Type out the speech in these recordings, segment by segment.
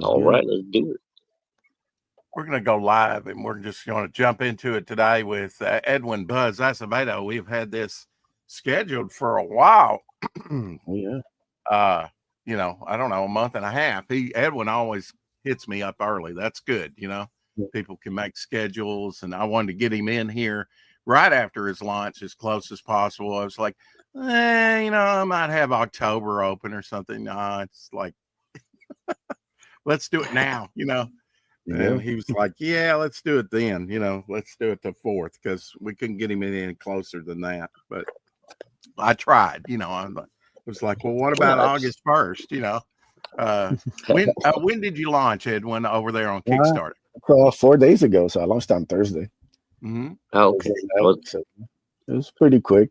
All right, let's do it. We're going to go live, and we're just going to jump into it today with Edwin Buzz Acevedo. We've had this scheduled for a while. Yeah. I don't know, a month and a half. Edwin always hits me up early. That's good. People can make schedules, and I wanted to get him in here right after his launch as close as possible. I was like, I might have October open or something. No, it's like, let's do it now, And he was like, yeah, let's do it then. Let's do it the 4th, because we couldn't get him in any closer than that. But I tried, I was like, well, what about August 1st? When did you launch, Edwin, over there on Kickstarter? 4 days ago. So I launched on Thursday. Mm-hmm. Okay. So it was pretty quick.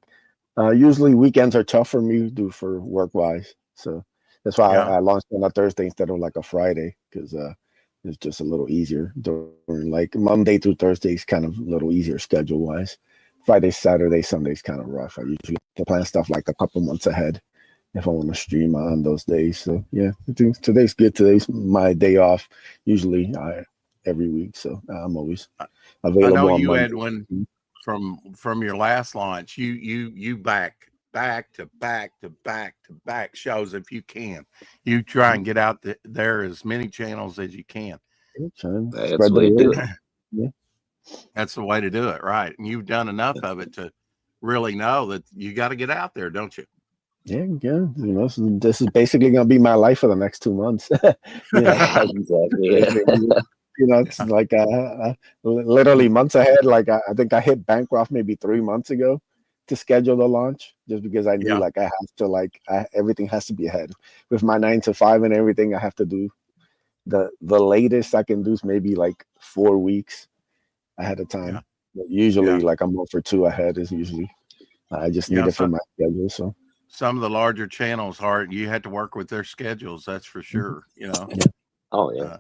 Usually weekends are tough for me to do for work wise. So that's why I launched on a Thursday instead of like a Friday, because it's just a little easier during like Monday through Thursday is kind of a little easier schedule wise. Friday, Saturday, Sunday's kind of rough. I usually plan stuff like a couple months ahead if I want to stream on those days. So yeah, I think today's good. Today's my day off. Usually every week, so I'm always available. I know on you, Monday. Edwin, from your last launch, you back to back shows if you can. You try and get out there as many channels as you can. That's the way to do it. Yeah. That's the way to do it, right? And you've done enough of it to really know that you got to get out there, don't you? Yeah. This is basically gonna be my life for the next 2 months. Exactly. Yeah. It's like literally months ahead. Like I think I hit bankrupt maybe 3 months ago to schedule the launch, just because I knew like I have to everything has to be ahead with my 9 to 5 and everything. I have to do the latest I can do is maybe like 4 weeks ahead of time. But usually like a month or 2 ahead is usually I just need it for my schedule. So some of the larger channels you had to work with their schedules, that's for sure. Oh yeah.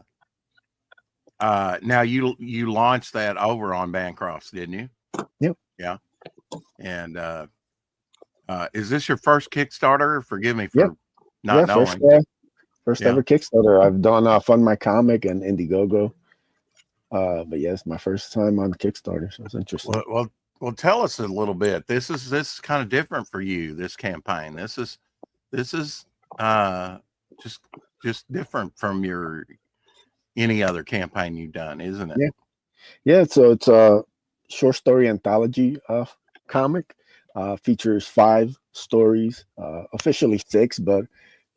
Now you launched that over on Bancrofts, didn't you? Yep. Yeah. And is this your first Kickstarter? Forgive me for not knowing. First ever Kickstarter. I've done Fund My Comic and Indiegogo. But it's my first time on Kickstarter, so it's interesting. Well, tell us a little bit. This is kind of different for you, this campaign. This is just different from any other campaign you've done, isn't it? Yeah. So it's a short story anthology comic. Features 5 stories, officially 6, but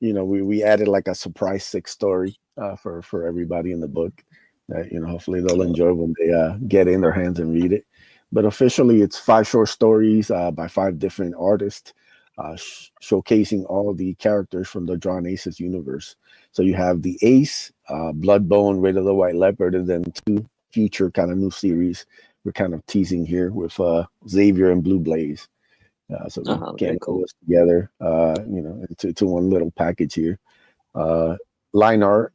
we added like a surprise 6th story for everybody in the book. Hopefully they'll enjoy when they get in their hands and read it. But officially, it's 5 short stories by 5 different artists, showcasing all the characters from the Drawn Aces universe. So you have the Ace, Bloodbone, Raid of the White Leopard, and then 2 future kind of new series we're kind of teasing here with Xavier and Blue Blaze. So we can't put this together, into one little package here. Line art,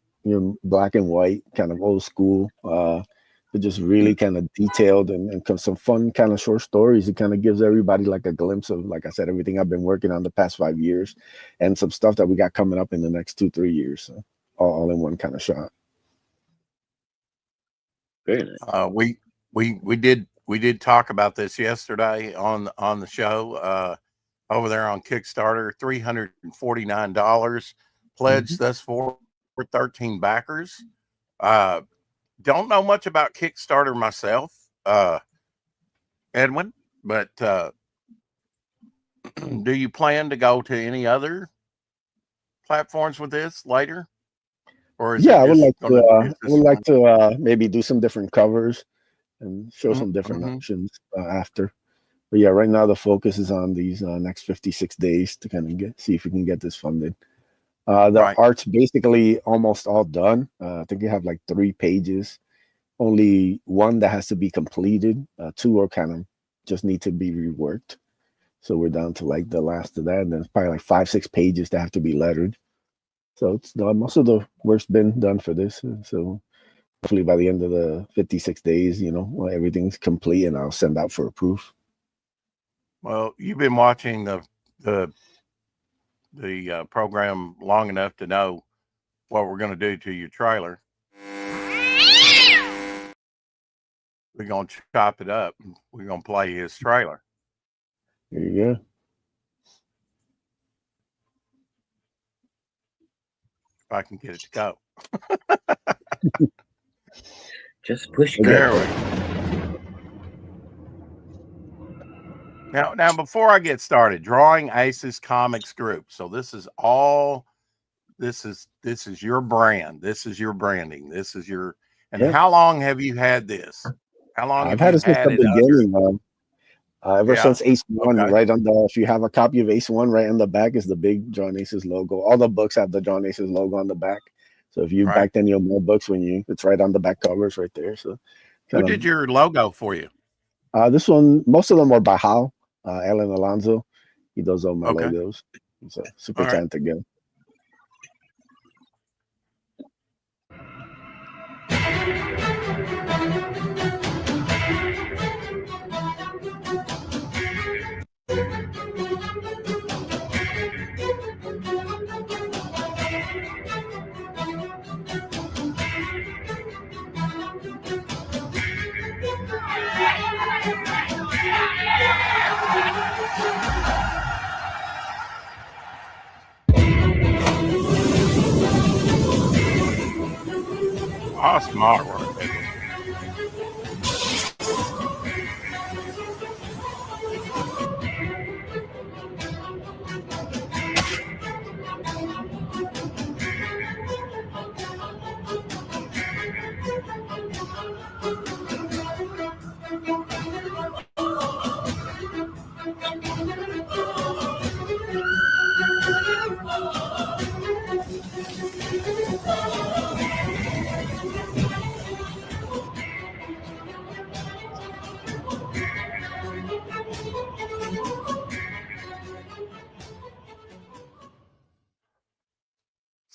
black and white, kind of old school. But just really kind of detailed and some fun kind of short stories. It kind of gives everybody like a glimpse of, like I said, everything I've been working on the past 5 years, and some stuff that we got coming up in the next 2-3 years. So all in one kind of shot. Very nice. We did talk about this yesterday on the show over there on Kickstarter. $349 pledged thus far for 13 backers. Don't know much about Kickstarter myself, Edwin, but do you plan to go to any other platforms with this later? Or is I would like to maybe do some different covers and show some different options after. But right now the focus is on these next 56 days to kind of see if we can get this funded. The art's basically almost all done. I think you have like 3 pages. Only 1 that has to be completed. 2 are kind of just need to be reworked. So we're down to like the last of that. And there's probably like 5-6 pages that have to be lettered. So it's most of the work's been done for this. So hopefully by the end of the 56 days, everything's complete, and I'll send out for approve. Well, you've been watching the program long enough to know what we're going to do to your trailer. We're going to chop it up. We're going to play his trailer. There you go. If I can get it to go. Just push there. Now, before I get started, Drawing Aces Comics Group. So this is your brand. This is your branding. This is your. And how long have you had this? How long I've had it since the beginning. Ever since Ace One, right on the. If you have a copy of Ace One, right on the back is the big Drawing Aces logo. All the books have the Drawing Aces logo on the back. So if you backed any of my books, it's right on the back covers right there. So who did your logo for you? This one, most of them are by Hal, Alan Alonso. He does all my logos. He's a super talented guy. Awesome artwork.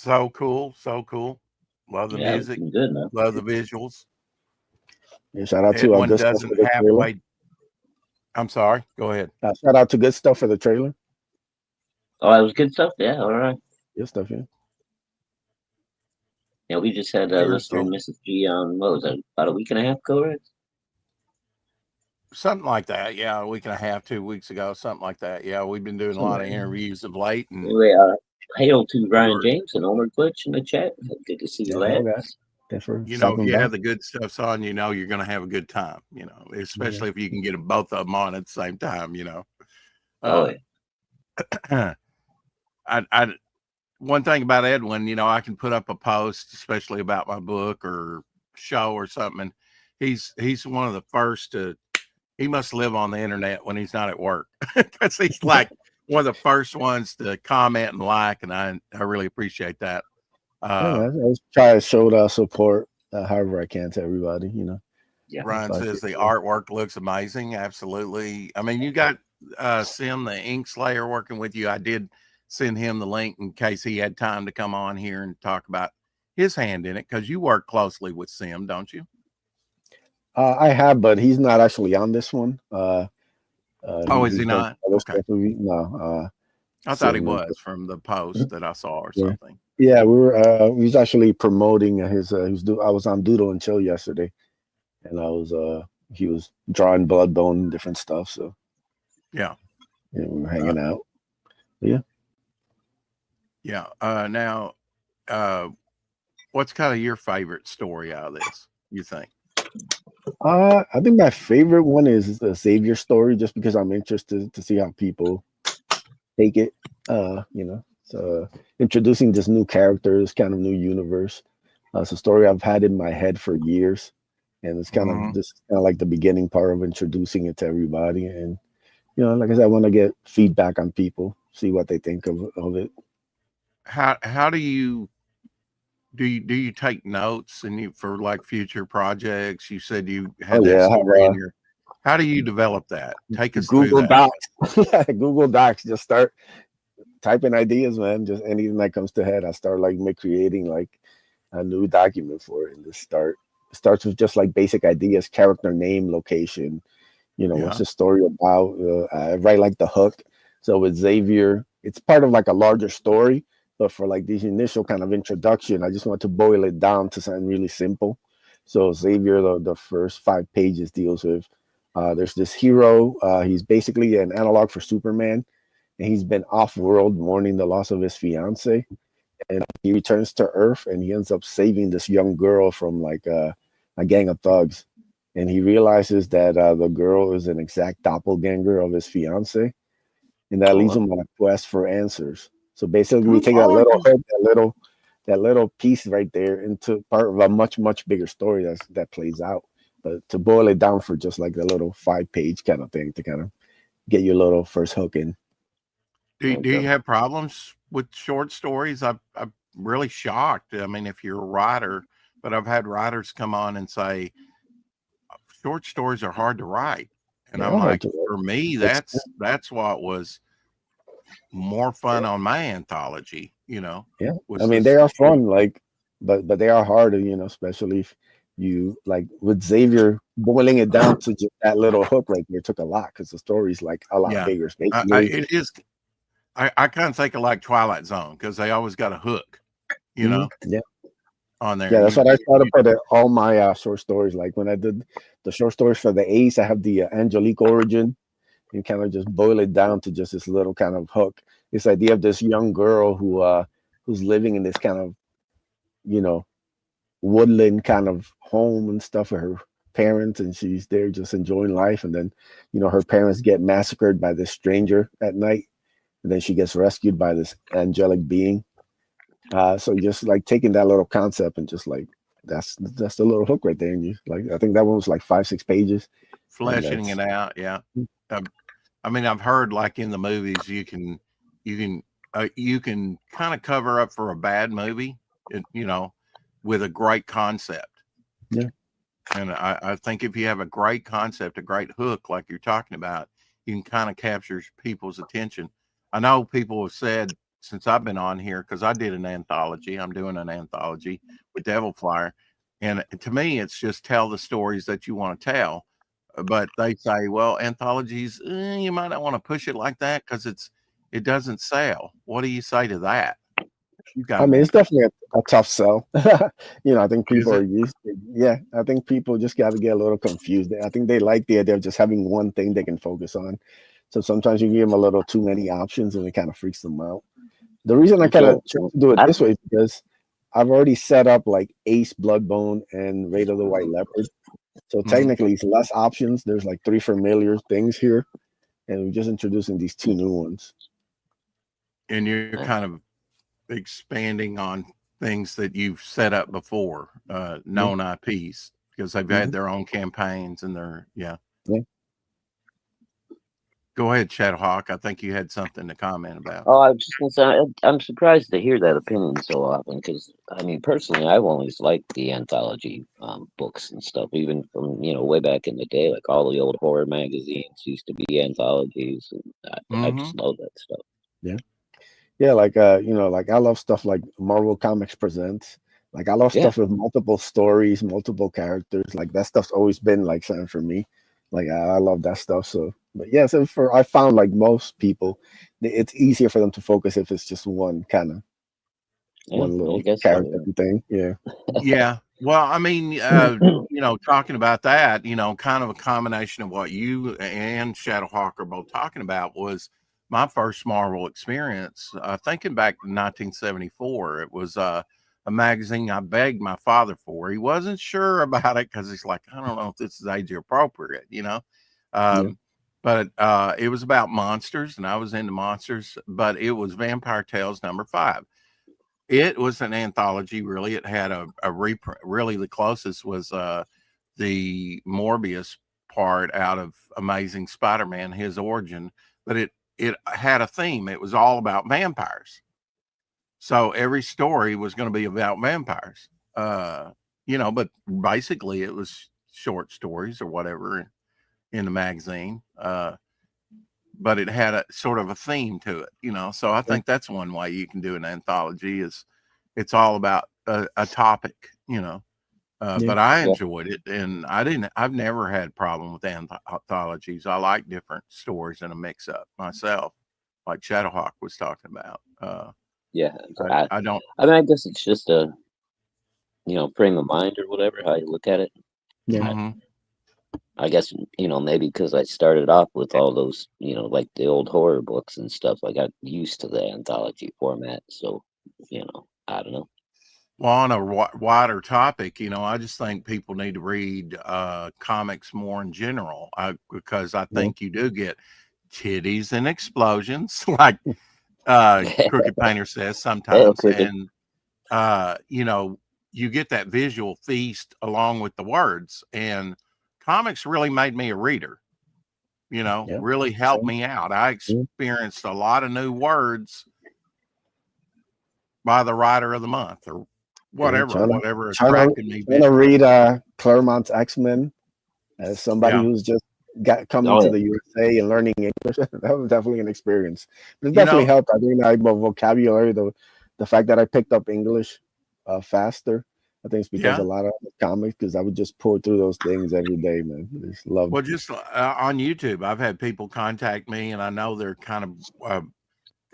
So cool, so cool. Love the music. Good, man. Love the visuals. Yeah, shout out to Edwin doesn't halfway. I'm sorry. Go ahead. Shout out to Good Stuff for the trailer. Oh, that was good stuff. Yeah, all right. Good stuff, yeah. Yeah, we just had listener Mrs. G on, what was that, about a week and a half ago, right? Something like that. Yeah, a week and a half, 2 weeks ago, something like that. Yeah, we've been doing a lot of interviews of late. And anyway, hail to Ryan James and Omar Glitch in the chat. Good to see you, lads. If you have the good stuff on, you're going to have a good time, especially if you can get both of them on at the same time, One thing about Edwin, I can put up a post, especially about my book or show or something. And he's one of the first he must live on the internet when he's not at work, because he's like one of the first ones to comment and like, and I really appreciate that. I try to show the support however I can to everybody, Yeah. Ryan says the artwork looks amazing. Absolutely. I mean, you got Sim, the ink slayer, working with you. I did send him the link in case he had time to come on here and talk about his hand in it, because you work closely with Sim, don't you? I have, but he's not actually on this one. Is he not? Okay. No. I thought he was from the post that I saw or something. Yeah, we were. He was actually promoting his. I was on Doodle and Chill yesterday, and he was drawing Bloodbone and different stuff. So yeah, we were hanging out. Yeah. Yeah. Now, what's kind of your favorite story out of this, you think? I think my favorite one is the Xavier story, just because I'm interested to see how people take it. So introducing this new character, this kind of new universe. It's a story I've had in my head for years, and it's kind of just kind of like the beginning part of introducing it to everybody. And like I said, I want to get feedback on people, see what they think of it. How do you take notes for like future projects? You said you had story in your. How do you develop that? Take us Google through that. Docs. Google Docs. Just start typing ideas, man. Just anything that comes to head. I start creating like a new document for it, and just starts with just like basic ideas: character name, location. What's the story about? I write like the hook. So with Xavier, it's part of like a larger story. But for like these initial kind of introduction, I just want to boil it down to something really simple. So Xavier, the first 5 pages deals with there's this hero. He's basically an analog for Superman, and he's been off world mourning the loss of his fiance. And he returns to Earth, and he ends up saving this young girl from like a gang of thugs. And he realizes that the girl is an exact doppelganger of his fiance, and that leads him on a quest for answers. So basically, we take that little hook, that little piece right there into part of a much bigger story that plays out. But to boil it down for just like a little 5 page kind of thing to kind of get your little first hook in. Do you have problems with short stories? I'm really shocked. I mean, if you're a writer, but I've had writers come on and say short stories are hard to write, and I'm like, for me, that's what was more fun on my anthology. Yeah, I mean they are fun, like, but they are harder, especially if you like with Xavier boiling it down to just that little hook right there took a lot because the story's like a lot bigger. It is. I kind of think of like Twilight Zone because they always got a hook, Yeah, on there. Yeah, that's what I try to put in all my short stories. Like when I did the short stories for the Ace, I have the Angelique origin, and kind of just boil it down to just this little kind of hook. This idea of this young girl who's living in this kind of woodland kind of home and stuff with her parents, and she's there just enjoying life, and then her parents get massacred by this stranger at night, and then she gets rescued by this angelic being. So just like taking that little concept and just like that's the little hook right there, and you like I think that one was like 5-6 pages, fleshing it out. Yeah, I mean I've heard like in the movies you can kind of cover up for a bad movie, with a great concept. Yeah, and I think if you have a great concept, a great hook like you're talking about, you can kind of capture people's attention. I know people have said since I've been on here, because I did an anthology, I'm doing an anthology with Devil Flyer. And to me, it's just tell the stories that you want to tell. But they say, well, anthologies, you might not want to push it like that because it doesn't sell. What do you say to that? I mean, it's definitely a tough sell. I think people Is are used to, yeah, I think people just got to get a little confused. I think they like the idea of just having one thing they can focus on. So sometimes you give them a little too many options and it kind of freaks them out. The reason I kind of chose to do it this way is because I've already set up like Ace, Bloodbone, and Raid of the White Leopard. So technically, it's less options. There's like 3 familiar things here, and we're just introducing these 2 new ones. And you're kind of expanding on things that you've set up before, known IPs, because they've had their own campaigns and yeah. Go ahead, Shadowhawk. I think you had something to comment about. Oh, I was just gonna say I'm surprised to hear that opinion so often because I mean personally I've always liked the anthology books and stuff, even from way back in the day, like all the old horror magazines used to be anthologies, and I just love that stuff. Yeah, like like I love stuff like Marvel Comics Presents. Like I love stuff with multiple stories, multiple characters. Like that stuff's always been like something for me. Like I love that stuff. So, but yeah, so I found like most people, it's easier for them to focus if it's just one kind of one little character thing. Yeah. Yeah. Well, I mean, talking about that, kind of a combination of what you and Shadowhawk are both talking about was my first Marvel experience. Thinking back to 1974, it was a magazine I begged my father for. He wasn't sure about it because he's like, I don't know if this is age appropriate, But it was about monsters, and I was into monsters. But it was Vampire Tales #5. It was an anthology, really. It had a reprint. Really, the closest was the Morbius part out of Amazing Spider-Man, his origin. But it had a theme. It was all about vampires. So every story was going to be about vampires. But basically it was short stories or whatever in the magazine. But it had a sort of a theme to it, So I think that's one way you can do an anthology is it's all about a topic, But I enjoyed it, and I've never had a problem with anthologies. I like different stories in a mix up myself, like Shadowhawk was talking about. Yeah. I don't. I mean, I guess it's just a frame of mind or whatever how you look at it. Yeah. I, Mhm. I guess maybe because I started off with all those like the old horror books and stuff. I got used to the anthology format, so I don't know. Well, on a wider topic, I just think people need to read comics more in general, because I Yeah. think you do get titties and explosions, like Crooked Painter says Hell, sometimes, cricket. and you get that visual feast along with the words. And comics really made me a reader. Yeah. Really helped Same. me out. I Yeah. experienced a lot of new words by the writer of the month or Yeah. whatever Trying to attracted me trying to visually. read Claremont's X-Men as somebody Yeah. who's just got coming Oh to yeah. the USA and learning English. That was definitely an experience. But it You definitely know, helped. I think my vocabulary, the fact that I picked up English faster. I think it's because a yeah. lot of comics, because I would just pour through those things every day, man. I just love. Well, just on YouTube, I've had people contact me, and I know they're kind of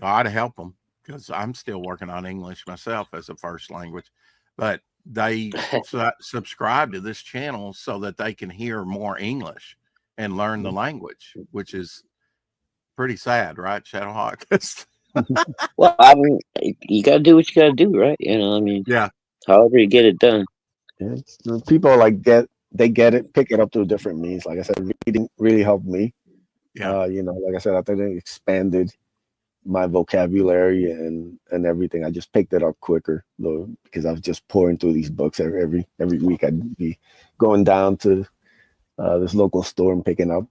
God help them because I'm still working on English myself as a first language, but they subscribe to this channel so that they can hear more English and learn the language, which is pretty sad, right, Shadowhawk? Well, I mean, you gotta do what you gotta do, right? I mean, Yeah, however you get it done. Yeah. So people like get it, pick it up through different means. Like I said, reading really helped me. yeah. Like I said, I think it expanded my vocabulary and everything. I just picked it up quicker though, because I was just pouring through these books every week. I'd be going down to this local store and picking up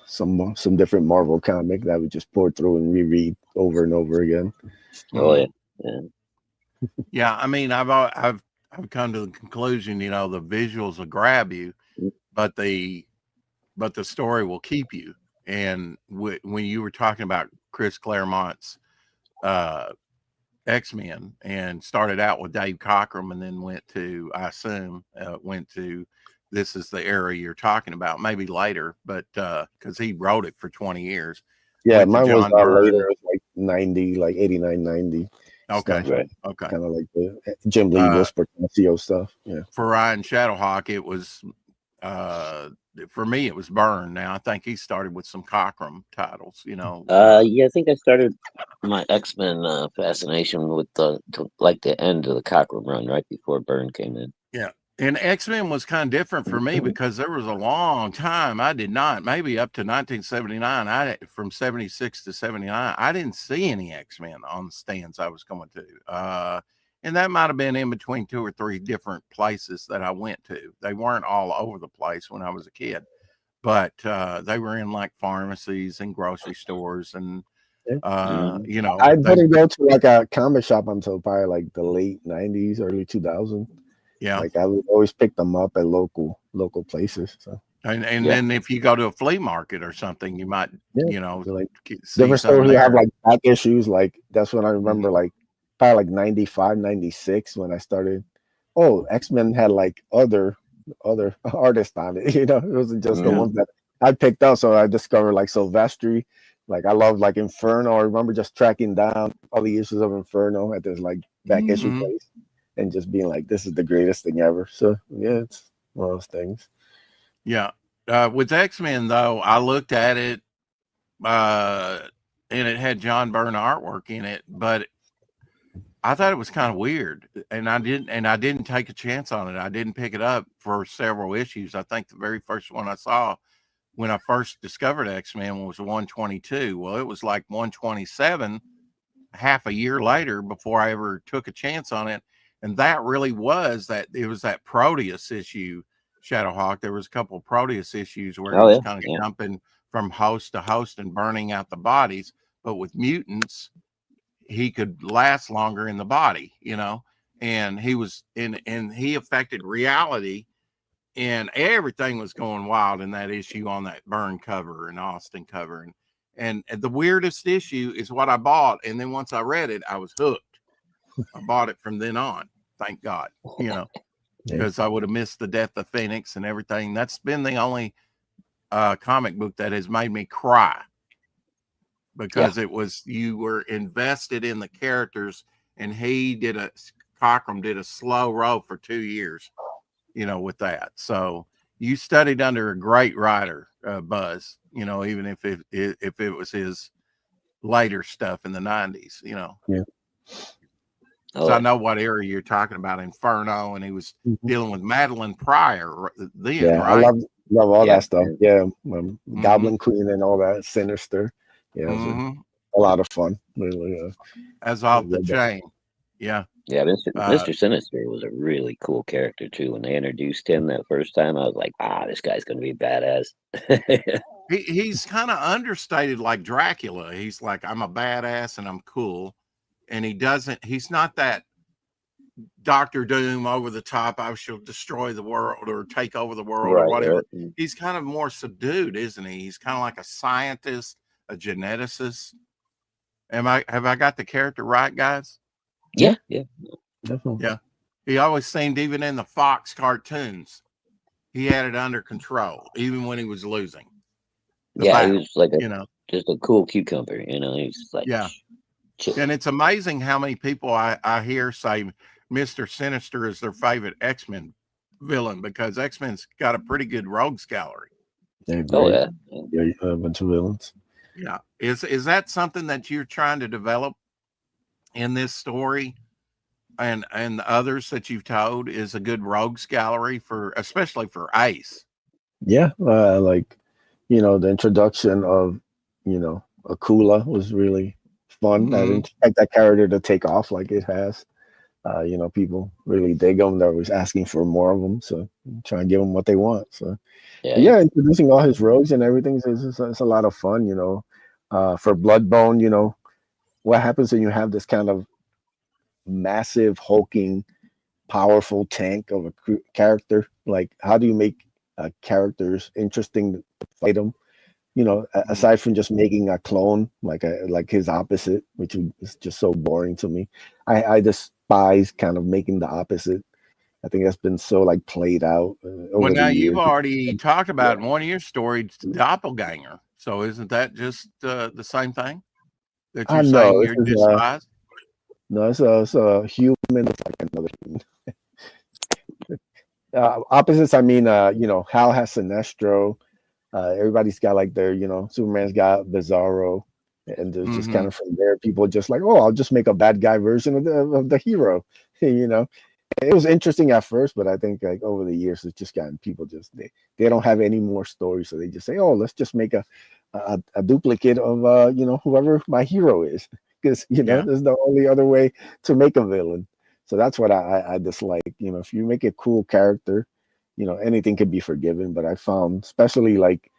some different Marvel comic that I would just pour through and reread over and over again. Oh Mhm. yeah. Yeah. Yeah, I mean, I've come to the conclusion, the visuals will grab you, but the story will keep you. And when you were talking about Chris Claremont's uh, X-Men and started out with Dave Cockrum and then I assume, went to this is the era you're talking about, maybe later, but because he wrote it for 20 years, Yeah, went to mine was John later, Byrne. it was like 90, like 89, 90 Okay. stuff. Right. Okay. Kind of like the Jim Lee Uh, Whisper CEO stuff. Yeah. for Ryan Shadowhawk, it was uh for me it was Byrne. Now I think he started with some Cockrum titles, Yeah, I think I started my X-Men fascination with like the end of the Cockrum run, right before Byrne came in. yeah. And X-Men was kind of different for me because there was a long time I did not, maybe up to 1979, from 76 to 79, I didn't see any X-Men on the stands I was going to. And that might have been in between 2 or 3 different places that I went to. They weren't all over the place when I was a kid, but they were in like pharmacies and grocery stores and Yeah. I they didn't go to like a comic shop until probably like the late 90s, early 2000s. yeah. Like I would always pick them up at local places. So And Yeah. then if you go to a flea market or something, you might, yeah, so, like see different some stores who have there. like back issues. Like that's when I remember Mhm. like probably like 95, 96 when I started. Oh, X-Men had like other artists on it. It wasn't just the Hmm. ones that I picked up. So I discovered like Silvestri. Like I love like Inferno. I remember just tracking down all the issues of Inferno at this like back issue Mhm. place and just being like, this is the greatest thing ever. So yeah, it's one of those things. Yeah. With X-Men though, I looked at it, uh, and it had John Byrne artwork in it, but I thought it was kind of weird, and I didn't take a chance on it. I didn't pick it up for several issues. I think the very first one I saw when I first discovered X-Men was 122. Well, it was like 127 half a year later before I ever took a chance on it. And that really was that it was that Proteus issue, Shadowhawk. There was a couple of Proteus issues where he Oh was yeah. kind of Yeah. jumping from host to host and burning out the bodies. But with mutants, he could last longer in the body, and he was and he affected reality, and everything was going wild in that issue on that Byrne cover and Austin cover. And the weirdest issue is what I bought. And then once I read it, I was hooked. I bought it from then on. Thank God, Yeah. because I would have missed the death of Phoenix and everything. That's been the only comic book that has made me cry Yeah. because you were invested in the characters and Cockrum did a slow roll for 2 years, with that. So you studied under a great writer, Buzz, even if it was his later stuff in the 90s, Yeah. So I know what area you're talking about, Inferno, and he was dealing with Madeline Pryor then, yeah, right? I love all that stuff. Yeah, Goblin Queen and all that, Sinister. Yeah, it was a lot of fun. Really, as off the chain. Yeah. Yeah, Mr. Sinister was a really cool character too. When they introduced him that first time, I was like, this guy's gonna be badass. He's kind of understated like Dracula. He's like, I'm a badass and I'm cool. And he's not that Doctor Doom over the top, I shall destroy the world or take over the world or whatever. Right. He's kind of more subdued, isn't he? He's kind of like a scientist, a geneticist. Have I got the character right, guys? Yeah. Definitely. Yeah. He always seemed, even in the Fox cartoons, he had it under control, even when he was losing. He was like just a cool cucumber, he's like, yeah. And it's amazing how many people I hear say Mr. Sinister is their favorite X-Men villain, because X-Men's got a pretty good rogues gallery. Yeah, a bunch of villains. Yeah. Is that something that you're trying to develop in this story and the others that you've told, is a good rogues gallery especially for Ace? Yeah. Like, the introduction of, Akula was really fun. I didn't expect that character to take off like it has. People really dig them. They're always asking for more of them, so try and give them what they want. So yeah, introducing all his rogues and everything is a lot of fun. For Bloodbone, what happens when you have this kind of massive, hulking, powerful tank of a character? Like, how do you make characters interesting to fight them? Aside from just making a clone like his opposite, which is just so boring to me. I despise kind of making the opposite. I think that's been so like played out. Well, now you've already talked about in one of your stories, doppelganger. So isn't that just the same thing that you're saying you despise? No, it's a human. It's like another human. Opposites. I mean, Hal has Sinestro. Everybody's got like their, Superman's got Bizarro, and there's just kind of from there, people just like, I'll just make a bad guy version of the hero. It was interesting at first, but I think like over the years, it's just gotten people they don't have any more stories, so they just say, let's just make a duplicate of whoever my hero is, because there's the only other way to make a villain. So that's what I dislike. If you make a cool character, anything could be forgiven. But I found, especially like,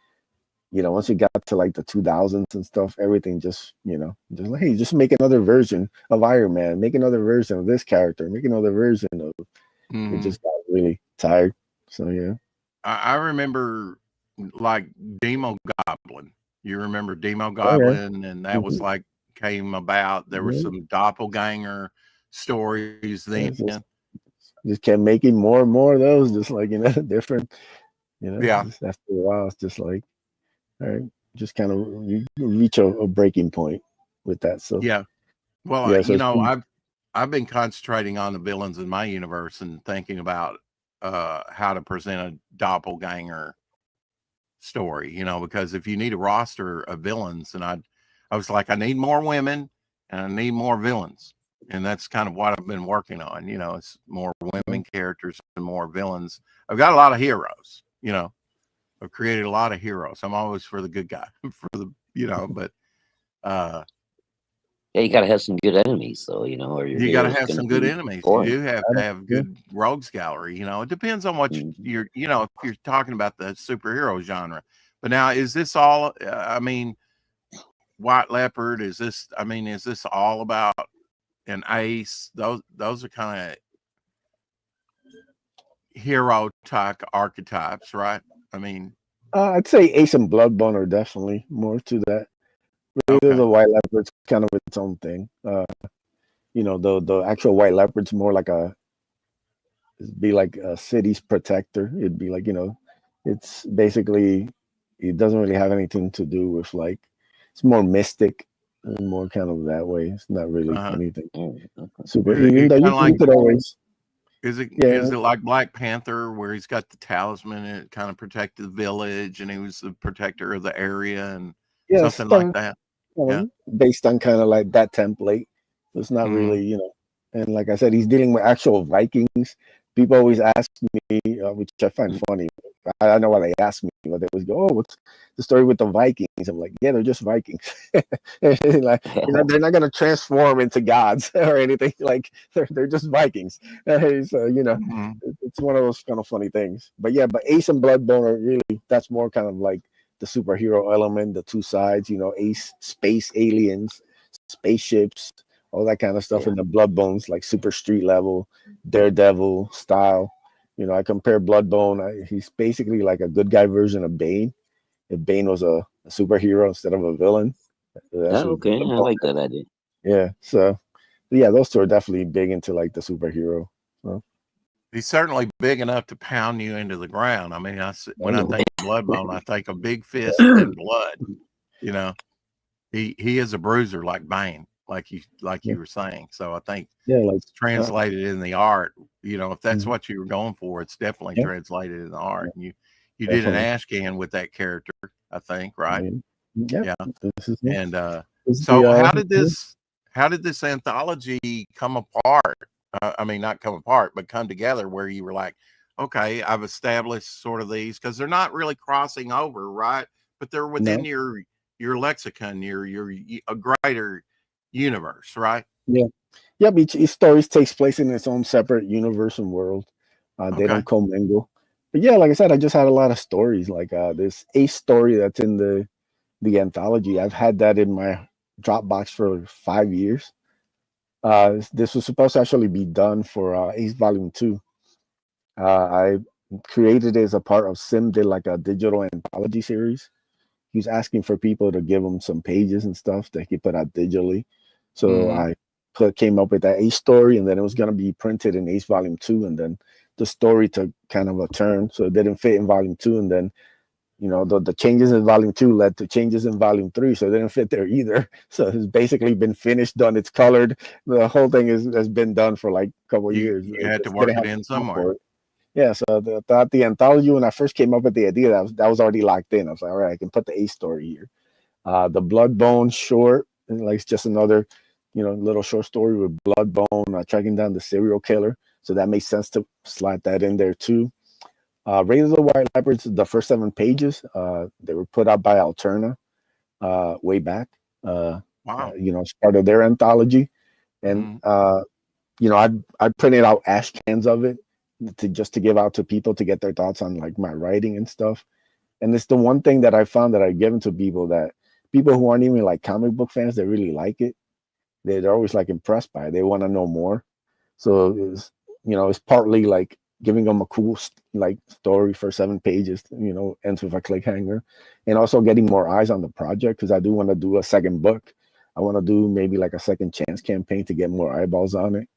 once you got to like the 2000s and stuff, everything just like, hey, just make another version of Iron Man, make another version of this character, make another version of. It just got really tired. So yeah, I remember like Demo Goblin. You remember Demo Goblin, and that was like came about. There were some doppelganger stories then. Just kept making more and more of those, just like different. Just after a while, it's just like, all right, just kind of you reach a breaking point with that. So yeah, well, so I've been concentrating on the villains in my universe and thinking about how to present a doppelganger story. Because if you need a roster of villains, and I was like, I need more women and I need more villains. And that's kind of what I've been working on. It's more women characters and more villains. I've got a lot of heroes, I've created a lot of heroes. I'm always for the good guy, but you got to have some good enemies, though, or you got to have some good enemies. Boring. You do have to have good rogues gallery. It depends on what you're, if you're talking about the superhero genre. But now, is this all? White Leopard? Is this all about an Ace? Those are kind of hero type archetypes, right? I'd say Ace and Bloodbone are definitely more to that. The White Leopard's kind of its own thing. The actual White Leopard's more like it'd be like a city's protector. It'd be like, it's basically, it doesn't really have anything to do with like, it's more mystic. more kind of that way. It's not really Uh-huh. anything Okay. super. Is Even it though kind of you like could always, is it yeah, is it like Black Panther where he's got the talisman and it kind of protected the village and he was the protector of the area and yeah, it's something like done that? Yeah. based on kind of like that template. It's not Hmm. really, and like I said, he's dealing with actual Vikings. People always ask me, which I find funny. I don't know why they ask me, but they always go, "Oh, what's the story with the Vikings?" I'm like, "Yeah, they're just Vikings. Like, they're not gonna transform into gods or anything. Like, they're just Vikings." So Hmm. it's one of those kind of funny things. But yeah, but Ace and Bloodbone are really, that's more kind of like the superhero element, the two sides. Ace, space aliens, spaceships, all that kind of stuff. Yeah. In the Bloodbones, like super street level, Daredevil style. I compare Bloodbone. He's basically like a good guy version of Bane. If Bane was a superhero instead of a villain, that's Oh, what okay. I Bloodbone like is. that idea. Yeah. So yeah, those two are definitely big into like the superhero. So, He's certainly big enough to pound you into the ground. I mean, oh when I yeah. think of Bloodbone, I think of big fist and blood. You know, he is a bruiser like Bane, like Yeah, you were saying. So I think yeah, like it's translated in the art. If that's mhm, what you were going for, it's definitely yeah, translated in the art. yeah, And you did an definitely. Ashcan with that character, I think, I right? mean, yeah, Yeah. this is it. And This is so yeah, how did this anthology come apart? I mean, not come apart, but come together where you were like, okay, I've established sort of these because they're not really crossing over, right? But they're within no, your lexicon, a greater universe, right? yeah. Yep, each story takes place in its own separate universe and world. They Okay. don't commingle. But yeah, like I said, I just had a lot of stories. Like this Ace story that's in the anthology. I've had that in my Dropbox for 5 years. This was supposed to actually be done for Ace Volume 2. I created it as a part of Sim did like a digital anthology series. He was asking for people to give him some pages and stuff that he could put out digitally. So Hmm. I came up with that Ace story, and then it was going to be printed in Ace Volume 2, and then the story took kind of a turn, so it didn't fit in Volume 2, and then the changes in Volume 2 led to changes in Volume 3, so it didn't fit there either. So it's basically been finished, done, it's colored. The whole thing has been done for like a couple of years. You It had to just work didn't it have in time somewhere. for it. Yeah, so the anthology, when I first came up with the idea, that was already locked in. I was like, all right, I can put the Ace story here. The Bloodbone short, and like it's just another, little short story with Bloodbone tracking down the serial killer. So that makes sense to slide that in there too. Raid of the White Leopards, the first 7 pages, they were put out by Alterna way back. Wow. As part of their anthology, and Hmm. I printed out ash cans of it to give out to people to get their thoughts on like my writing and stuff. And it's the one thing that I found that I've given to people, that people who aren't even like comic book fans, they really like it. They're always like impressed by it. They want to know more. So it's partly like giving them a cool like story for 7 pages, ends with a cliffhanger, and also getting more eyes on the project, because I do want to do a second book. I want to do maybe like a second chance campaign to get more eyeballs on it.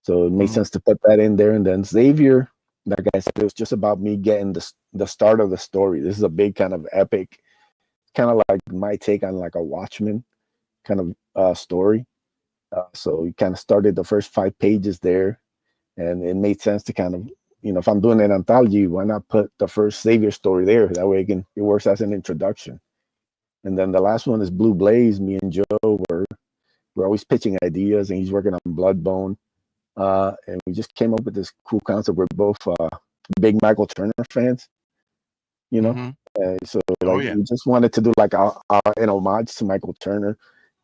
So it made Hmm. sense to put that in there. And then Xavier, like I said, it was just about me getting the start of the story. This is a big kind of epic, kind of like my take on like a Watchmen kind of story. So we kind of started the first 5 pages there, and it made sense to kind of, if I'm doing an anthology, why not put the first Xavier story there? That way it works as an introduction. And then the last one is Blue Blaze. Me and Joe we're always pitching ideas, and he's working on Bloodbone. And we just came up with this cool concept. We're both big Michael Turner fans, you know. Hmm. So Oh like yeah. we just wanted to do like an homage to Michael Turner.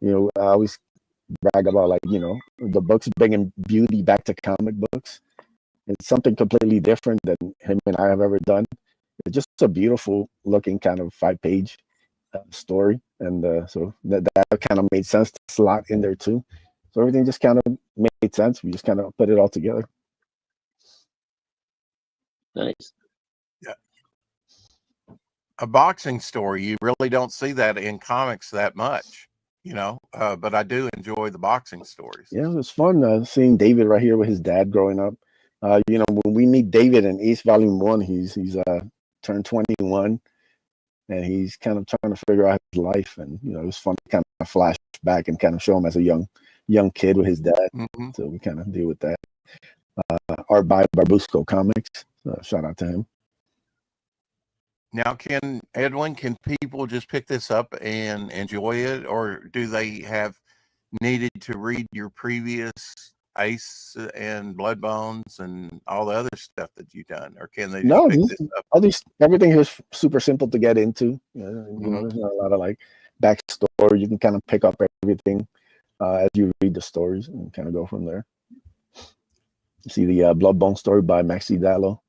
I always brag about like the books bringing beauty back to comic books. It's something completely different than him and I have ever done. It's just a beautiful looking kind of 5 page story, and so that kind of made sense to slot in there too. So everything just kind of made sense. We just kind of put it all together. Nice. Yeah. A boxing story, you really don't see that in comics that much, but I do enjoy the boxing stories. Yeah, it was fun seeing David right here with his dad growing up. When we meet David in Ace Volume 1, he's turned 21. and he's kind of trying to figure out his life. And it was fun to kind of flash back and kind of show him as a young kid with his dad. Mm-hmm. So we kind of deal with that. Art by Barbusco Comics. Shout out to him. Now, Edwin, can people just pick this up and enjoy it, or do they have needed to read your previous Ace and Blood Bones and all the other stuff that you've done, or can they just No, pick this up? everything here is super simple to get into. There's not a lot of like backstory. You can kind of pick up everything as you read the stories and kind of go from there. You see the Blood Bone story by Maxi Dallo.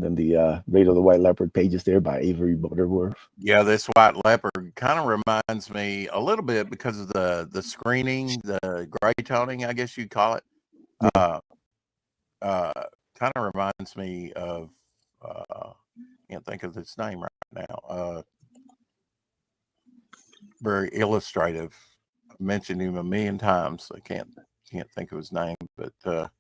Then the Raid of the White Leopard pages there by Avery Butterworth. Yeah, this White Leopard kind of reminds me a little bit because of the screening, the gray toning, I guess you'd call it. Yeah. Kind of reminds me of can't think of its name right now. Very illustrative. I've mentioned him a million times. I can't think of his name, but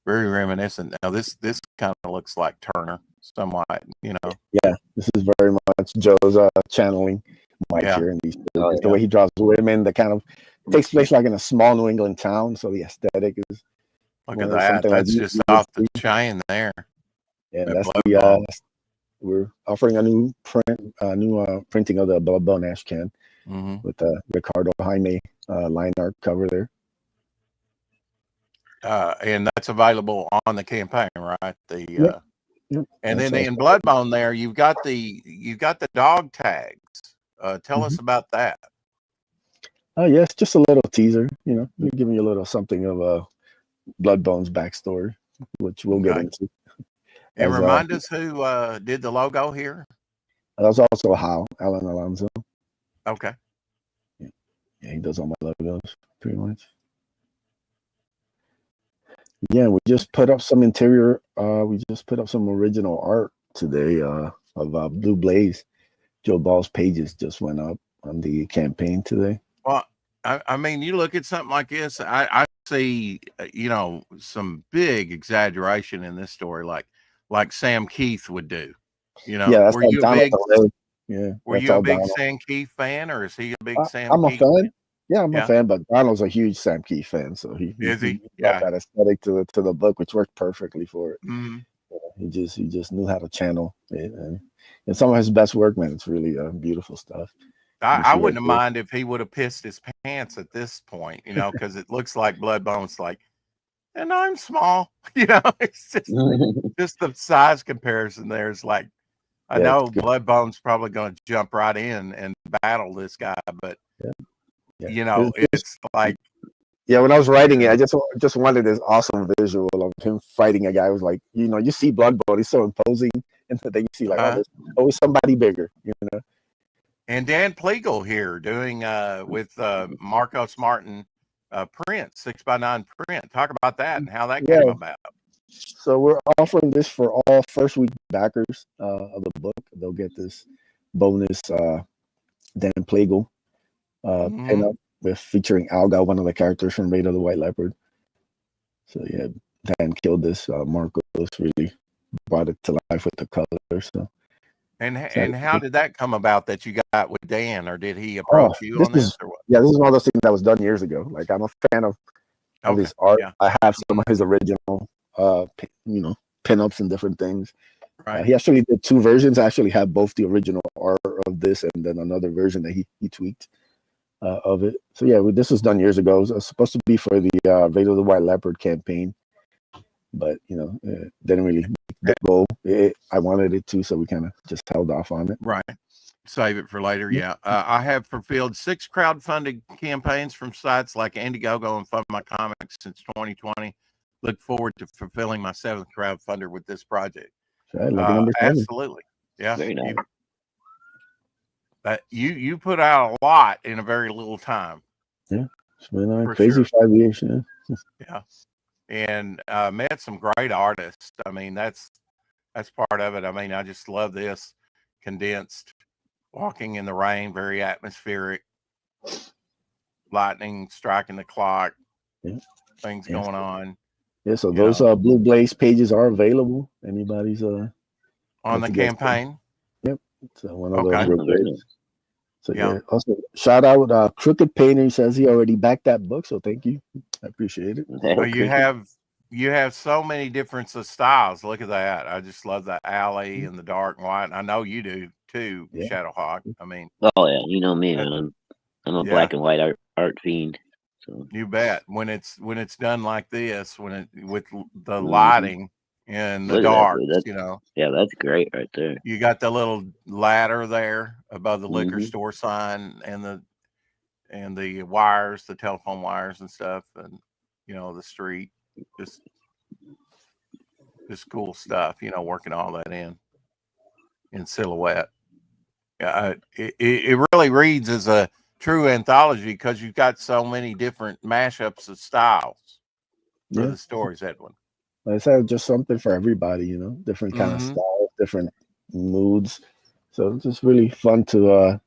very reminiscent. Now this kind of looks like Turner somewhat, Yeah, this is very much Joe's channeling Mike here in these stories. The way he draws women, that kind of takes place like in a small New England town, so the aesthetic is look at that. That's just off the chain there. Yeah, that's the we're offering a new printing of the Blood Bone Ash Can with the Ricardo Jaime line art cover there. And that's available on the campaign, right? Yep. And then in Bloodbone there, you've got the dog tags. Tell us about that. Oh yeah, it's just a little teaser. We're giving you a little something of Bloodbone's backstory, which we'll get into. And remind us who did the logo here. That was also Alan Alonso. Okay. Yeah, he does all my logos pretty much. Yeah, we just put up some interior. We just put up some original art today of Blue Blaze. Joe Ball's pages just went up on the campaign today. Well, I mean, you look at something like this. I see, some big exaggeration in this story, like Sam Keith would do. Yeah, were you a big Donald. Sam Keith fan, or is he a big Sam? I'm Keith a fan. fan? Yeah, I'm a fan, but Donald's a huge Sam Keith fan, so he brought that aesthetic to the book, which worked perfectly for it. Mm-hmm. He just knew how to channel it, and some of his best work, man. It's really beautiful stuff. I wouldn't have mind if he would have pissed his pants at this point, because it looks like Bloodbone's like, and I'm small, it's just the size comparison there is like, I know Bloodbone's probably going to jump right in and battle this guy, but it's like, when I was writing it, I just wanted this awesome visual of him fighting a guy who's like, you see Bloodbone, he's so imposing, and then you see like, there's always somebody bigger, And Dan Pleagle here doing with Marcos Martin print, 6x9 print. Talk about that and how that came about. So we're offering this for all first week backers of the book. They'll get this bonus Dan Pleagle pinup with featuring Alga, one of the characters from Raid of the White Leopard. So yeah, Dan killed this. Marcos really brought it to life with the color. So. And how did that come about that you got with Dan, or did he approach you on this, or what? Yeah, this is one of those things that was done years ago. Like, I'm a fan of his art. Yeah. I have some of his original, pinups and different things. Right. He actually did two versions. I actually have both the original art of this and then another version that he tweaked of it. So yeah, this was done years ago. It was supposed to be for the Raid of the White Leopard campaign, but it didn't really go. I wanted it to, so we kind of just held off on it. Right. Save it for later. Yeah. I have fulfilled 6 crowdfunded campaigns from sites like Indiegogo and Fund My Comics since 2020. Look forward to fulfilling my 7th crowdfunder with this project. Absolutely. Yeah. Very nice. You put out a lot in a very little time. Yeah. It's been a crazy 5 years. Yeah. Yeah. And met some great artists. I mean, that's part of it. I mean, I just love this condensed, walking in the rain, very atmospheric, lightning striking the clock, things going on. Yeah, so those Blue Blaze pages are available. Anybody's on the campaign. Yep. It's one of those Okay. real Oh, very greats. nice. So Yeah. yeah. Also, shout out Crooked Painter. He says he already backed that book, so thank you. I appreciate it. Oh, Okay. you have so many different styles. Look at that. I just love the alley and the dark and white. I know you do too, Yeah. Shadowhawk. I mean, Oh yeah, you know me, uh, man. I'm a yeah, black and white art fiend. So you bet. When it's done like this, with the mhm. lighting and the Look at that, dude. darks, That yeah, that's great right there. you got the little ladder there above the liquor Hmm. store sign and the wires, the telephone wires and stuff, and the street. Just just cool stuff. Working all that in silhouette. It really reads as a true anthology because you've got so many different mashups of styles for Yeah. the stories, Edwin. Like I said, just something for everybody, different kind of Hmm. styles, different moods. So it's just really fun to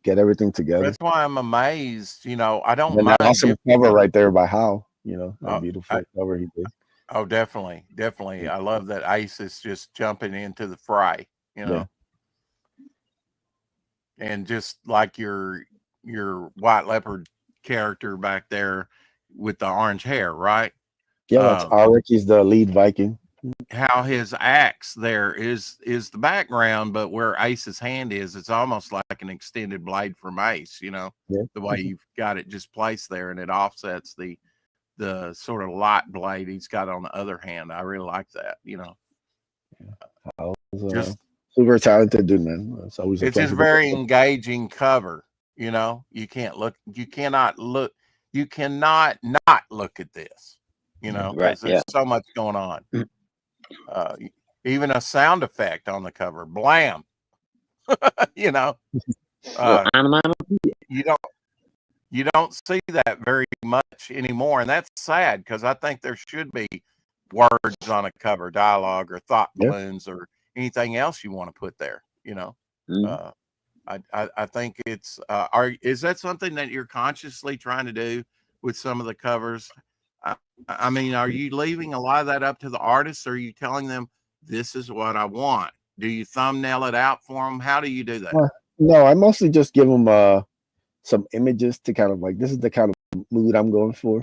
get everything together. That's why I'm amazed. I don't And that mind awesome different. cover right there by Hal, that Uh, I, beautiful cover he did. oh, definitely, definitely. I love that Ace is just jumping into the fray. You Yeah. know, and just like your white leopard character back there with the orange hair, right? Yeah, that's Um, Arik. He's the lead Viking. how his axe there is the background, but where Ace's hand is, it's almost like an extended blade from Ace. Yeah. The way you've got it just placed there, and it offsets the sort of light blade he's got on the other hand. I really like that. Hal's Just super talented dude, man. It's always a it's just pleasure to very work with. engaging cover. You cannot look, you cannot not look at this. Yeah. Right. Because Yeah. there's so much going on. Uh, even a sound effect on the cover, blam. you know, Little uh, animal. you don't you don't see that very much anymore, and that's sad because I think there should be words on a cover, dialogue or thought Yeah. balloons or anything else you want to put there. Mhm. Uh, I think it's is that something that you're consciously trying to do with some of the covers? I, I mean, are you leaving a lot of that up to the artists? Or are you telling them this is what I want? Do you thumbnail it out for them? How do you do that? No, I mostly just give them some images to kind of like this is the kind of mood I'm going for.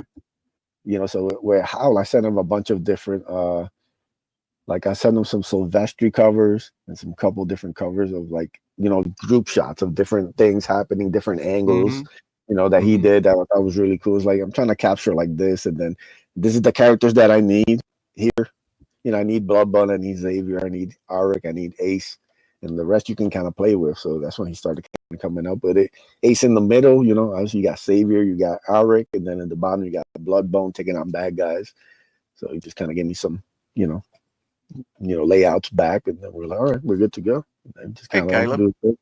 So where Howl, I sent him a bunch of different like I sent him some Silvestri covers and some couple different covers of like, group shots of different things happening, different angles, Mm-hmm. that he Mm-hmm. did that I thought was really cool. It's like I'm trying to capture like this, and then this is the characters that I need here. I need Bloodbun, I need Xavier, I need Arik, I need Ace, and the rest you can kind of play with. So that's when he started coming up with it. Ace in the middle, obviously you got Xavier, you got Arik, and then at the bottom you got Bloodbone taking on bad guys. So he just kind of gave me some, layouts back, and then we're like, all right, we're good to go. And just Hey, kind of Caleb. do it.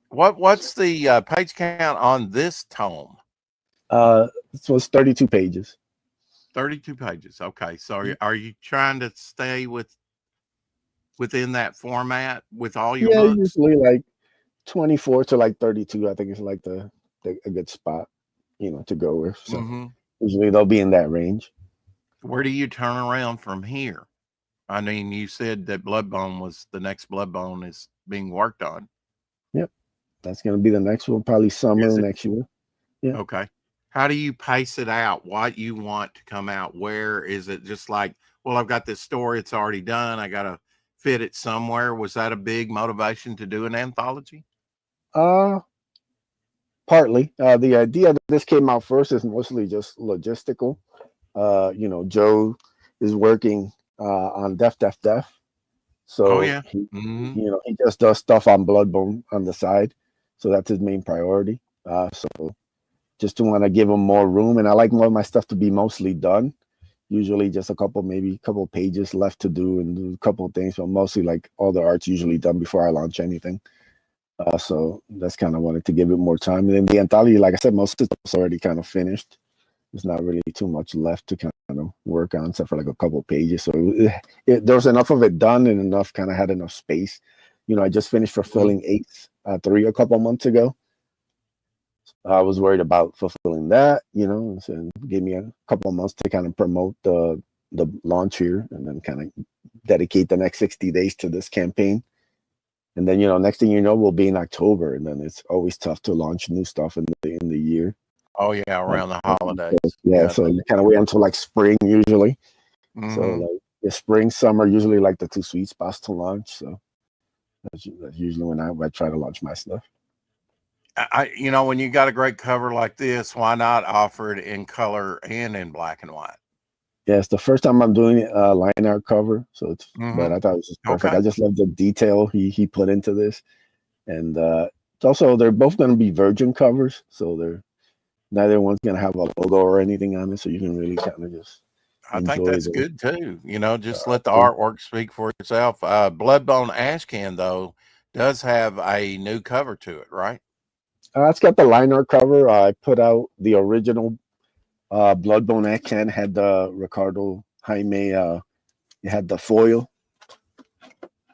What's the page count on this tome? This was 32 pages. 32 pages. Okay. So are you trying to stay within that format with all your Yeah, books? usually like 24 to like 32. I think it's like a good spot, to go with. So Mm-hmm. usually they'll be in that range. Where do you turn around from here? I mean, you said that Bloodbone was the next Bloodbone is being worked on. Yep. That's going to be the next one, probably summer Is it? next year. Yeah. Okay. How do you pace it out? What you want to come out? Where is it just like, well, I've got this story, it's already done. I got to fit it somewhere. Was that a big motivation to do an anthology? Partly. The idea that this came out first is mostly just logistical. Joe is working on Death, Death, Death. Oh, So yeah. Mm-hmm. he just does stuff on Bloodbone on the side. So that's his main priority. So just to want to give him more room. And I like more of my stuff to be mostly done. Usually just maybe a couple pages left to do and do a couple of things, but mostly like all the art's usually done before I launch anything. So that's kind of wanted to give it more time. And then the anthology, like I said, most of it's already kind of finished. There's not really too much left to kind of work on, except for like a couple of pages. So there was enough of it done and enough kind of had enough space. I just finished fulfilling Ace 3 a couple of months ago. I was worried about fulfilling that, and gave me a couple of months to kind of promote the launch here, and then kind of dedicate the next 60 days to this campaign. And then, next thing you know, we'll be in October, and then it's always tough to launch new stuff in the year. Oh yeah, around the holidays. Yeah, so you kind of wait until like spring usually. Mm-hmm. So like the spring, summer, usually like the two sweet spots to launch. So that's usually when I try to launch my stuff. When you got a great cover like this, why not offer it in color and in black and white? Yeah, it's the first time I'm doing it line art cover, so it's. But I thought it was just perfect. Okay. I just love the detail he put into this, and it's also they're both going to be virgin covers, so neither one's going to have a logo or anything on it, so you can really kind of just. I think that's good too. Just let the artwork speak for itself. Bloodbone Ashcan though does have a new cover to it, right? It's got the line art cover. I put out the original. Bloodbone Ashcan had the Ricardo Jaime. It had the foil.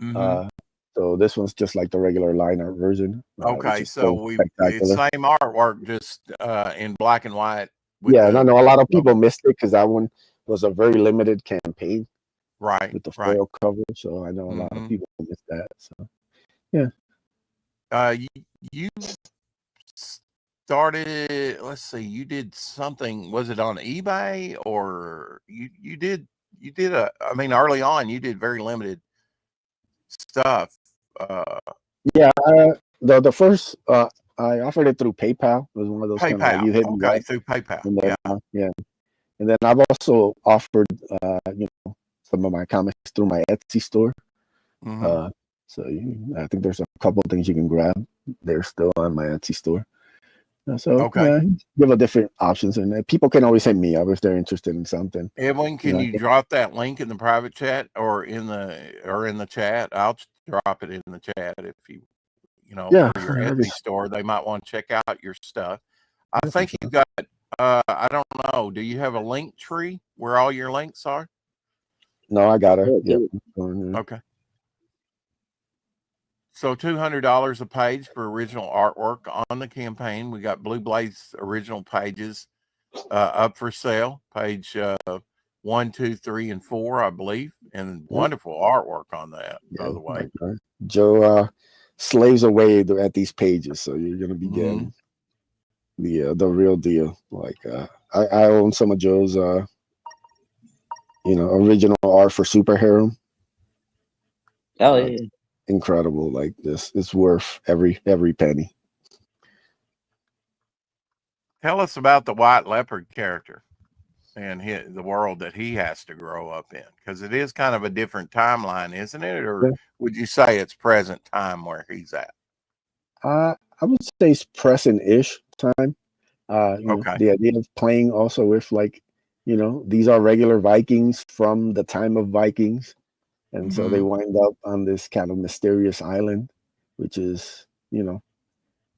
So this one's just like the regular line art version. Okay, so it's same artwork, just in black and white. Yeah, and I know a lot of people missed it because that one was a very limited campaign, right? With the foil cover, so I know a lot of people missed that. So, yeah. You started. Let's see. You did something. Was it on eBay or you did? You did early on, you did very limited stuff. Yeah, the first I offered it through PayPal. It was one of those kind of like you hit me right through PayPal. And then, yeah, and then I've also offered some of my comics through my Etsy store. So I think there's a couple of things you can grab. They're still on my Etsy store. So give a different options, and people can always hit me up if they're interested in something. Edwin, can you drop that link in the private chat or in the chat? I'll drop it in the chat if you for your Etsy store. They might want to check out your stuff. I think you've got. I don't know. Do you have a link tree where all your links are? No, I got it. Yeah. Okay. So $200 a page for original artwork on the campaign. We got Blue Blaze original pages up for sale. Page 1, 2, 3, and 4, I believe, and wonderful artwork on that. By the way, Joe slaves away at these pages, so you're gonna be getting the real deal. Like I own some of Joe's original art for Superhero. Oh yeah. Incredible. Like this, it's worth every penny. Tell us about the White Leopard character and the world that he has to grow up in, because it is kind of a different timeline, isn't it? Or would you say it's present time where he's at? I would say it's present-ish time. The idea of playing also with these are regular Vikings from the time of Vikings. And so they wind up on this kind of mysterious island, which is a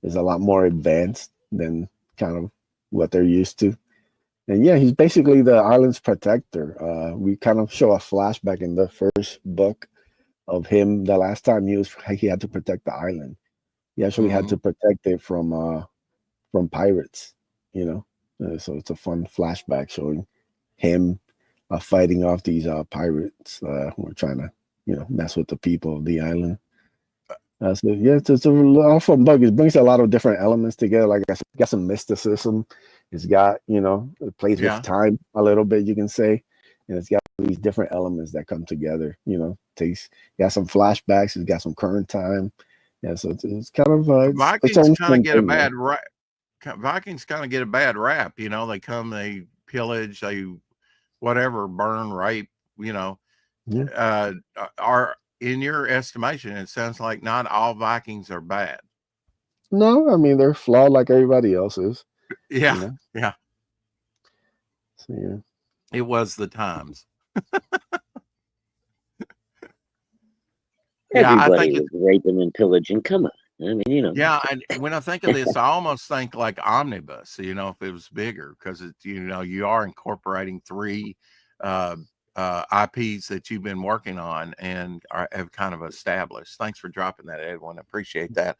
lot more advanced than kind of what they're used to. And yeah, he's basically the island's protector. We kind of show a flashback in the first book of him. The last time he had to protect the island. He actually had to protect it from pirates, So it's a fun flashback showing him fighting off these pirates who are trying to, mess with the people of the island. So yeah, it's a lot of fun book. It brings a lot of different elements together. Like I said, it's got some mysticism. It's got, it plays with time a little bit, you can say, and it's got these different elements that come together. Got some flashbacks. It's got some current time. Yeah, so it's kind of Vikings kind of get a bad rap. Vikings kind of get a bad rap. They come, they pillage, they whatever, burn, rape, are, in your estimation, it sounds like not all Vikings are bad. No, I mean, they're flawed like everybody else is. Yeah. Yeah. So, yeah. It was the times. Everybody was raping and pillaging. Come on. I mean, Yeah, and when I think of this, I almost think like Omnibus, if it was bigger, because it's, you are incorporating 3 IPs that you've been working on and have kind of established. Thanks for dropping that, Edwin. I appreciate that.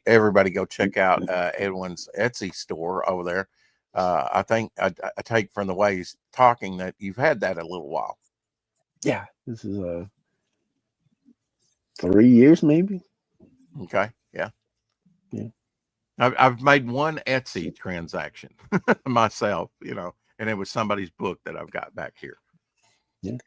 Everybody go check out Edwin's Etsy store over there. I think I take from the way he's talking that you've had that a little while. Yeah, this is 3 years, maybe. Okay. Yeah. Yeah. I've made one Etsy transaction myself, and it was somebody's book that I've got back here. Yeah.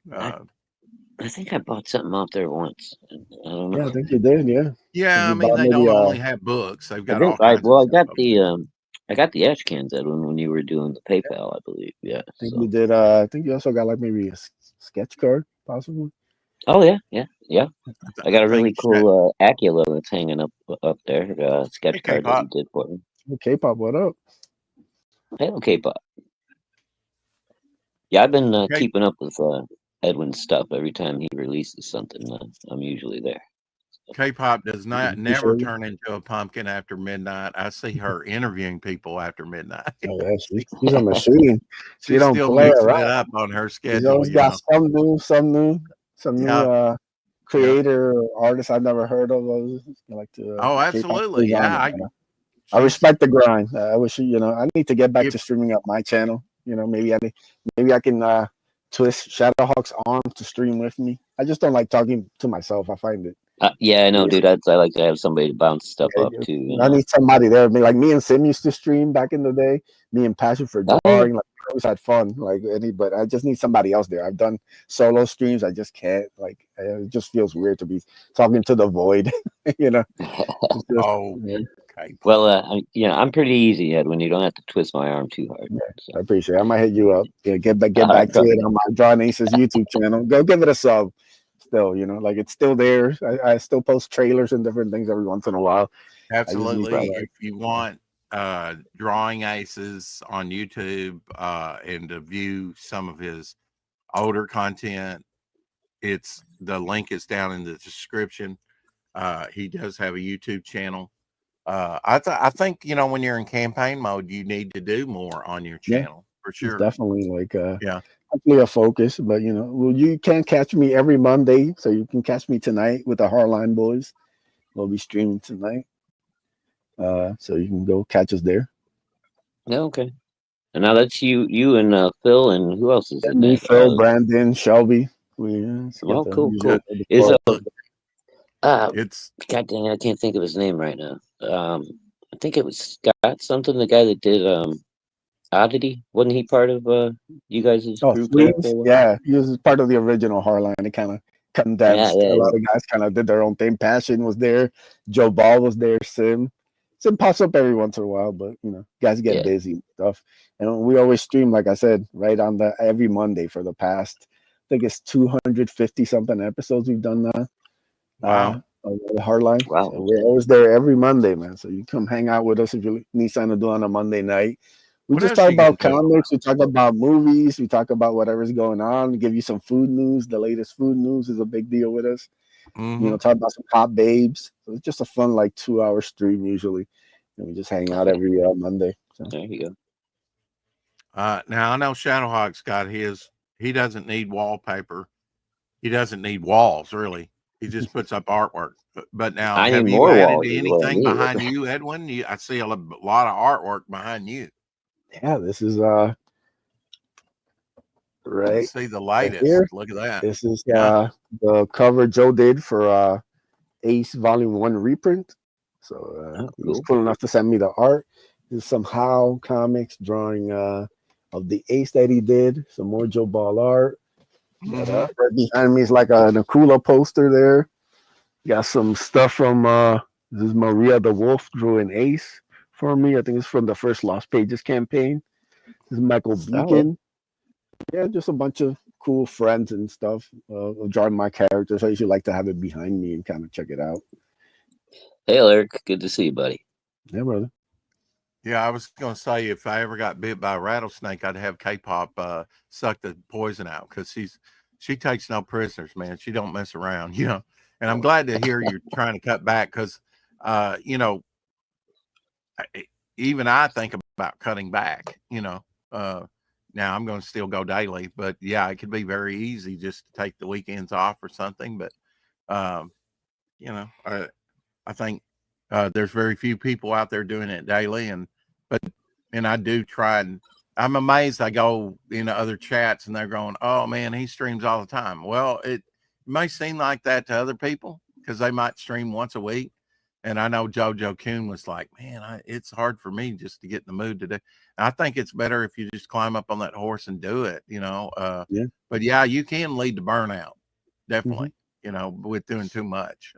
I think I bought something off there once. I don't know. Yeah, I think you did. Yeah. Yeah, I You mean, bought they got don't maybe only have books; they've I got think all kinds of I stuff. got the ash cans, Edwin, when you were doing the PayPal, I believe. Yeah. I think So. you did. I think you also got like maybe a sketch card, possibly. Oh yeah. I got I a really think cool Acula that's hanging up there. Sketch card that K-pop. he did for me. K-pop, what up? Hey, okay, Pop. Yeah, I've been K- keeping up with Edwin's stuff. Every time he releases something, I'm usually there. K-pop does not never Appreciate it. turn into a pumpkin after midnight. I see her interviewing people after midnight. Oh yeah, she's a machine. She She's don't still play mixing it around. up on her She's schedule, always got some new Yeah. creator or artist I've never heard of. I like to Oh, K-pop absolutely. stays on Yeah. it, I She's respect the grind. I wish I need to get back if to streaming up my channel. Maybe I can twist Shadowhawk's arm to stream with me. I just don't like talking to myself. I find it. Yeah, I know, Yeah, dude. I like to have somebody to bounce stuff off too. I need somebody there. Like me and Sim used to stream back in the day. Me and Passion for Oh, yeah. drawing. Like we always had fun. But I just need somebody else there. I've done solo streams. I just can't. Like it just feels weird to be talking to the void. It's just, oh, yeah. okay. Well, I'm pretty easy, Edwin. You don't have to twist my arm too hard. Yeah, So. I appreciate it. I might hit you up. Yeah, get back All right, to brother. it on my Drawing Aces YouTube channel. Go give it a sub. Still, like it's still there. I still post trailers and different things every once in a while. I just need Absolutely. to If you want Drawing Aces on YouTube and to view some of his older content, the link is down in the description. He does have a YouTube channel. I think when you're in campaign mode, you need to do more on your channel for it's sure. definitely like Yeah. hopefully a focus. But you can't catch me every Monday, so you can catch me tonight with the Hardline Boys. We'll be streaming tonight. So you can go catch us there. Yeah, okay. And now that's you and Phil, and who else is in Me, that? Phil, Brandon, Shelby. We got Oh, the cool. usual. Is Look, God it's dang, I can't think of his name right now. I think it was Scott something, the guy that did Oddity. Wasn't he part of you guys' group there for Streams? a while? Yeah, he was part of the original Hardline. It kind of condensed. Yeah. A lot of guys kind of did their own thing. Passion was there. Joe Ball was there. Sim pops up every once in a while, but guys get Yeah. busy and stuff. And we always stream, like I said, right on every Monday for the past, I think it's 250 something episodes we've done now. wow. Of the Hardline. Wow. So we're always there every Monday, man. So you come hang out with us if you need something to do on a Monday night. We What just else talk you gonna about do? comics. We talk about movies. We talk about whatever's going on. We give you some food news. The latest food news is a big deal with us. Mhm. Talk about some hot babes. So it's just a fun 2-hour stream usually, and we just hang out every Monday. So. There you go. Now I know Shadowhawk's got his. He doesn't need wallpaper. He doesn't need walls, really. He just puts up artwork. But now, I have need you more added walls. to Is what I anything need. behind you, Edwin? I see a lot of artwork behind you. Yeah, this is I right see the latest. here. Look at that. This is Yeah. the cover Joe did for Ace Volume 1 reprint. So he was cool enough to send me the art. There's some How comics drawing of the Ace that he did. Some more Joe Ball art. But, right behind me is like a Nakula poster there. Got some stuff from this is Maria the Wolf drew an Ace for me. I think it's from the first Lost Pages campaign. This is Michael Beacon. Yeah, just a bunch of cool friends and stuff drawing my characters. I usually like to have it behind me and kind of check it out. Hey, Eric. Good to see you, buddy. Yeah, brother. Yeah, I was going to say if I ever got bit by a rattlesnake, I'd have K-pop suck the poison out because she takes no prisoners, man. She don't mess around, And I'm glad to hear you're trying to cut back because, even I think about cutting back, Now I'm going to still go daily, but yeah, it could be very easy just to take the weekends off or something. But, I think there's very few people out there doing it daily, and I do try, and I'm amazed. I go into other chats and they're going, "Oh man, he streams all the time." Well, it may seem like that to other people, because they might stream once a week. And I know JoJo Coon was like, man, it's hard for me just to get in the mood to do. I think it's better if you just climb up on that horse and do it, Yeah. But yeah, you can lead to burnout, definitely, Mm-hmm. with doing too much.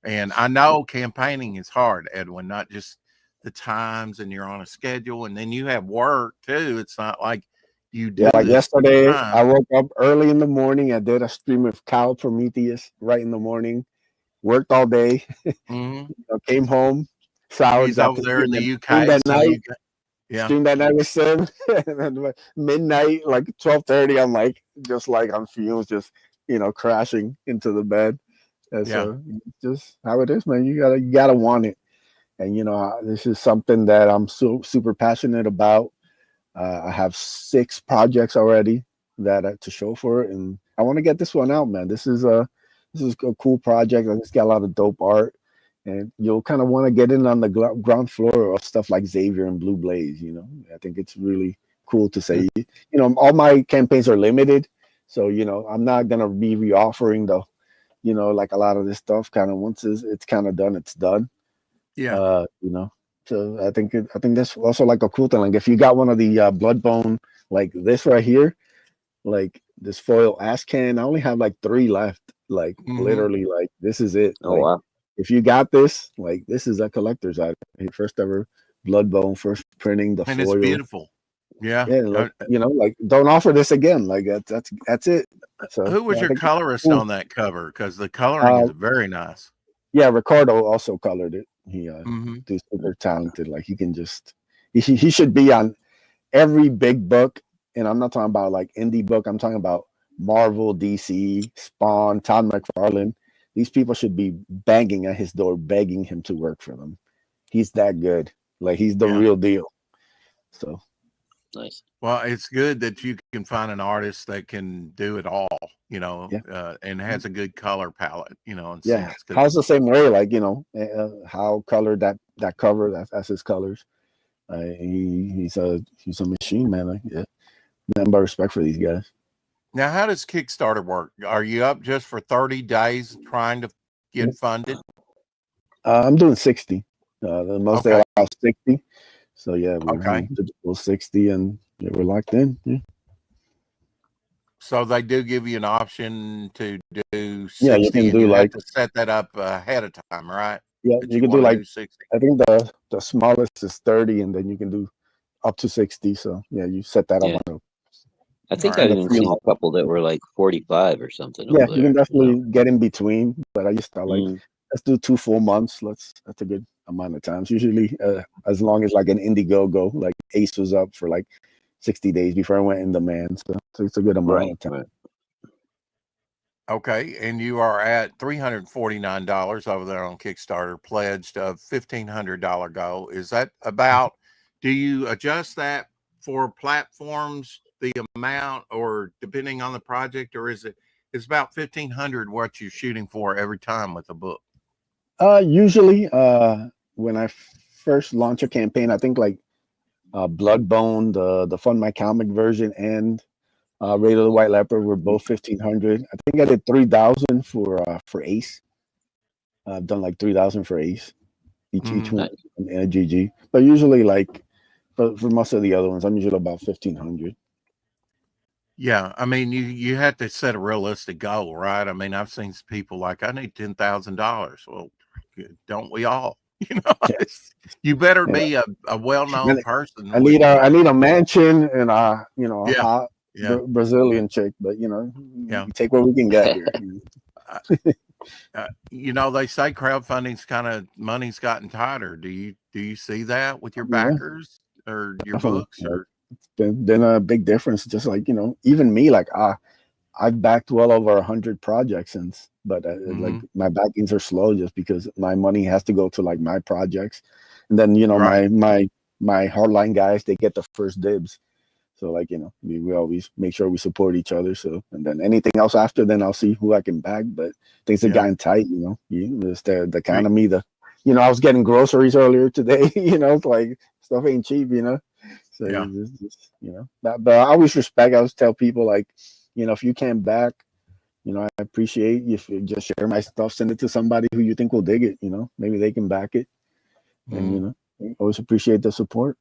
And I know campaigning is hard, Edwin, not just the times, and you're on a schedule, and then you have work too. It's not like you do Yeah, like this yesterday, time. I woke up early in the morning. I did a stream with Cal Prometheus right in the morning. Worked all day. Mm-hmm. Came home, showered, He's got over to there in stream the UK, that so night. you got, yeah. Streamed that night with Sim. And then midnight, like 12:30, I'm like just like on fumes, just crashing into the bed. And so just how it is, man. You gotta want it. And this is something that I'm so super passionate about. I have 6 projects already that to show for it, and I want to get this one out, man. This is a cool project. It's got a lot of dope art, and you'll kind of want to get in on the ground floor of stuff like Xavier and Blue Blaze. I think it's really cool to say. All my campaigns are limited, so I'm not gonna be reoffering the, like a lot of this stuff. Kind of once it's kind of done, it's done. Yeah. So I think that's also like a cool thing. Like if you got one of the Bloodbone, like this right here, like this foil ash can, I only have like 3 left. Like literally, like this is it. Oh Like wow. if you got this, like this is a collector's item. First ever Bloodbone, first printing, the And foil. it's beautiful. Yeah. Yeah, like, like don't offer this again. Like that's it. So who was I your think colorist cool. on that cover? Because the coloring is very nice. Yeah, Ricardo also colored it. He Mm-hmm. is super talented. Like he can just he should be on every big book, and I'm not talking about like indie book. I'm talking about Marvel, DC, Spawn, Todd McFarlane. These people should be banging at his door, begging him to work for them. He's that good. Like he's the real deal. So nice. Well, it's good that you can find an artist that can do it all, and has a good color palette, and yeah, sense. Hal's the same way. Like Hal colored that cover. That's his colors. He's a machine, man. Like, yeah, nothing but respect for these guys. Now, how does Kickstarter work? Are you up just for 30 days trying to get funded? I'm doing 60. The most they allow 60. So yeah, Okay. We're 60, and we're locked in. Yeah. So they do give you an option to do 60, yeah, you can do have to set that up ahead of time, right? Yeah, That you can do like 60. I think the smallest is 30, and then you can do up to 60. So yeah, you set that up. Yeah. I think I've even seen a couple that were like 45 or something. Yeah, over you there, can definitely get in between, but I just thought like let's do 2 full months. That's a good amount of times. Usually, as long as like an Indiegogo, like Ace was up for like 60 days before I went in demand, so it's a good amount of time. Right. Okay, and you are at $349 over there on Kickstarter, pledged a $1,500 goal. Is that about? Do you adjust that for platforms, the amount, or depending on the project, or is it's about $1,500 what you're shooting for every time with a book? Usually, when I first launch a campaign, I think like Bloodbone, the Fund My Comic version, and Raid of the White Leopard were both 1,500. I think I did 3,000 for Ace. I've done like 3,000 for Ace, each one in a GG. But usually, like for most of the other ones, I'm usually about 1,500. Yeah, I mean, you have to set a realistic goal, right? I mean, I've seen people like, I need $10,000. Well, don't we all? You better be a well-known person. I need a mansion and a hot Brazilian chick, but we take what we can get here. They say crowdfunding's money's gotten tighter. Do you see that with your backers or your books? Or it's been a big difference. Just like even me, like I've backed well over 100 projects since, but like my backings are slow just because my money has to go to like my projects, and then my hardline guys, they get the first dibs. So like we always make sure we support each other. So and then anything else after, then I'll see who I can back. But things have gotten tight. It's the economy. I was getting groceries earlier today. Like stuff ain't cheap. So but I always respect. I always tell people like, if you can't back, I appreciate if you just share my stuff, send it to somebody who you think will dig it. Maybe they can back it, and always appreciate the support.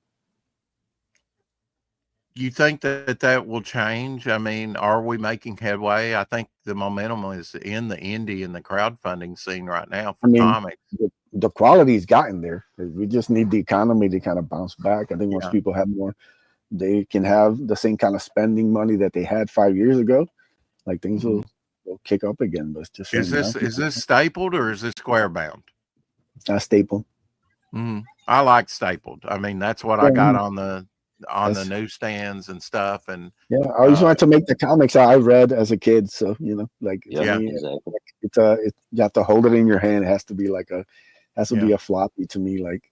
You think that will change? I mean, are we making headway? I think the momentum is in the indie and the crowdfunding scene right now I for mean, comics. the quality's gotten there. We just need the economy to kind of bounce back. I think once Yeah. people have more, they can have the same kind of spending money that they had 5 years ago. Like things will kick up again. But it's just Is right this now, stapled or is this square bound? a staple. I like stapled. I mean, that's what I got on the newsstands and stuff. And yeah, I always wanted to make the comics I read as a kid. So like Yeah, to me, exactly. you have to hold it in your hand. It has to be be a floppy to me. Like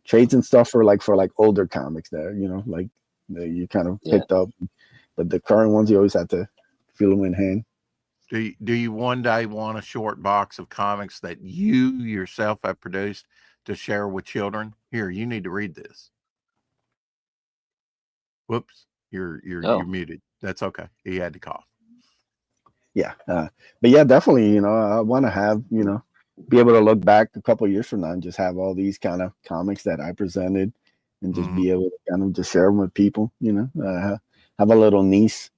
trades and stuff for like older comics that like that you kind of picked up, but the current ones you always have to feel them in hand. Do you one day want a short box of comics that you yourself have produced to share with children? Here, you need to read this. Whoops, you're muted. That's okay. He had to cough. Yeah, but yeah, definitely. I want to have be able to look back a couple of years from now and just have all these kind of comics that I presented, and just be able to kind of just share them with people. Have a little niece.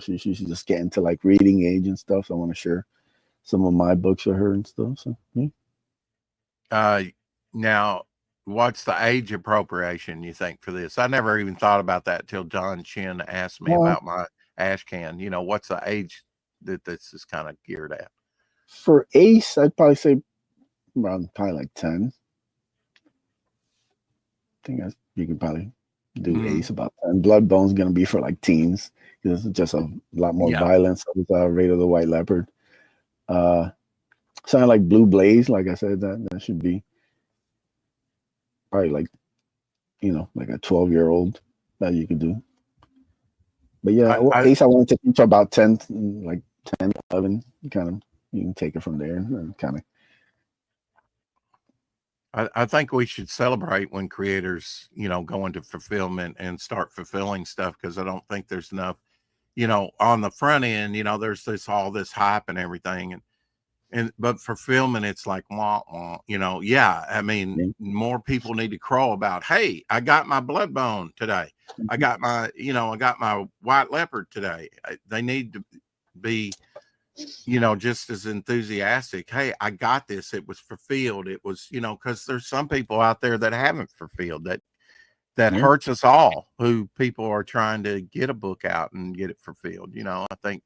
She's just getting to like reading age and stuff. So I want to share some of my books with her and stuff. So yeah. Now, what's the age appropriation you think for this? I never even thought about that till John Chin asked me about my ash can. What's the age that this is kind of geared at? For Ace, I'd probably say around probably like 10. I think you can probably do Ace about 10. Bloodbone's gonna be for like teens because it's just a lot more violence with Raid of the White Leopard. Something like Blue Blaze, like I said, that should be probably like like a 12-year-old that you could do. But yeah, Ace I wanted to teach about 10, like 10, 11, kind of you can take it from there and kind of. I think we should celebrate when creators, go into fulfillment and start fulfilling stuff, because I don't think there's enough, on the front end, there's all this hype and everything. But fulfillment, it's like, wah, wah, I mean, more people need to crow about, hey, I got my Bloodbone today. I got my, I got my White Leopard today. They need to be, just as enthusiastic. Hey, I got this. It was fulfilled. It was, because there's some people out there that haven't fulfilled that hurts us all, who people are trying to get a book out and get it fulfilled. I think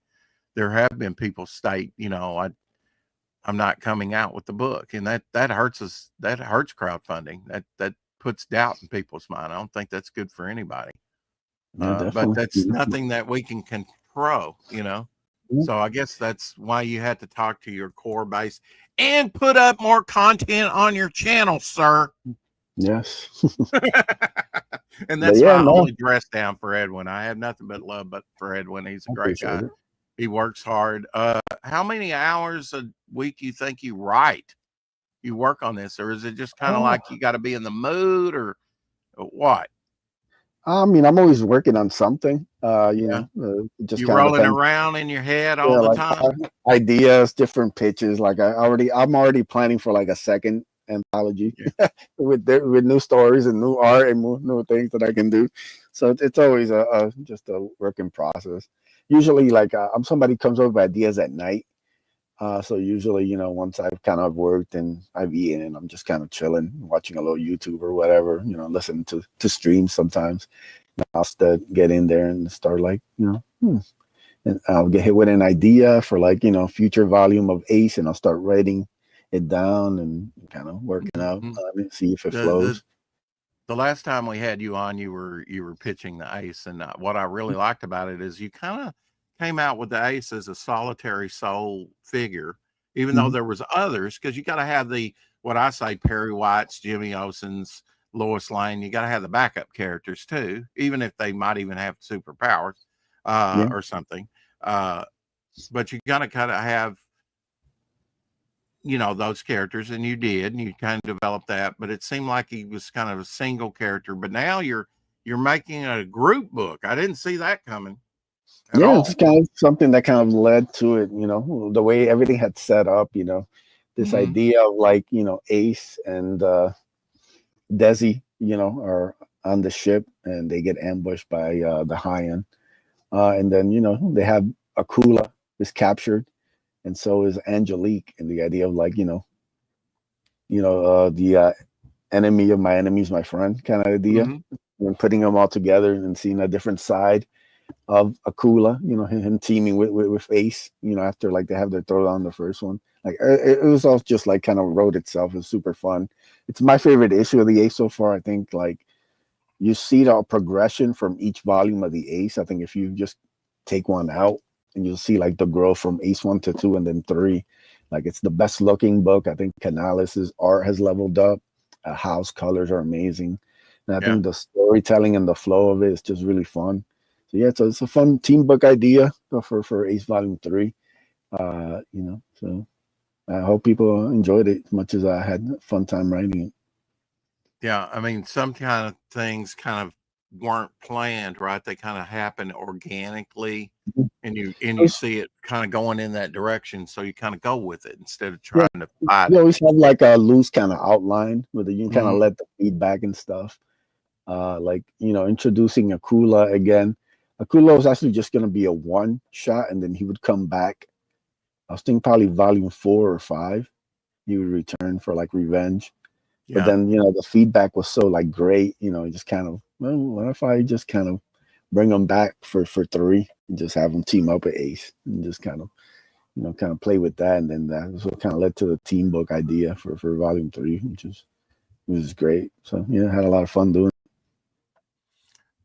there have been people state, I'm not coming out with the book, and that hurts us. That hurts crowdfunding. That puts doubt in people's mind. I don't think that's good for anybody. But that's nothing that we can control, So I guess that's why you had to talk to your core base and put up more content on your channel, sir. Yes. And that's my only dress down for Edwin. I have nothing but love for Edwin. He's a great guy. He works hard. How many hours a week do you think you work on this? Or is it just kind of like you got to be in the mood, or what? I mean, I'm always working on something. Just you rolling around in your head all the time. Ideas, different pitches. Like I'm already planning for like a second anthology with new stories and new art and new things that I can do. So it's always just a working process. Usually, like I'm somebody who comes up with ideas at night. So usually, once I've kind of worked and I've eaten, and I'm just kind of chilling, watching a little YouTube or whatever, listening to streams sometimes. I'll get in there and start like, and I'll get hit with an idea for like, future volume of Ace, and I'll start writing it down and kind of working out on it, see if it flows. The last time we had you on, you were pitching the Ace, and what I really liked about it is you kind of came out with the Ace as a solitary soul figure, even though there was others, because you got to have what I say, Perry White's, Jimmy Olsen's, Lois Lane. You got to have the backup characters too, even if they might even have superpowers or something. But you got to kind of have, those characters, and you did, and you kind of developed that. But it seemed like he was kind of a single character. But now you're making a group book. I didn't see that coming. at Yeah, it's all. kind of something that kind of led to it, the way everything had set up, this Mm-hmm. idea of like, Ace and Desi, are on the ship and they get ambushed by the High End. And then, they have Akula is captured and so is Angelique. And the idea of like, the enemy of my enemy is my friend kind of idea. Mm-hmm. And putting them all together and seeing a different side of Akula, him teaming with Ace, after like they have their throw on the first one. Like it was all just like kind of wrote itself. It was super fun. It's my favorite issue of the Ace so far. I think like you see the progression from each volume of the Ace. I think if you just take one out and you'll see like the growth from Ace 1 to 2 and then 3. Like it's the best looking book. I think Canalis's art has leveled up. House colors are amazing. And I Yeah. think the storytelling and the flow of it is just really fun. So yeah, so it's a fun team book idea for Ace Volume 3. So I hope people enjoyed it as much as I had a fun time writing it. Yeah. I mean, some kind of things kind of weren't planned, right? They kind of happen organically, and you see it kind of going in that direction. So you kind of go with it instead of Yeah, trying to fight you it. always have like a loose kind of outline where you can kind of Mm-hmm. let the feedback and stuff. Like introducing Akula again. Akula was actually just gonna be a one shot, and then he would come back. I was thinking probably volume 4 or 5. He would return for like revenge. But Yeah. then the feedback was so like great. Just kind of, well, what if I just kind of bring him back for 3 and just have him team up with Ace and just kind of kind of play with that, and then that was what kind of led to the team book idea for volume 3, which is great. So yeah, had a lot of fun doing.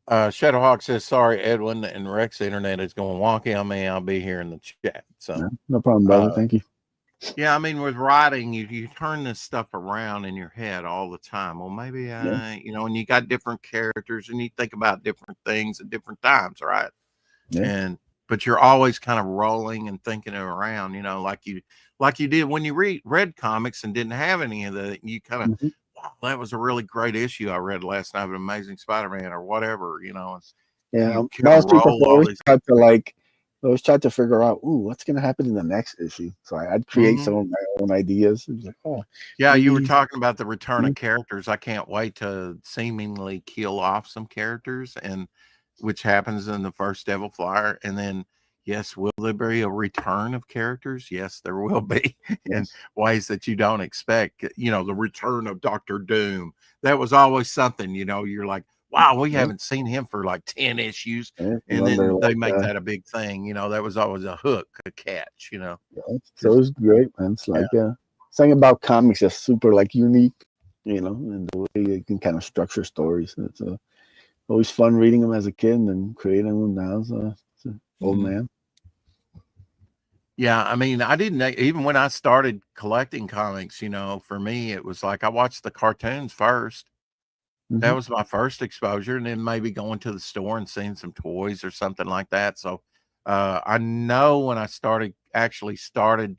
Shadowhawk says, sorry, Edwin, and Rex internet is going wonky on me. I'll be here in the chat. So, No problem, brother. Thank you. yeah, I mean, with writing, you turn this stuff around in your head all the time. Well, maybe, Yeah. and you got different characters and you think about different things at different times, right? Yeah. But you're always kind of rolling and thinking it around, like you did when you read comics and didn't have any of that. You kind of, Mhm. wow, that was a really great issue I read last night of Amazing Spider-Man or whatever, and Yeah. you kind of Most people roll all always these. try to like always try to figure out, ooh, what's gonna happen in the next issue. So I'd create Mhm. some of my own ideas. It was like, oh, Yeah, you were maybe. talking about the return of Mhm. characters. I can't wait to seemingly kill off some characters, and which happens in the first Devil Flyer. And then, yes, will there be a return of characters? Yes, there will be in Yes. ways that you don't expect. The return of Doctor Doom. That was always something, you're like, wow, we Yeah. haven't seen him for like 10 issues. Yeah. And Wonder then they like make that a big thing. That was always a hook, a catch. yeah. So Just, it's great, man. It's yeah. like something about comics that's super like unique, and the way you can kind of structure stories. It's always fun reading them as a kid and then creating them now as a old Mhm. man. Yeah, I mean, I didn't even when I started collecting comics, for me, it was like I watched the cartoons first. That Hmm. was my first exposure, and then maybe going to the store and seeing some toys or something like that. So, I know when I actually started,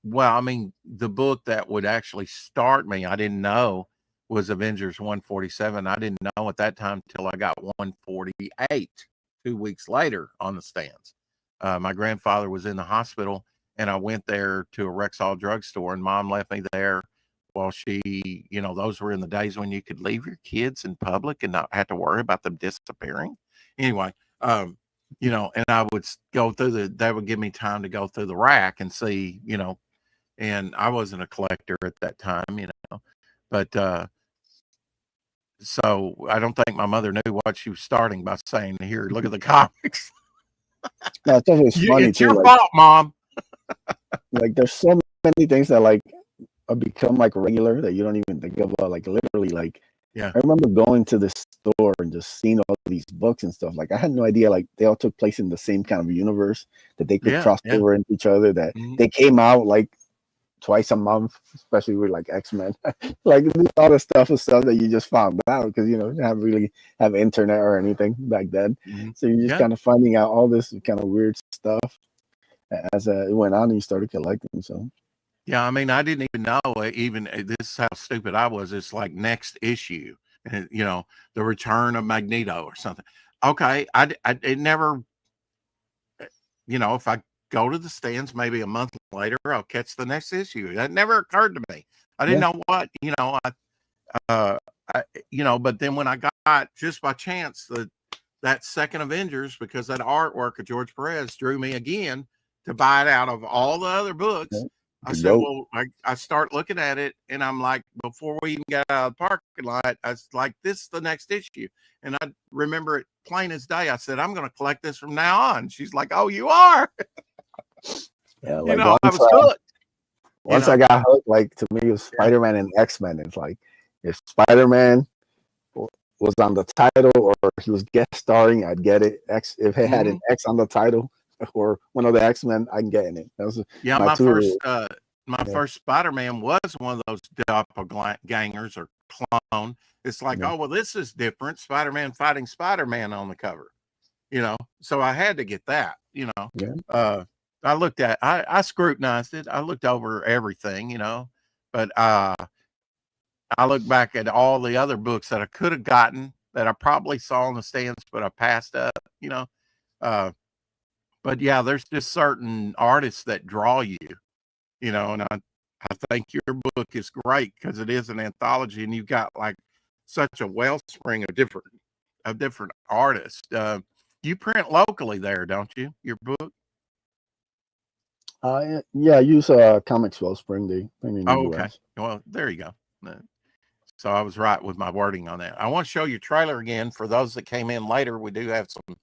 well, I mean, the book that would actually start me, I didn't know was Avengers 147. I didn't know at that time till I got 148 2 weeks later on the stands. My grandfather was in the hospital, and I went there to a Rexall drugstore, and mom left me there while those were in the days when you could leave your kids in public and not have to worry about them disappearing. Anyway, and I would go through they would give me time to go through the rack and see, and I wasn't a collector at that time, but so I don't think my mother knew what she was starting by saying, "Here, look at the comics." No, it's always funny It's too. your fault, mom. Like there's so many things that like become like regular that you don't even think about. Like literally, like Yeah, I remember going to the store and just seeing all these books and stuff. Like I had no idea like they all took place in the same kind of universe that they could yeah, cross yeah. over into each other. That Mhm. they came out like twice a month, especially with like X-Men. Like all the stuff and stuff that you just found out because you didn't really have internet or anything back then. Mhm. So you're just Yeah, kind of finding out all this kind of weird stuff as it went on and you started collecting. So yeah. I mean, I didn't even know. Even this is how stupid I was. It's like next issue, and the return of Magneto or something. Okay, it never. if I go to the stands maybe a month later, I'll catch the next issue. That never occurred to me. I didn't know what, but then when I got just by chance that second Avengers, because that artwork of George Perez drew me again to buy it out of all the other books. I said, well, I start looking at it, and I'm like, before we even got out of the parking lot, I was like, this is the next issue. And I remember it plain as day. I said, I'm going to collect this from now on. She's like, oh, you are? Yeah, like I was hooked. Once I got hooked, like, to me, it was Spider-Man and X-Men. It's like, if Spider-Man was on the title or he was guest starring, I'd get it. If it had an X on the title or one of the X-Men, I'm getting it. That was my first Spider-Man was one of those doppelgangers or clone. It's like, oh, well, this is different. Spider-Man fighting Spider-Man on the cover, so I had to get that, I looked at, I scrutinized it. I looked over everything, but I look back at all the other books that I could have gotten that I probably saw in the stands, but I passed up, but yeah, there's just certain artists that draw you, and I think your book is great because it is an anthology, and you've got like such a wellspring of different artists. You print locally there, don't you? Your book? Yeah, I use Comics Wellspring. They bring in the US. Well, there you go. So I was right with my wording on that. I want to show you trailer again for those that came in later. We do have some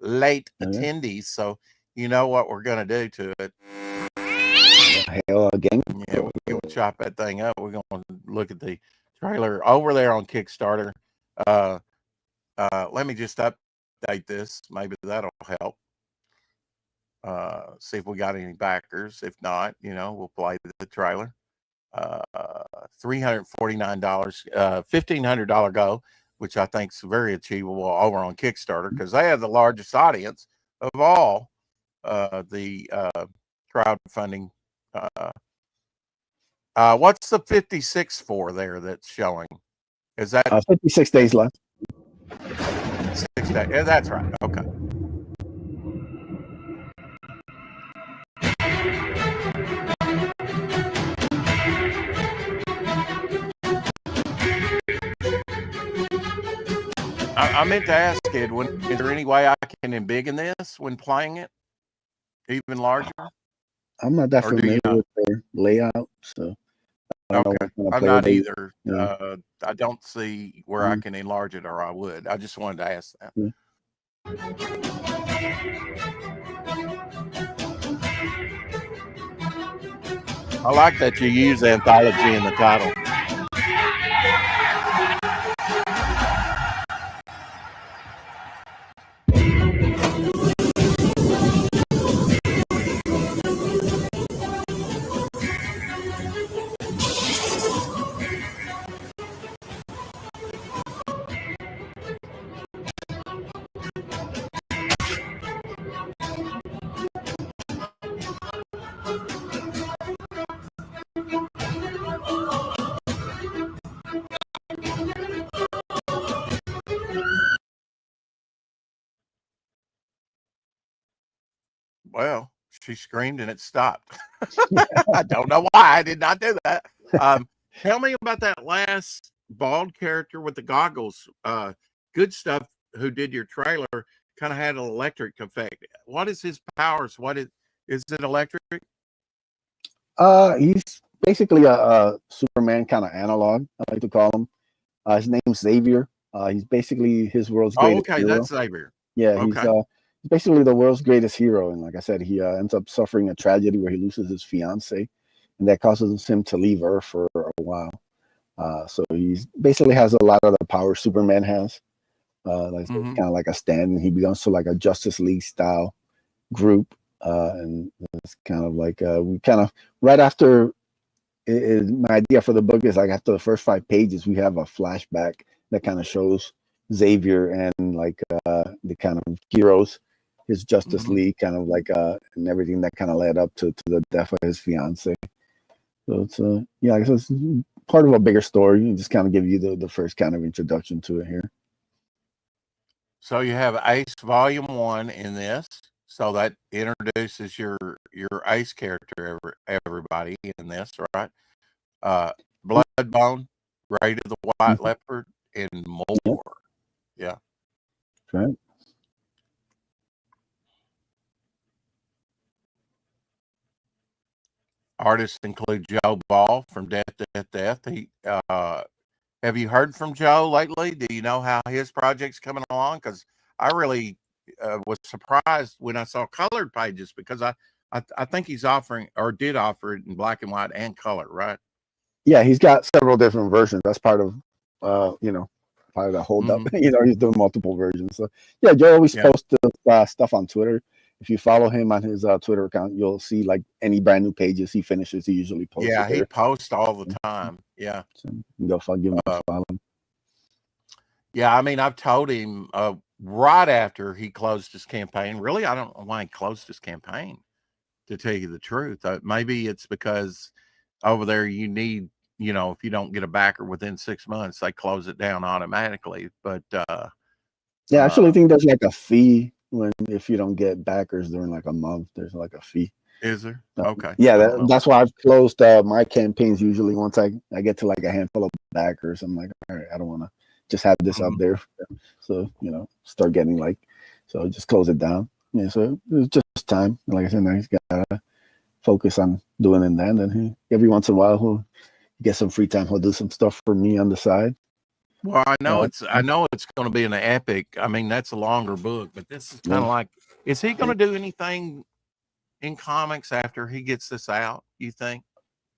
late attendees, so you know what we're going to do to it. Hell, again. Yeah, we're going to chop that thing up. We're going to look at the trailer over there on Kickstarter. Let me just update this. Maybe that'll help. See if we got any backers. If not, we'll play the trailer. $349, $1,500 goal, which I think is very achievable over on Kickstarter because they have the largest audience of all the crowdfunding. What's the 56 for there that's showing? Is that 56 days left? 6 days. Yeah, that's right. Okay. I meant to ask Edwin, is there any way I can embiggen this when playing it even larger? I'm not that familiar with their layout, so okay. I'm not either. I don't see where I can enlarge it, or I would. I just wanted to ask that. I like that you use Anthology in the title. Well, she screamed and it stopped. I don't know why I did not do that. Tell me about that last bald character with the goggles. Good Stuff, who did your trailer, kind of had an electric effect. What is his powers? Is it electric? He's basically a Superman kind of analog, I like to call him. His name's Xavier. He's basically his world's greatest hero. That's Xavier. Yeah, he's basically the world's greatest hero. And like I said, he ends up suffering a tragedy where he loses his fiance, and that causes him to leave Earth for a while. So he's basically has a lot of the power Superman has. Kind of like a stand, and he belongs to like a Justice League style group. And it's kind of like we kind of right after my idea for the book is like after the first 5 pages, we have a flashback that kind of shows Xavier and like the kind of heroes, his Justice League, kind of like and everything that kind of led up to the death of his fiance. So it's so it's part of a bigger story, and just kind of give you the first kind of introduction to it here. So you have Ace Volume 1 in this. So that introduces your ace character, everybody in this, right? Bloodbone, Raid of the White Leopard, and more. Yeah. Right. Artists include Joe Ball from Death. He have you heard from Joe lately? Do you know how his project's coming along? Because I really was surprised when I saw colored pages, because I think he's offering, or did offer it in black and white and color, right? Yeah, he's got several different versions. That's part of part of the hold up. He's doing multiple versions. So yeah, Joe always posts stuff on Twitter. If you follow him on his Twitter account, you'll see like any brand new pages he finishes. He usually posts. Yeah, he posts all the time. Yeah, so go give him a follow. Yeah, I mean, I've told him right after he closed his campaign. Really, I don't know why he closed his campaign, to tell you the truth. Maybe it's because over there you need, if you don't get a backer within 6 months, they close it down automatically. But yeah, I actually think there's like a fee if you don't get backers during like a month. There's like a fee. Is there? Okay. Yeah, that's why I've closed my campaigns usually once I get to like a handful of backers. I'm like, all right, I don't want to just have this up there. So, start getting so just close it down. Yeah, so it's just time. Like I said, now he's got to focus on doing it then. And every once in a while, he'll get some free time. He'll do some stuff for me on the side. Well, I know it's going to be an epic. I mean, that's a longer book, but this is kind of like, is he going to do anything in comics after he gets this out, you think?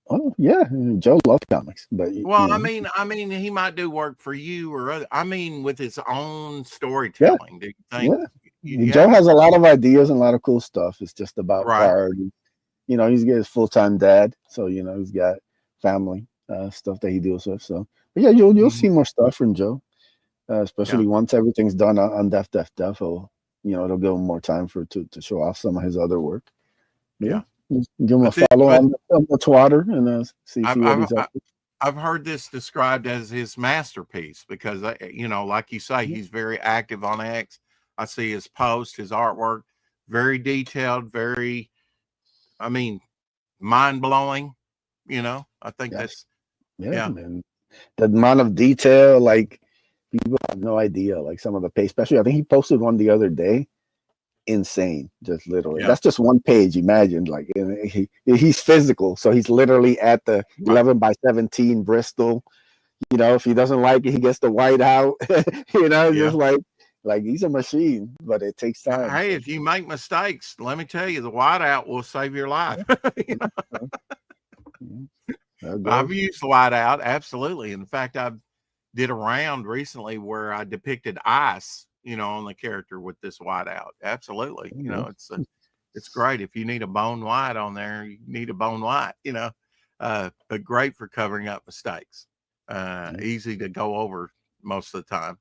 Oh yeah, Joe loves comics, but I mean, he might do work for you or other. I mean, with his own storytelling. Do you think? Yeah. Joe has a lot of ideas and a lot of cool stuff. It's just about priority. He's got his full-time dad, so he's got family stuff that he deals with. So, but yeah, you'll see more stuff from Joe, especially once everything's done on Def. It'll give him more time to show off some of his other work. Yeah. Give him a follow on the Twitter and see what he's up to. I've heard this described as his masterpiece because, like you say, he's very active on X. I see his post, his artwork, very detailed, very, mind-blowing. I think that's, man. The amount of detail, people have no idea. Like some of the page, especially I think he posted one the other day. Insane, just literally. That's just one page. Imagine, he's physical, so he's literally at the 11 by 17 Bristol. If he doesn't like it, he gets the white out. Just like he's a machine, but it takes time. Hey, if you make mistakes, let me tell you, the whiteout will save your life. I've used whiteout, absolutely. In fact, I did a round recently where I depicted ice, on the character with this whiteout. Absolutely. It's great. If you need a bone white on there, you need a bone white, but great for covering up mistakes. Easy to go over most of the time,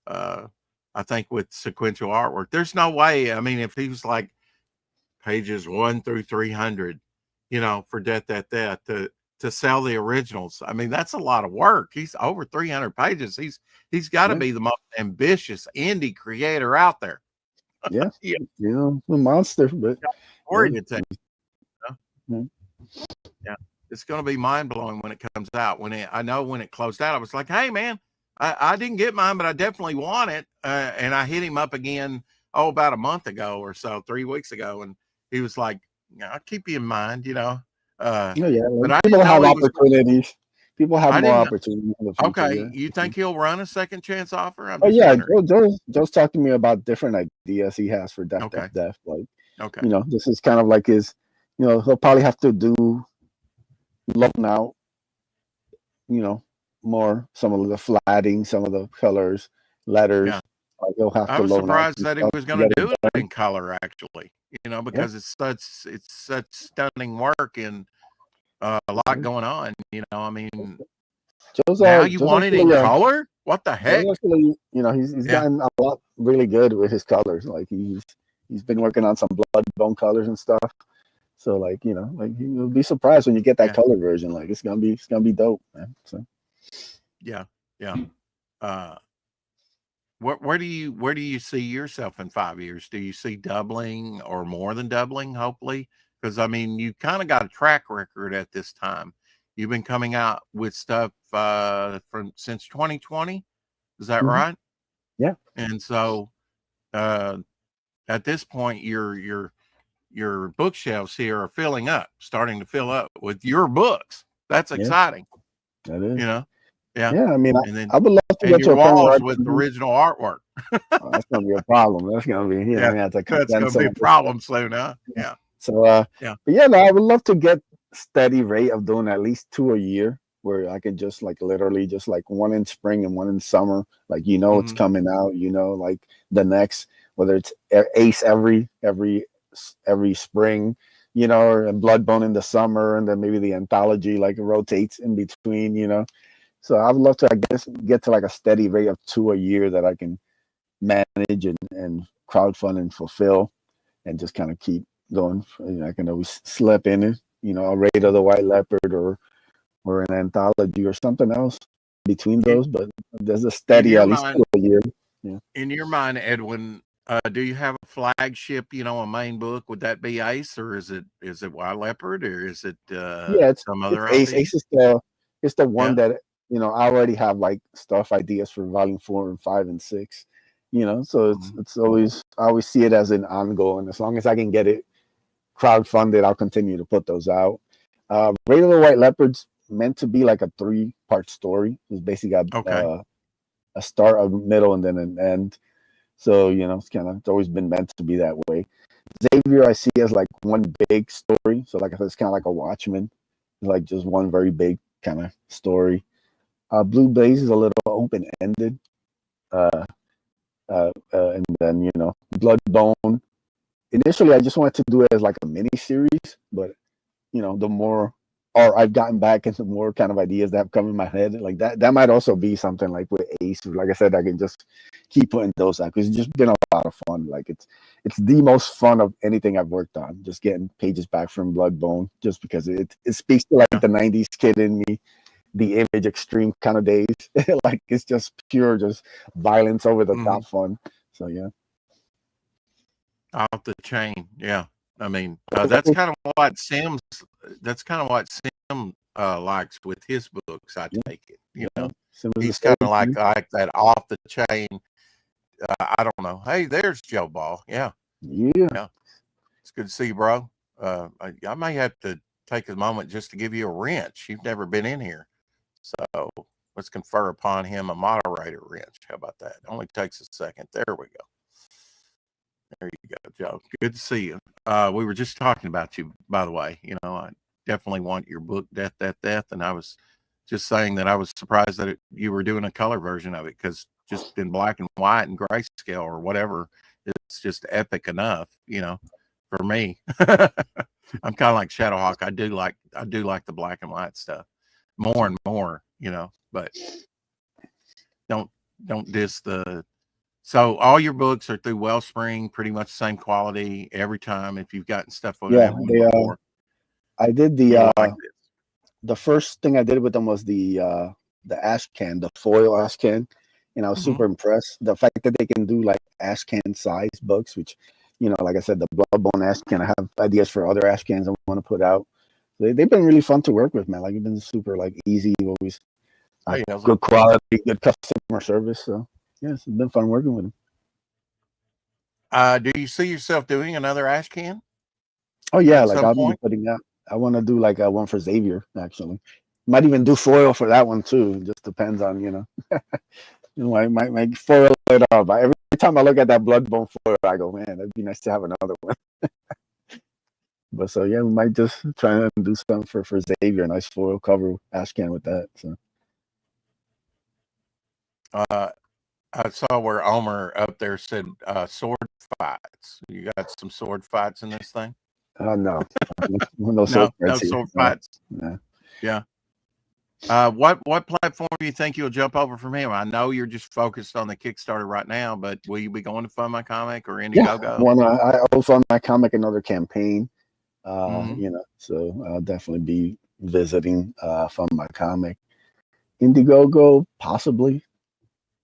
I think with sequential artwork, there's no way. I mean, if he was like pages 1 through 300, for Death to sell the originals, I mean, that's a lot of work. He's over 300 pages. He's got to be the most ambitious indie creator out there. Yeah, a monster, but it's going to be mind blowing when it comes out. I know when it closed out, I was like, hey man, I didn't get mine, but I definitely want it. And I hit him up again, about a month ago or so, 3 weeks ago, and he was like, I'll keep you in mind, but people have opportunities. People have more opportunities in the future. Okay, you think he'll run a second chance offer? Joe's talked to me about different ideas he has for Def. This is kind of like his, he'll probably have to do loan out, more, some of the flatting, some of the colors, letters. Yeah. He'll have I was surprised that he was going to do it in color, actually, because it's such stunning work and a lot going on. Joe's, now you want it in color? What the heck? Actually, he's gotten a lot really good with his colors. Like he's been working on some blood bone colors and stuff. So you'll be surprised when you get that color version. Like it's gonna be dope, man. So yeah. where do you see yourself in 5 years? Do you see doubling or more than doubling? Hopefully, because I mean, you kind of got a track record at this time. You've been coming out with stuff from since 2020. Is that Mhm. right? Yeah. And so uh, at this point, your bookshelves here are filling up, starting to fill up with your books. That's Yeah, exciting, that you is. know. Yeah, Yeah, I mean, and then I would love to and get to your a point where I walls with can do. original artwork. Oh, that's gonna be a problem. That's gonna be, Yeah, I have to that's going condense to some be a of this stuff. problem soon, huh? Yeah. Yeah, So, yeah. but yeah, no, I would love to get steady rate of doing at least two a year, where I could just like literally just like one in spring and one in summer. Like it's Hmm. coming out. Like the next, whether it's Ace every spring, or and Bloodbone in the summer, and then maybe the anthology like rotates in between. So I would love to, I guess, get to like a steady rate of two a year that I can manage and crowdfund and fulfill, and just kind of keep going. I can always slip in it, a Raid of the White Leopard or an anthology or something else between In those. But there's a in steady your at least two mind, a year. Yeah, Edwin, do you have a flagship? A main book? Would that be Ace, or is it White Leopard, or is it yeah. It's some it's other Ace. IP? Ace is the one Yeah. that I already have like stuff ideas for volume 4 and 5 and 6. So it's Mhm. it's always I always see it as an ongoing. As long as I can get it crowdfunded, I'll continue to put those out. Raid of the White Leopard's meant to be like a 3-part story. It's basically got Okay. a start, a middle, and then an end. So it's always been meant to be that way. Xavier I see as like one big story. So like I said, it's kind of like a Watchmen, like just one very big kind of story. Blue Blaze is a little open ended. Uh, and then Bloodbone. Initially, I just wanted to do it as like a mini series, but the more or I've gotten back into more kind of ideas that have come in my head, like that might also be something like with Ace. Like I said, I can just keep putting those out because it's just been a lot of fun. Like it's the most fun of anything I've worked on. Just getting pages back from Bloodbone, just because it speaks to like Yeah. the '90s kid in me, the Image Extreme kind of days. Like it's just pure, just violence over the Hmm. top fun. So yeah. Off the chain. Yeah. I mean, I think, that's kind of what Sim likes with his books. I yeah, take it. yeah. Similar to the He's kind of story. like that off the chain. I don't know. Hey, there's Joe Ball. Yeah. Yeah. Yeah. It's good to see you, bro. I may have to take a moment just to give you a wrench. You've never been in here. So let's confer upon him a moderator wrench. How about that? Only takes a second. There we go. There you go, Joe. Good to see you. We were just talking about you, by the way. I definitely want your book, Death, Death, Death. And I was just saying that I was surprised that you were doing a color version of it, because just in black and white and grayscale or whatever, it's just epic enough, for me. I'm kind of like Shadowhawk. I do like the black and white stuff more and more, but don't don't diss the. So all your books are through Wellspring, pretty much the same quality every time. If you've gotten stuff on Yeah, Edwin they before, I did you'll like this. the first thing I did with them was the ash can, the foil ash can, and I was Hmm. super impressed. The fact that they can do like ash can size books, which like I said, the Bloodbone ash can. I have ideas for other ash cans I want to put out. They've been really fun to work with, man. Like it's been super like easy, always Hey, Elsa. good quality, good customer service. So yeah, it's been fun working with them. Do you see yourself doing another ash can Oh yeah, at like some I'll be point? putting out. I want to do like a one for Xavier actually. Might even do foil for that one too. It just depends on my foil it up. Every time I look at that Bloodbone foil, I go, man, that'd be nice to have another one. But so yeah, we might just try and do something for Xavier, a nice foil cover ash can with that. So Uh, I saw where Omer up there said sword fights. You got some sword fights in this thing? no, no sword No, fights no here. sword No, fights. no. Yeah. What platform do you think you'll jump over from him? I know you're just focused on the Kickstarter right now, but will you be going to Fund My Comic or Yeah, Indiegogo? I also on my comic another campaign. Hmm. So I'll definitely be visiting from my comic. Indiegogo, possibly.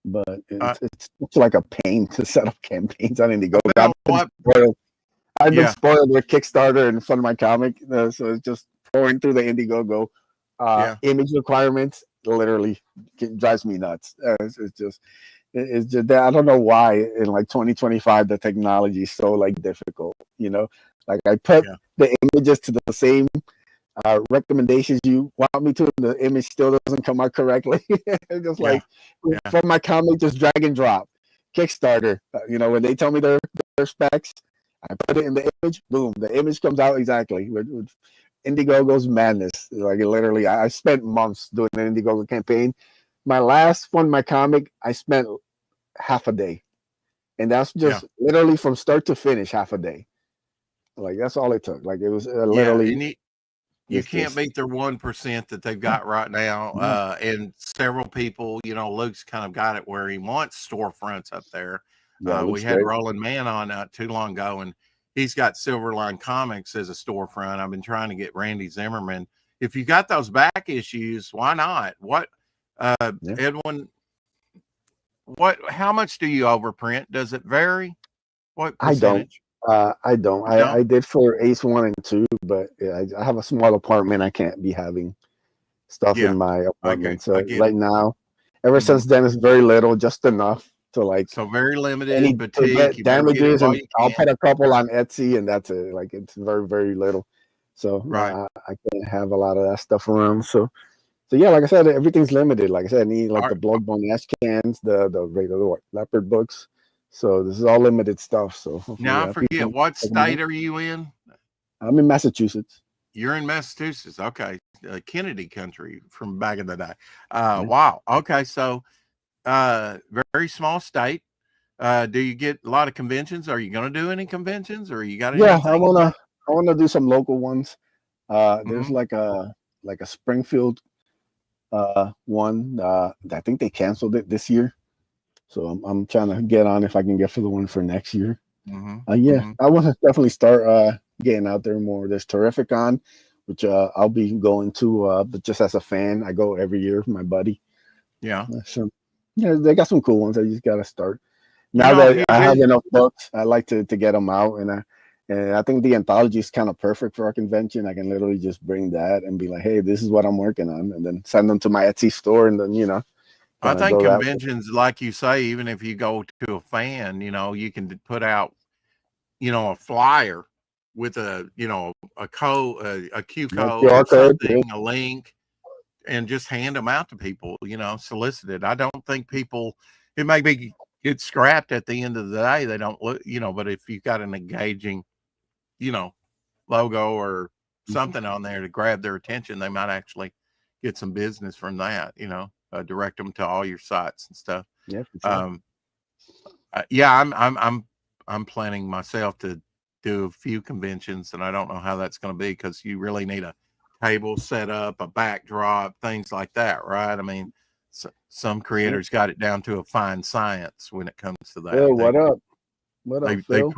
but Uh, it's like a pain to set up campaigns on Indiegogo. well, what? I've been Yeah, spoiled with Kickstarter and Fund My Comic, so it's just pouring through the Indiegogo yeah. image requirements. Literally drives me nuts. It's just that I don't know why in like 2025 the technology is so like difficult. Like I put Yeah. the images to the same recommendations you want me to, and the image still doesn't come out correctly. It's just Yeah. like Yeah. from my comic, just drag and drop. Kickstarter, when they tell me their specs, I put it in the image. Boom, the image comes out exactly. With Indiegogo's madness. Like literally, I spent months doing an Indiegogo campaign. My last one, my comic, I spent half a day, and that's Yeah. just literally from start to finish, half a day. Like that's all it took. Like it was Yeah. literally And you this can't this. beat their 1% that they've got right now. No. And several people, Luke's kind of got it where he wants storefronts up there. Yeah, it We looks had great. Roland Mann on not too long ago, and he's got Silverline Comics as a storefront. I've been trying to get Randy Zimmerman. If you got those back issues, why not? Yeah. Edwin, how much do you overprint? Does it vary? What I don't. percentage? I don't. You don't? I did for Ace 1 and 2, but yeah, I have a small apartment. I can't be having stuff in Yeah. my Okay. apartment. So I get right it. now, ever Mhm. since then, it's very little, just enough to like So very limited any to boutique. get You better get it damages, while and you I'll can. put a couple on Etsy, and that's it. Like it's very, very little. So Right. I can't have a lot of that stuff around. So yeah, like I said, everything's limited. Like I said, I need like the Are, Bloodborne ash cans, the regular leopard books. So this is all limited stuff. So hopefully, now I forget, people what pick 'em up. state are you in? I'm in Massachusetts. You're in Massachusetts. Okay. Kennedy country from back in the day. Yeah, Wow. Okay. So, very small state. Do you get a lot of conventions? Are you going to do any conventions, or you got yeah. anything in mind? I wanna do some local ones. There's Hmm. like a Springfield one. I think they canceled it this year. So I'm trying to get on if I can get for the one for next year. Hmm. Yeah, Hmm. I want to definitely start getting out there more. There's Terrific on, which I'll be going to, but just as a fan, I go every year with my buddy. Yeah. So yeah, they got some cool ones. I just gotta start. Now If that you I have visit, enough books, I like to get them out, and I think the anthology is kind of perfect for our convention. I can literally just bring that and be like, hey, this is what I'm working on, and then send them to my Etsy store, and then I kind of think go that way. conventions, like you say, even if you go to a fan, you can put out, a flyer with a code, a Q Like code or QR code. Yeah. something, a link, and just hand them out to people, solicited. I don't think people, it may be get scrapped at the end of the day. They don't look, but if you've got an engaging, you know, logo or Mhm. something on there to grab their attention, they might actually get some business from that, direct them to all your sites and stuff. Yeah, for sure. Um, yeah, I'm planning myself to do a few conventions, and I don't know how that's going to be because you really need a table set up, a backdrop, things like that, right? I mean, some Yeah. creators got it down to a fine science when it comes to that. Phil, what up? What up, Phil?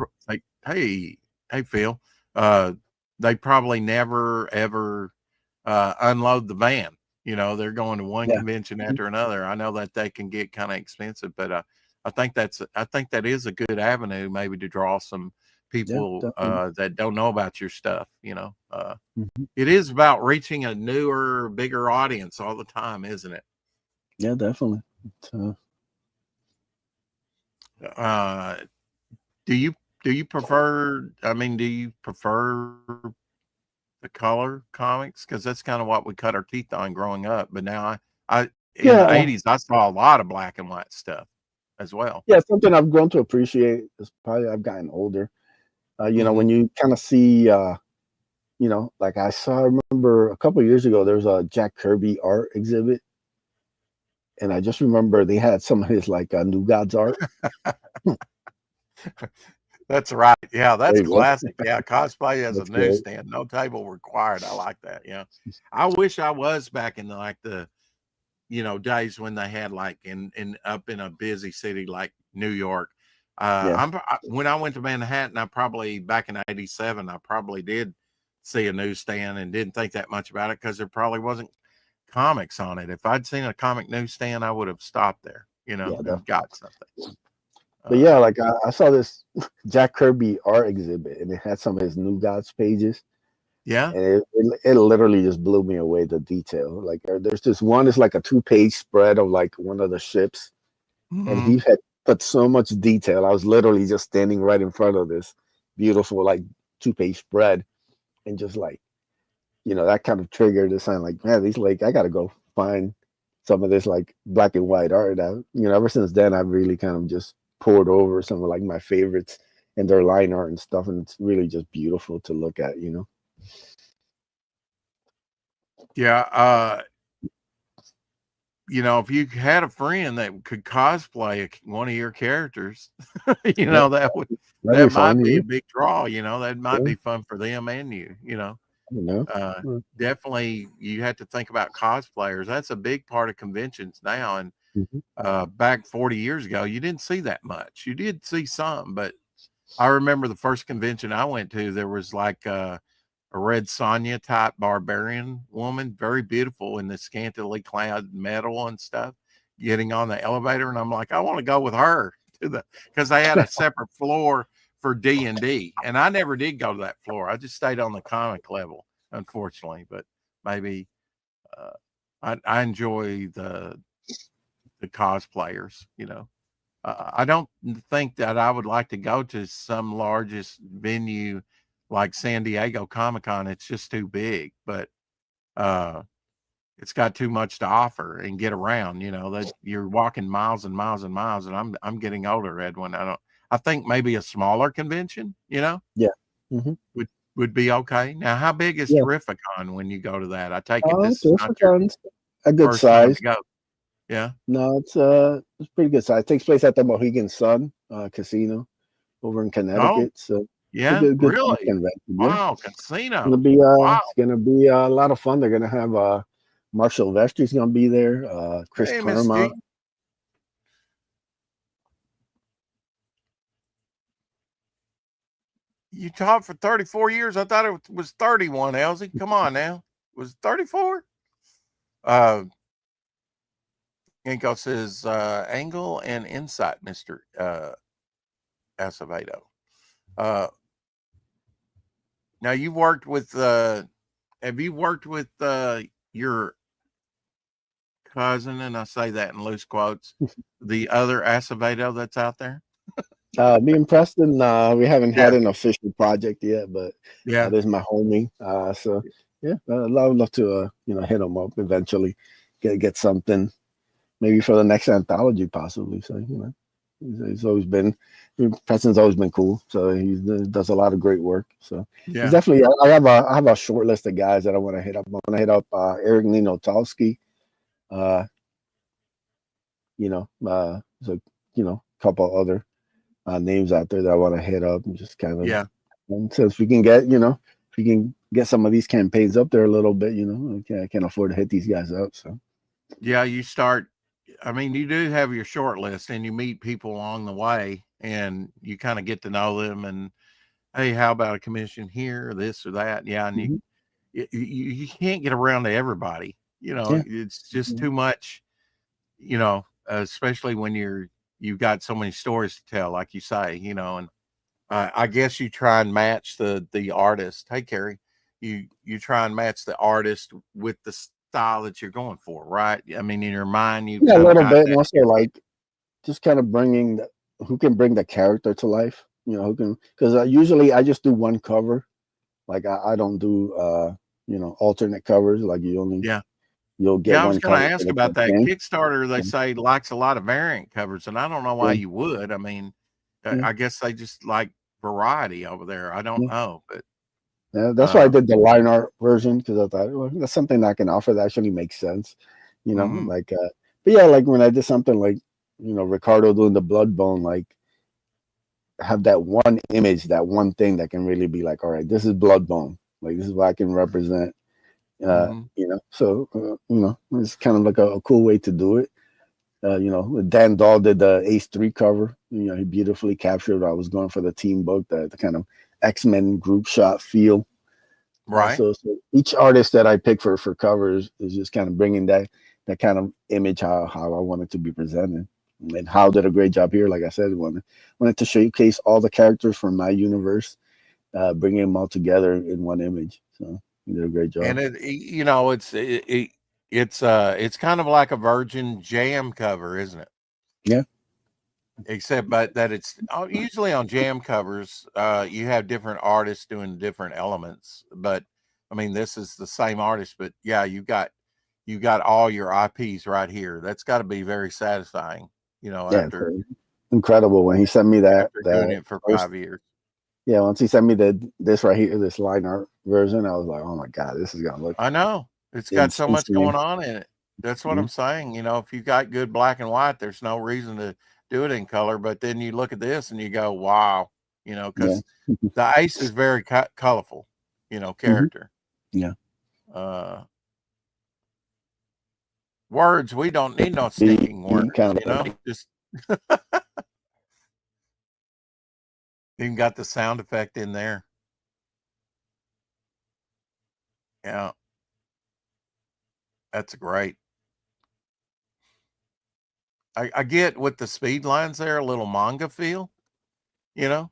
Hey Phil, uh, they probably never ever unload the van. They're going to one Yeah. convention Mhm. after another. I know that they can get kind of expensive, but I think that is a good avenue maybe to draw some Yeah, people definitely. that don't know about your stuff. Mhm. It is about reaching a newer, bigger audience all the time, isn't it? Yeah, definitely. Uh, do you do you prefer? I mean, do you prefer the color comics? Because that's kind of what we cut our teeth on growing up. But now I in the Yeah, '80s, I saw a lot of black and white stuff as well. yeah, something I've grown to appreciate is probably I've gotten older. Hmm. When you kind of see, like I remember a couple of years ago, there was a Jack Kirby art exhibit, and I just remember they had some of his like New Gods art. That's right. Yeah, that's There you go. classic. Yeah, cosplay as a That's great. newsstand, no table required. I like that. Yeah, I wish I was back in the days when they had like in up in a busy city like New York. Yeah. When I went to Manhattan, I probably back in '87, I probably did see a newsstand and didn't think that much about it because there probably wasn't comics on it. If I'd seen a comic newsstand, I would have stopped there. you know, Yeah, have definitely. got something. But yeah, like I saw this Jack Kirby art exhibit, and it had some of his New Gods pages, Yeah. and it literally just blew me away. The detail, like there's this one is like a 2-page spread of like one of the ships, and Mm-hmm. he had put so much detail. I was literally just standing right in front of this beautiful like 2-page spread, and just like that kind of triggered the sign. Like, man, these like I gotta go find some of this like black and white art. Ever since then, I've really kind of just poured over some of like my favorites and their line art and stuff, and it's really just beautiful to look at. Yeah. If you had a friend that could cosplay one of your characters, Yeah, that that'd be might fun. be Yeah, a big draw. That might yeah, be fun for them and you. you know. Uh, Mm, Definitely, you have to think about cosplayers. That's a big part of conventions now. And mhm. back 40 years ago, you didn't see that much. You did see some, but I remember the first convention I went to. There was like a Red Sonja type barbarian woman, very beautiful in the scantily clad metal and stuff, getting on the elevator. And I'm like, I want to go with her because they had a separate floor for D&D. And I never did go to that floor. I just stayed on the comic level, unfortunately, but maybe I enjoy the cosplayers. I don't think that I would like to go to some largest venue like San Diego Comic-Con. It's just too big, but uh, it's got too much to offer and get around. That you're walking miles and miles and miles, and I'm getting older, Edwin. I think maybe a smaller convention, Yeah. Hmm. would be okay. Now, how big is Yeah. Terrificon when you go to that? I take it this is not your Terrificon's a good first time size. to go. Yeah. No, it's pretty good size. It takes place at the Mohegan Sun Casino over in Oh, Connecticut. So it's a yeah, good size really? convention. Yeah, Wow, gonna casino. be Wow. it's gonna be a lot of fun. They're gonna have Marshall Vestry's gonna be there. Chris Hey, Miss Claremont. G. You taught for 34 years. I thought it was 31, Elsie. Come on now. Was it 34? Inco says angle and insight, Mr. Acevedo. Now you've worked with have you worked with your cousin, and I say that in loose quotes, the other Acevedo that's out there? Me and Preston, we haven't Yeah. had an official project yet, but Yeah. this is my homie. So yeah, I'd love to hit him up eventually, get something maybe for the next anthology possibly. So he's always been Preston's always been cool. So he does a lot of great work. So he's Yeah. definitely. I have a short list of guys that I want to hit up. I want to hit up Eric Nino-Talski. So a couple other names out there that I want to hit up and just kind of. Yeah. And since we can get if we can get some of these campaigns up there a little bit, I can't afford to hit these guys up. So Yeah, you do have your short list and you meet people along the way and you kind of get to know them and, hey, how about a commission here, or this or that? Yeah. And Mhm. you can't get around to everybody, Yeah. it's just Mhm. too much, especially when you've got so many stories to tell, like you say, and I guess you try and match the artist. Hey, Carrie, you try and match the artist with the style that you're going for, right? I mean, in your mind, you've Yeah, a kind of little got bit, and that. also like just kind of bringing who can bring the character to life. Who can because usually I just do one cover. Like I don't do alternate covers. Like Yeah. you'll get Yeah, I was one going to cover for ask the about that campaign. Kickstarter. They Yeah, say likes a lot of variant covers, and I don't know why yeah, you would. I mean, yeah, I guess they just like variety over there. I don't yeah. know, but Yeah, that's why I uh, did the line art version because I thought well, that's something I can offer that actually makes sense. mhm. Like but yeah, like when I did something like Ricardo doing the blood bone, like have that one image, that one thing that can really be like, all right, this is blood bone. Like this is what I can represent. Mhm. So it's kind of like a cool way to do it. Dan Dahl did the Ace 3 cover. He beautifully captured. I was going for the team book, the kind of X-Men group shot feel. Right. So each artist that I pick for covers is just kind of bringing that kind of image how I want it to be presented. And Hal did a great job here. Like I said, wanted to showcase all the characters from my universe, bringing them all together in one image. So he did a great job. And it's kind of like a Virgin Jam cover, isn't it? Yeah. Except, but that it's usually on Jam covers, you have different artists doing different elements. But I mean, this is the same artist, but yeah, you got all your IPs right here. That's got to be very satisfying, Yeah, it's incredible when he sent me after doing that it for first. 5 years. Yeah, once he sent me this right here, this line art version, I was like, oh my god, this is gonna look. I know it's got so much insane. going on in it. That's what I'm saying. If you got good black and white, there's no reason to do it in color. But then you look at this and you go, wow, because the Ace is very colorful, character. Yeah. Words, we don't need no stinking words, just even got the sound effect in there. Yeah. That's great. I get with the speed lines there, a little manga feel, Can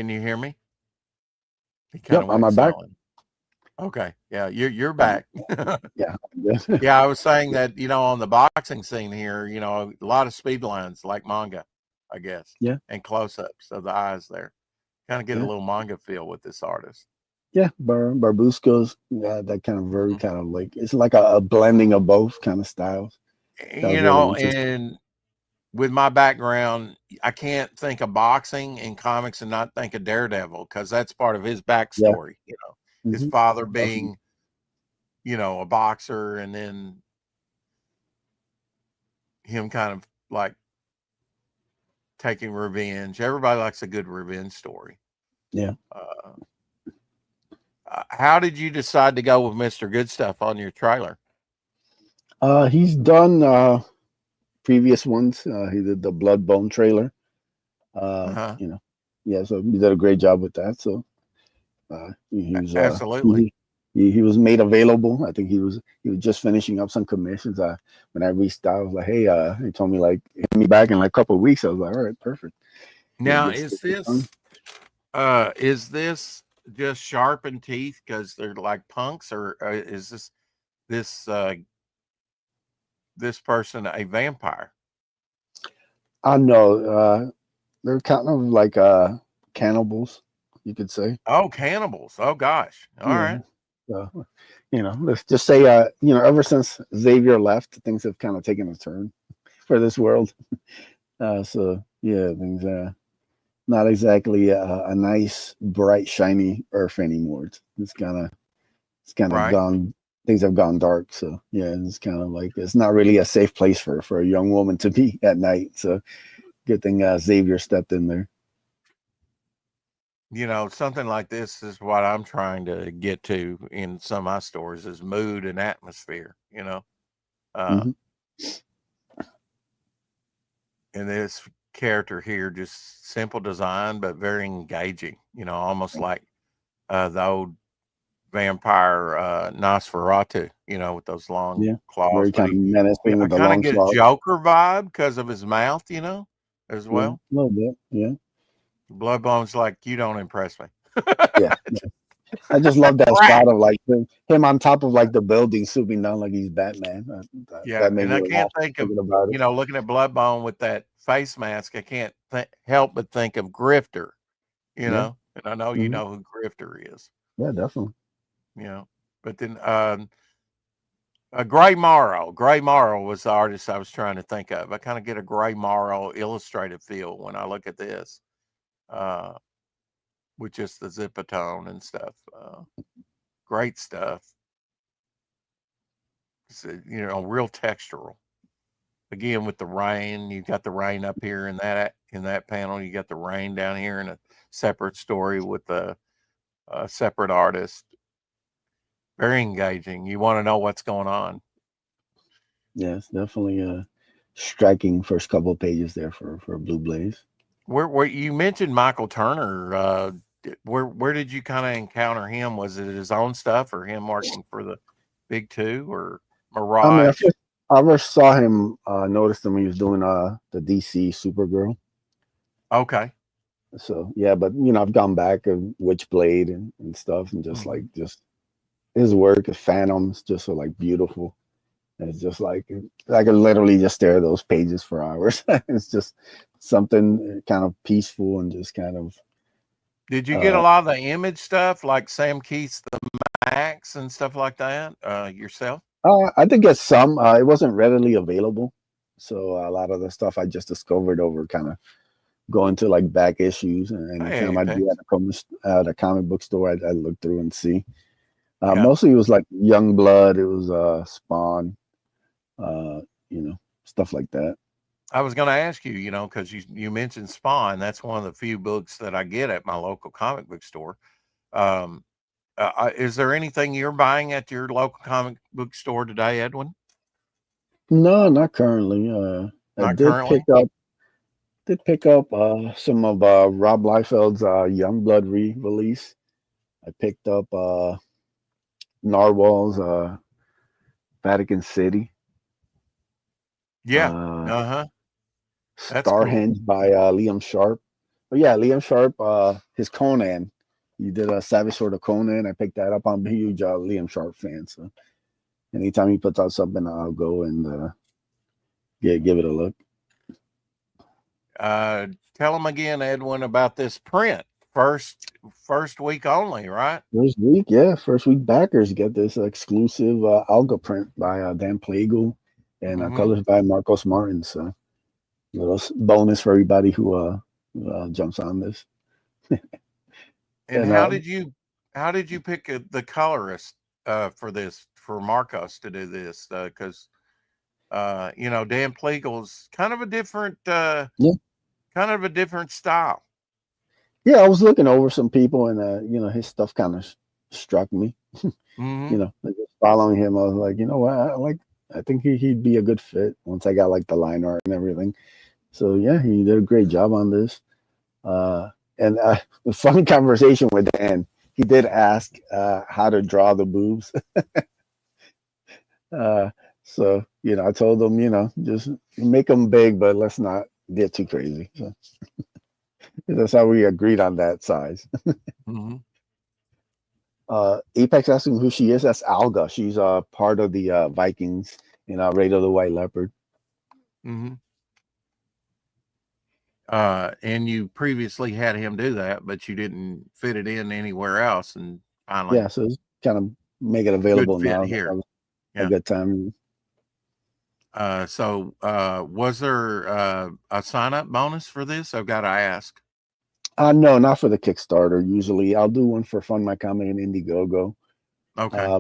you hear me? He kind of on my went back. silent. Okay. Yeah, you're back. Yeah. Yeah, I was saying that, on the boxing scene here, a lot of speed lines like manga, I guess. Yeah. And close-ups of the eyes there. Kind of get a little manga feel with this artist. Yeah, Barbusco's that kind of very kind of like it's like a blending of both kind of styles. And with my background, I can't think of boxing in comics and not think of Daredevil because that's part of his backstory. His father being, a boxer, and then him kind of like taking revenge. Everybody likes a good revenge story. Yeah. How did you decide to go with Mr. Good Stuff on your trailer? He's done previous ones. He did the Blood Bone trailer. Yeah, so he did a great job with that. So he was absolutely he was made available. I think he was just finishing up some commissions. When I reached out, I was like, hey, he told me like hit me back in like a couple of weeks. I was like, all right, perfect. Now is this just sharpened teeth because they're like punks, or is this person a vampire? I know. They're kind of like cannibals, you could say. Oh, cannibals. Oh gosh. All right. So, let's just say ever since Xavier left, things have kind of taken a turn for this world. So yeah, things not exactly a nice, bright, shiny Earth anymore. It's kind of gone. Things have gone dark. So yeah, it's kind of like it's not really a safe place for a young woman to be at night. So good thing Xavier stepped in there. Something like this is what I'm trying to get to in some of my stories is mood and atmosphere. And this character here, just simple design, but very engaging, almost like the old vampire Nosferatu, with those long claws. Very kind of menacing with the long claws. I kind of get a Joker vibe because of his mouth, as well. Yeah, a little bit, yeah. Bloodbone's like, you don't impress me. Yeah. I just love that spot of like him on top of like the building swooping down like he's Batman. And I can't think of looking at Bloodbone with that face mask. I can't help but think of Grifter. And I know you know who Grifter is. Yeah, definitely. But then Gray Morrow. Gray Morrow was the artist I was trying to think of. I kind of get a Gray Morrow illustrative feel when I look at this. With just the zipatone and stuff. Great stuff. It's, real textural. Again, with the rain, you got the rain up here in that panel. You got the rain down here in a separate story with a separate artist. Very engaging. You want to know what's going on. Yeah, it's definitely a striking first couple of pages there for Blue Blaze. Where you mentioned Michael Turner. where did you kind of encounter him? Was it his own stuff or him working for the Big Two or I mean, Mirage? I first saw him, noticed him when he was doing the DC Supergirl. Okay. So yeah, but I've gone back and Witchblade and stuff, and just Mhm. like just his work, his Phantoms, just so like beautiful. And it's just like I could literally just stare at those pages for hours. It's just something kind of peaceful and just kind of. Did you get a lot of the Image stuff like Sam Keith's The Max and stuff like that yourself? I did get some. It wasn't readily available, so a lot of the stuff I just discovered over kind of going to like back issues, and Hey, anytime I'd be Apex. at a comic book store, I'd look through and see. Yeah. Mostly it was like Young Blood, it was Spawn, uh, stuff like that. I was going to ask you, because you mentioned Spawn. That's one of the few books that I get at my local comic book store. Um, is there anything you're buying at your local comic book store today, Edwin? No, not currently. I Not currently. did pick up some of Rob Liefeld's Youngblood re-release. I picked up Narwhal's Vatican City. Yeah. Uh, Uh-huh. That's cool. Starhenge by Liam Sharp. But yeah, Liam Sharp, his Conan. He did a Savage Sword of Conan. I picked that up. I'm a huge Liam Sharp fan. So anytime he puts out something, I'll go and give it a look. Tell them again, Edwin, about this print. First week only, right? First week, yeah. First week backers get this exclusive Alga print by Dan Plagle and colors by Marcos Martin. So little bonus for everybody who jumps on this. And how did you pick the colorist for Marcos to do this? Because Dan Plegle's kind of a different style. Yeah, I was looking over some people, and his stuff kind of struck me. Like just following him, I was like, you know what, I think he'd be a good fit once I got like the line art and everything. So yeah, he did a great job on this. And a funny conversation with Dan. He did ask how to draw the boobs. So I told him, just make them big, but let's not get too crazy. So that's how we agreed on that size. Apex asking who she is. That's Alga. She's part of the Vikings in Raid of the White Leopard. And you previously had him do that, but you didn't fit it in anywhere else, and finally, so it's kind of make it available now. Here. A good time. So was there a sign-up bonus for this? I've got to ask. No, not for the Kickstarter. Usually, I'll do one for Fund My Comic and Indiegogo. Okay.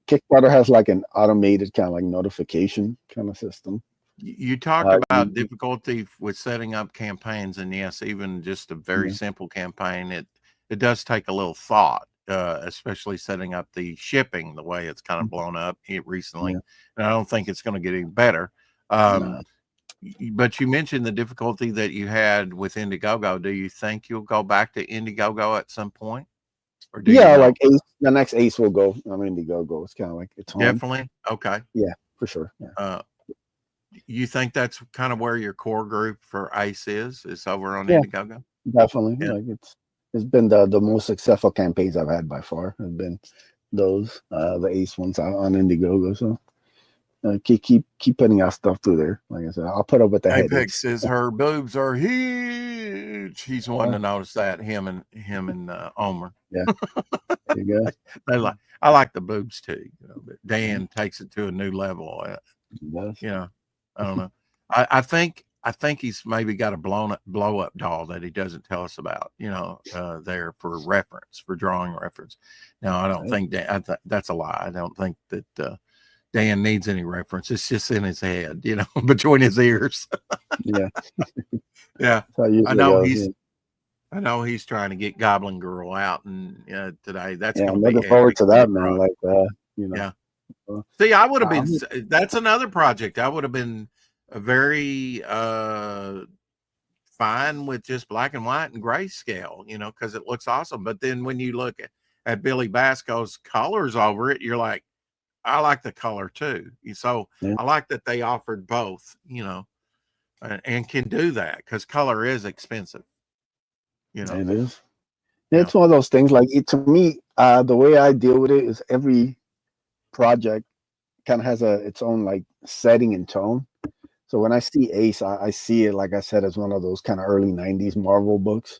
Kickstarter has like an automated kind of like notification kind of system. You talked about difficulty with setting up campaigns, and yes, even just a very simple campaign, it does take a little thought, especially setting up the shipping the way it's kind of blown up recently. And I don't think it's going to get any better. But you mentioned the difficulty that you had with Indiegogo. Do you think you'll go back to Indiegogo at some point? Or do like Ace, the next Ace will go on Indiegogo. It's kind of like it's home. Definitely. Okay. Yeah, for sure. Yeah. You think that's kind of where your core group for Ace is over on Indiegogo? Definitely. Yeah. Like it's been the most successful campaigns I've had by far have been those the Ace ones on Indiegogo. So keep putting out stuff through there. Like I said, I'll put up with the Apex says her boobs are huge. He's wanting to notice that him and Omer. Yeah. There you go. I like the boobs too, but Dan takes it to a new level. I don't know. I think he's maybe got a blow up doll that he doesn't tell us about, there for reference, for drawing reference. Now, I don't think that's a lie. I don't think that Dan needs any reference. It's just in his head, between his ears. Yeah. Yeah. I know he's trying to get Goblin Girl out and today. That's I'm looking forward to that, man. Like Yeah. See, I would have been. That's another project. I would have been very fine with just black and white and grayscale, you know, because it looks awesome. But then when you look at Billy Basco's colors over it, you're like, I like the color too. So Yeah. I like that they offered both, you know, and can do that because color is expensive, you know. It is. Yeah, Yeah. it's one of those things. Like to me, the way I deal with it is every project kind of has its own like setting and tone. So when I see Ace, I see it, like I said, as one of those kind of early 90s Marvel books.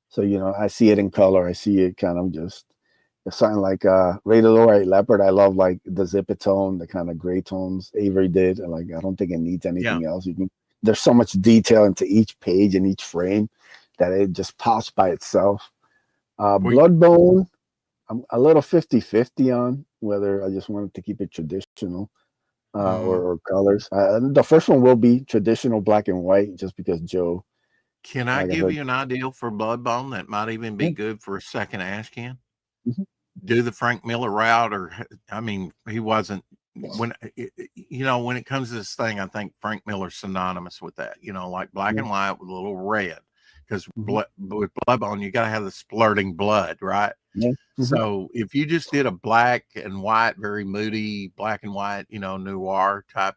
So, you know, I see it in color. I see it kind of just something like Rated White Leopard. I love like the zipper-tone, the kind of gray tones Avery did. And like, I don't think it needs anything else. There's so much detail into each page and each frame that it just pops by itself. Bloodbone, I'm a little 50-50 on whether I just wanted to keep it traditional. Or colors. The first one will be traditional black and white, just because Joe. Can I give you an idea for Bloodbone that might even be good for a second ash can? Mm-hmm. Do the Frank Miller route, or I mean, he wasn't when you know when it comes to this thing. I think Frank Miller's synonymous with that. You know, like black and white with a little red, because with Bloodbone you got to have the splurting blood, right? Yeah. So if you just did a black and white, very moody black and white, you know, noir type,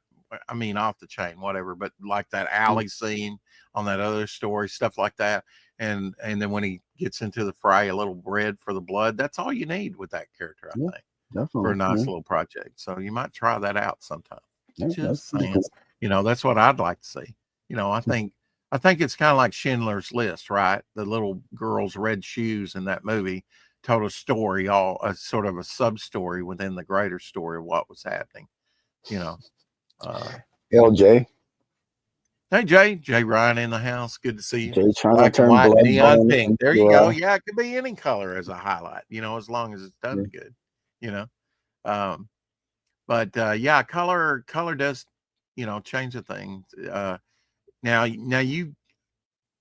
I mean, off the chain, whatever, but like that alley scene on that other story, stuff like that. And then when he gets into the fray, a little red for the blood, that's all you need with that character, I think, definitely, for a nice little project. So you might try that out sometime. Yeah, Just saying, you know, that's what I'd like to see. You know, I think it's kind of like Schindler's List, right? The little girl's red shoes in that movie told a story, all a sort of a sub story within the greater story of what was happening, you know. LJ. Hey Jay Ryan in the house. Good to see you. Jay trying Black to turn and white, blood neon pink. There you go. Yeah, it could be any color as a highlight, you know, as long as it's done good, you know. But yeah, color does, you know, change the thing. Now you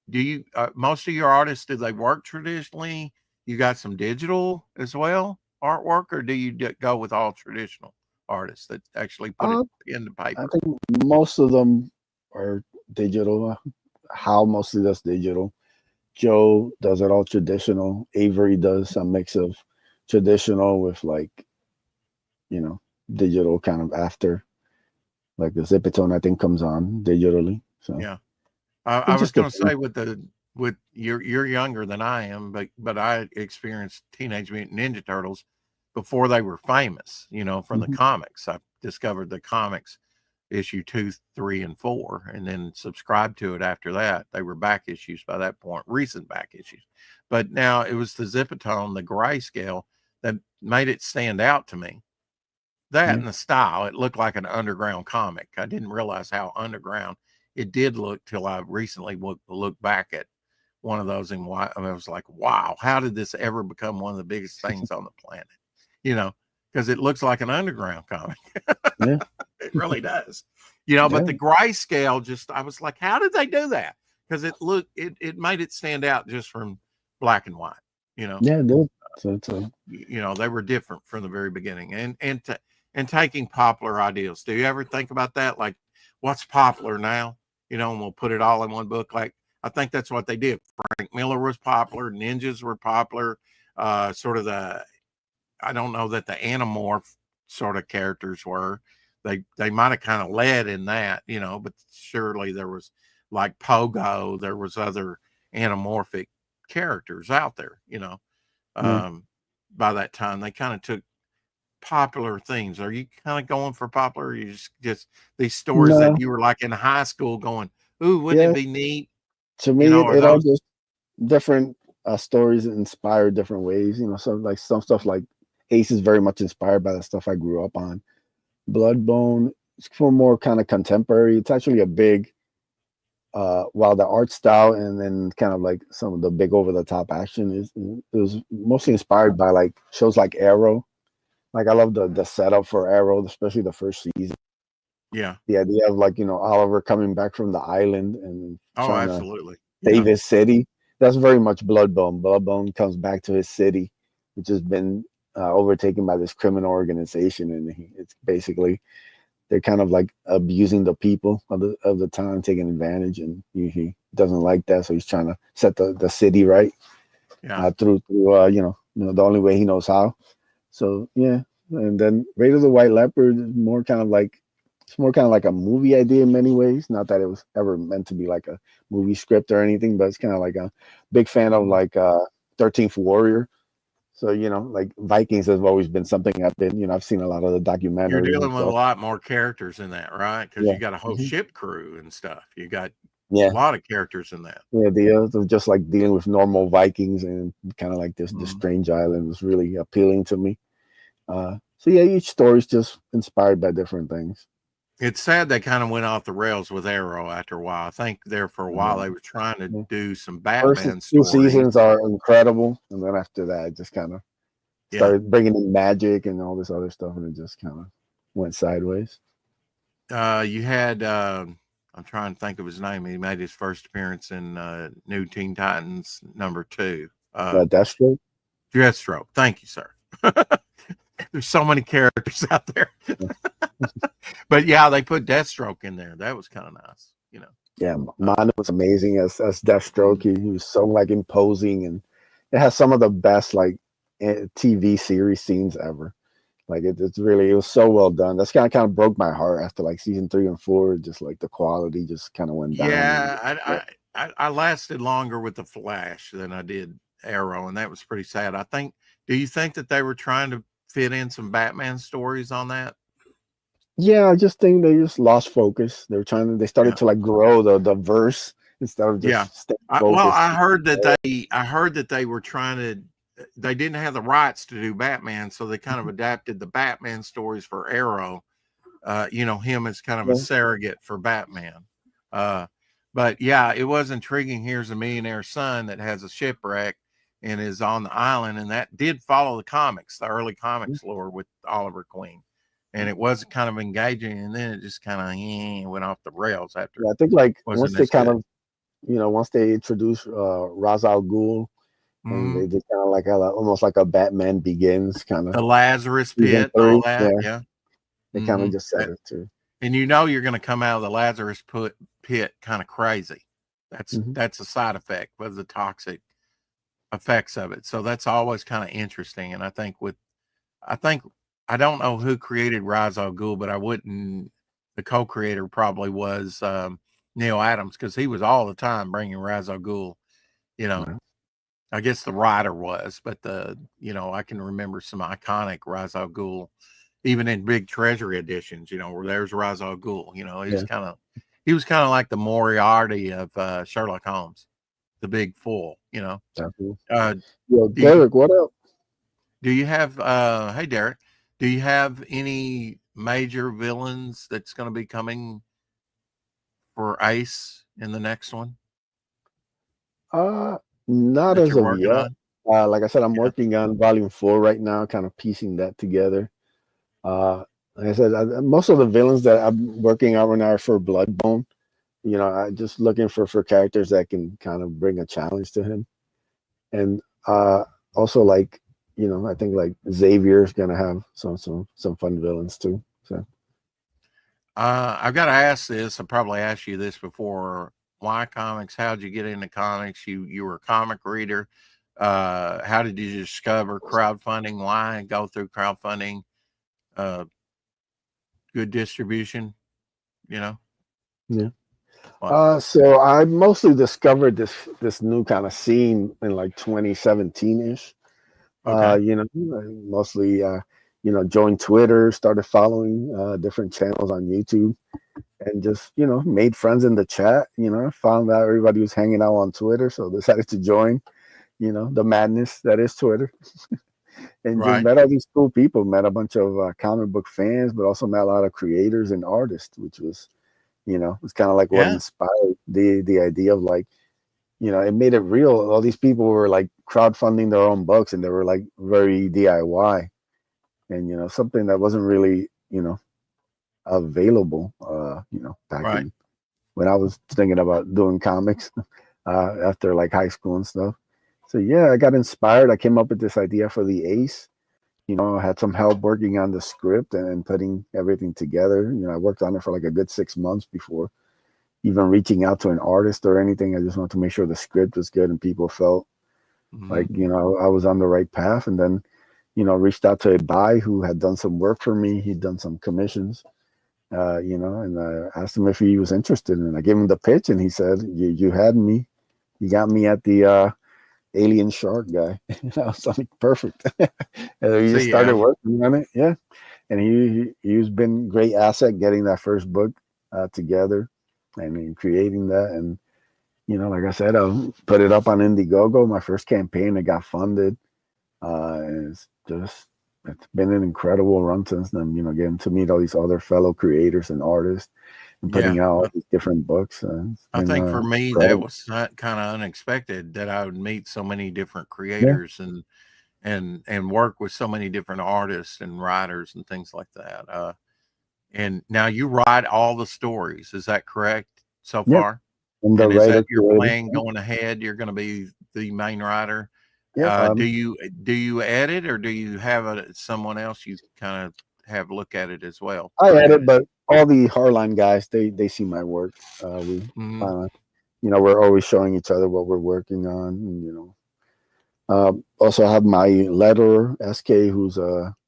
do you most of your artists, do they work traditionally? You got some digital as well artwork, or do you go with all traditional artists that actually put it into paper? I think most of them are digital. Hal mostly does digital. Joe does it all traditional. Avery does a mix of traditional with like, you know, digital kind of after. Like the zipper-tone, I think, comes on digitally. So yeah. I was going to say with you're younger than I am, but I experienced Teenage Mutant Ninja Turtles before they were famous, you know, from the comics. I discovered the comics issue 2, 3, and 4, and then subscribed to it after that. They were back issues by that point, recent back issues. But now it was the zipper-tone, the grayscale, that made it stand out to me. That and the style, it looked like an underground comic. I didn't realize how underground it did look till I recently looked back at one of those, and I was like, wow, how did this ever become one of the biggest things on the planet? You know, because it looks like an underground comic. Yeah. It really does. You know, but the grayscale, just, I was like, how did they do that? Because it made it stand out just from black and white, you know. Yeah, it did. So you know, they were different from the very beginning, and taking popular ideas. Do you ever think about that? Like, what's popular now? You know, and we'll put it all in one book. Like, I think that's what they did. Frank Miller was popular. Ninjas were popular. Sort of I don't know that the Animorph sort of characters were. They might have kind of led in that, you know, but surely there was like Pogo. There was other anamorphic characters out there, you know. By that time, they kind of took popular things. Are you kind of going for popular? Or you just these stories that you were like in high school going, ooh, wouldn't it be neat? To me, you know, it all just different stories inspired different ways. You know, some stuff like Ace is very much inspired by the stuff I grew up on. Bloodbone is for more kind of contemporary. It's actually a big, while the art style and then kind of like some of the big over the top action it was mostly inspired by like shows like Arrow. Like I love the setup for Arrow, especially the first season. Yeah. The idea of like, you know, Oliver coming back from the island and trying absolutely. to save his city. That's very much Bloodbone. Bloodbone comes back to his city, which has been overtaken by this criminal organization, and it's basically they're kind of like abusing the people of the time, taking advantage, and he doesn't like that, so he's trying to set the city right through the only way he knows how. So yeah, and then Raid of the White Leopard is more kind of like a movie idea in many ways. Not that it was ever meant to be like a movie script or anything, but it's kind of like a big fan of like 13th Warrior. So like Vikings has always been something I've been. I've seen a lot of the documentaries. You're dealing with a lot more characters in that, right? Because Yeah. you got a whole ship crew and stuff. You got Yeah. a lot of characters in that. Yeah, the just like dealing with normal Vikings and kind of like this strange island was really appealing to me. So yeah, each story is just inspired by different things. It's sad they kind of went off the rails with Arrow after a while. I think there for a while they were trying to do some Batman First 2 stories. seasons are incredible, and then after that, it just kind of started bringing in magic and all this other stuff, and it just kind of went sideways. You had I'm trying to think of his name. He made his first appearance in New Teen Titans #2. Deathstroke. Deathstroke. Thank you, sir. There's so many characters out there. But yeah, they put Deathstroke in there. That was kind of nice, Yeah, Mono was amazing as Deathstroke. He was so like imposing, and it has some of the best like TV series scenes ever. Like it was so well done. That's kind of broke my heart after like season 3 and 4. Just like the quality just kind of went down. Yeah, I lasted longer with the Flash than I did Arrow, and that was pretty sad. Do you think that they were trying to fit in some Batman stories on that? Yeah, I just think they just lost focus. They started to like grow the verse instead of just staying focused. I heard that they were trying to. They didn't have the rights to do Batman, so they kind of adapted the Batman stories for Arrow. Him as kind of a surrogate for Batman. But yeah, it was intriguing. Here's a millionaire son that has a shipwreck and is on the island, and that did follow the early comics lore with Oliver Queen. And it was kind of engaging, and then it just kind of went off the rails after. Yeah, I think like once they introduced Ra's al Ghul, and they did kind of like almost like a Batman Begins kind of the Lazarus Pit, all that. They kind of just said it too. And you're going to come out of the Lazarus Pit kind of crazy. That's a side effect of the toxic effects of it. So that's always kind of interesting. And I don't know who created Ra's al Ghul, but the co-creator probably was Neil Adams, because he was all the time bringing Ra's al Ghul, I guess the writer was, but I can remember some iconic Ra's al Ghul, even in big Treasury editions, where there's Ra's al Ghul, he was kind of like the Moriarty of Sherlock Holmes, the big fool, Definitely. Derek, what up? Do you have, hey, Derek, do you have any major villains that's going to be coming for Ace in the next one? Not as of yet. Like I said, I'm working on volume 4 right now, kind of piecing that together. Like I said, most of the villains that I'm working on right now are for Bloodbone. I'm just looking for characters that can kind of bring a challenge to him. And also like, I think like Xavier's gonna have some fun villains too. So I've got to ask this. I probably asked you this before. Why comics? How'd you get into comics? You were a comic reader. How did you discover crowdfunding? Why go through crowdfunding? Good distribution, Yeah. So I mostly discovered this new kind of scene in like 2017-ish. Okay. Mostly joined Twitter, started following different channels on YouTube, and just made friends in the chat. Found out everybody was hanging out on Twitter, so decided to join the madness that is Twitter. And just met all these cool people, met a bunch of comic book fans, but also met a lot of creators and artists, which was it's kind of like what inspired the idea of like, it made it real. All these people were like crowdfunding their own books, and they were like very DIY, and something that wasn't really available back in when I was thinking about doing comics after like high school and stuff. So yeah, I got inspired. I came up with this idea for the Ace, I had some help working on the script and putting everything together. I worked on it for like a good 6 months before even reaching out to an artist or anything. I just wanted to make sure the script was good and people felt like, I was on the right path. And then, reached out to a guy who had done some work for me. He'd done some commissions, and I asked him if he was interested. And I gave him the pitch and he said, you had me. You got me at the alien shark guy. I was like, perfect. And we just started working on it. Yeah. And he's been great asset getting that first book together and creating that. And, like I said, I put it up on Indiegogo, my first campaign. It got funded. And it's been an incredible run since then, getting to meet all these other fellow creators and artists and putting out all these different books. I think for me, that was kind of unexpected that I would meet so many different creators and work with so many different artists and writers and things like that. And now you write all the stories. Is that correct so far? And is that your plan going ahead? You're going to be the main writer. Yeah. Do you edit, or do you have someone else you kind of have look at it as well? I edit, but all the Hardline guys, they see my work. We're always showing each other what we're working on. And, also have my letterer SK,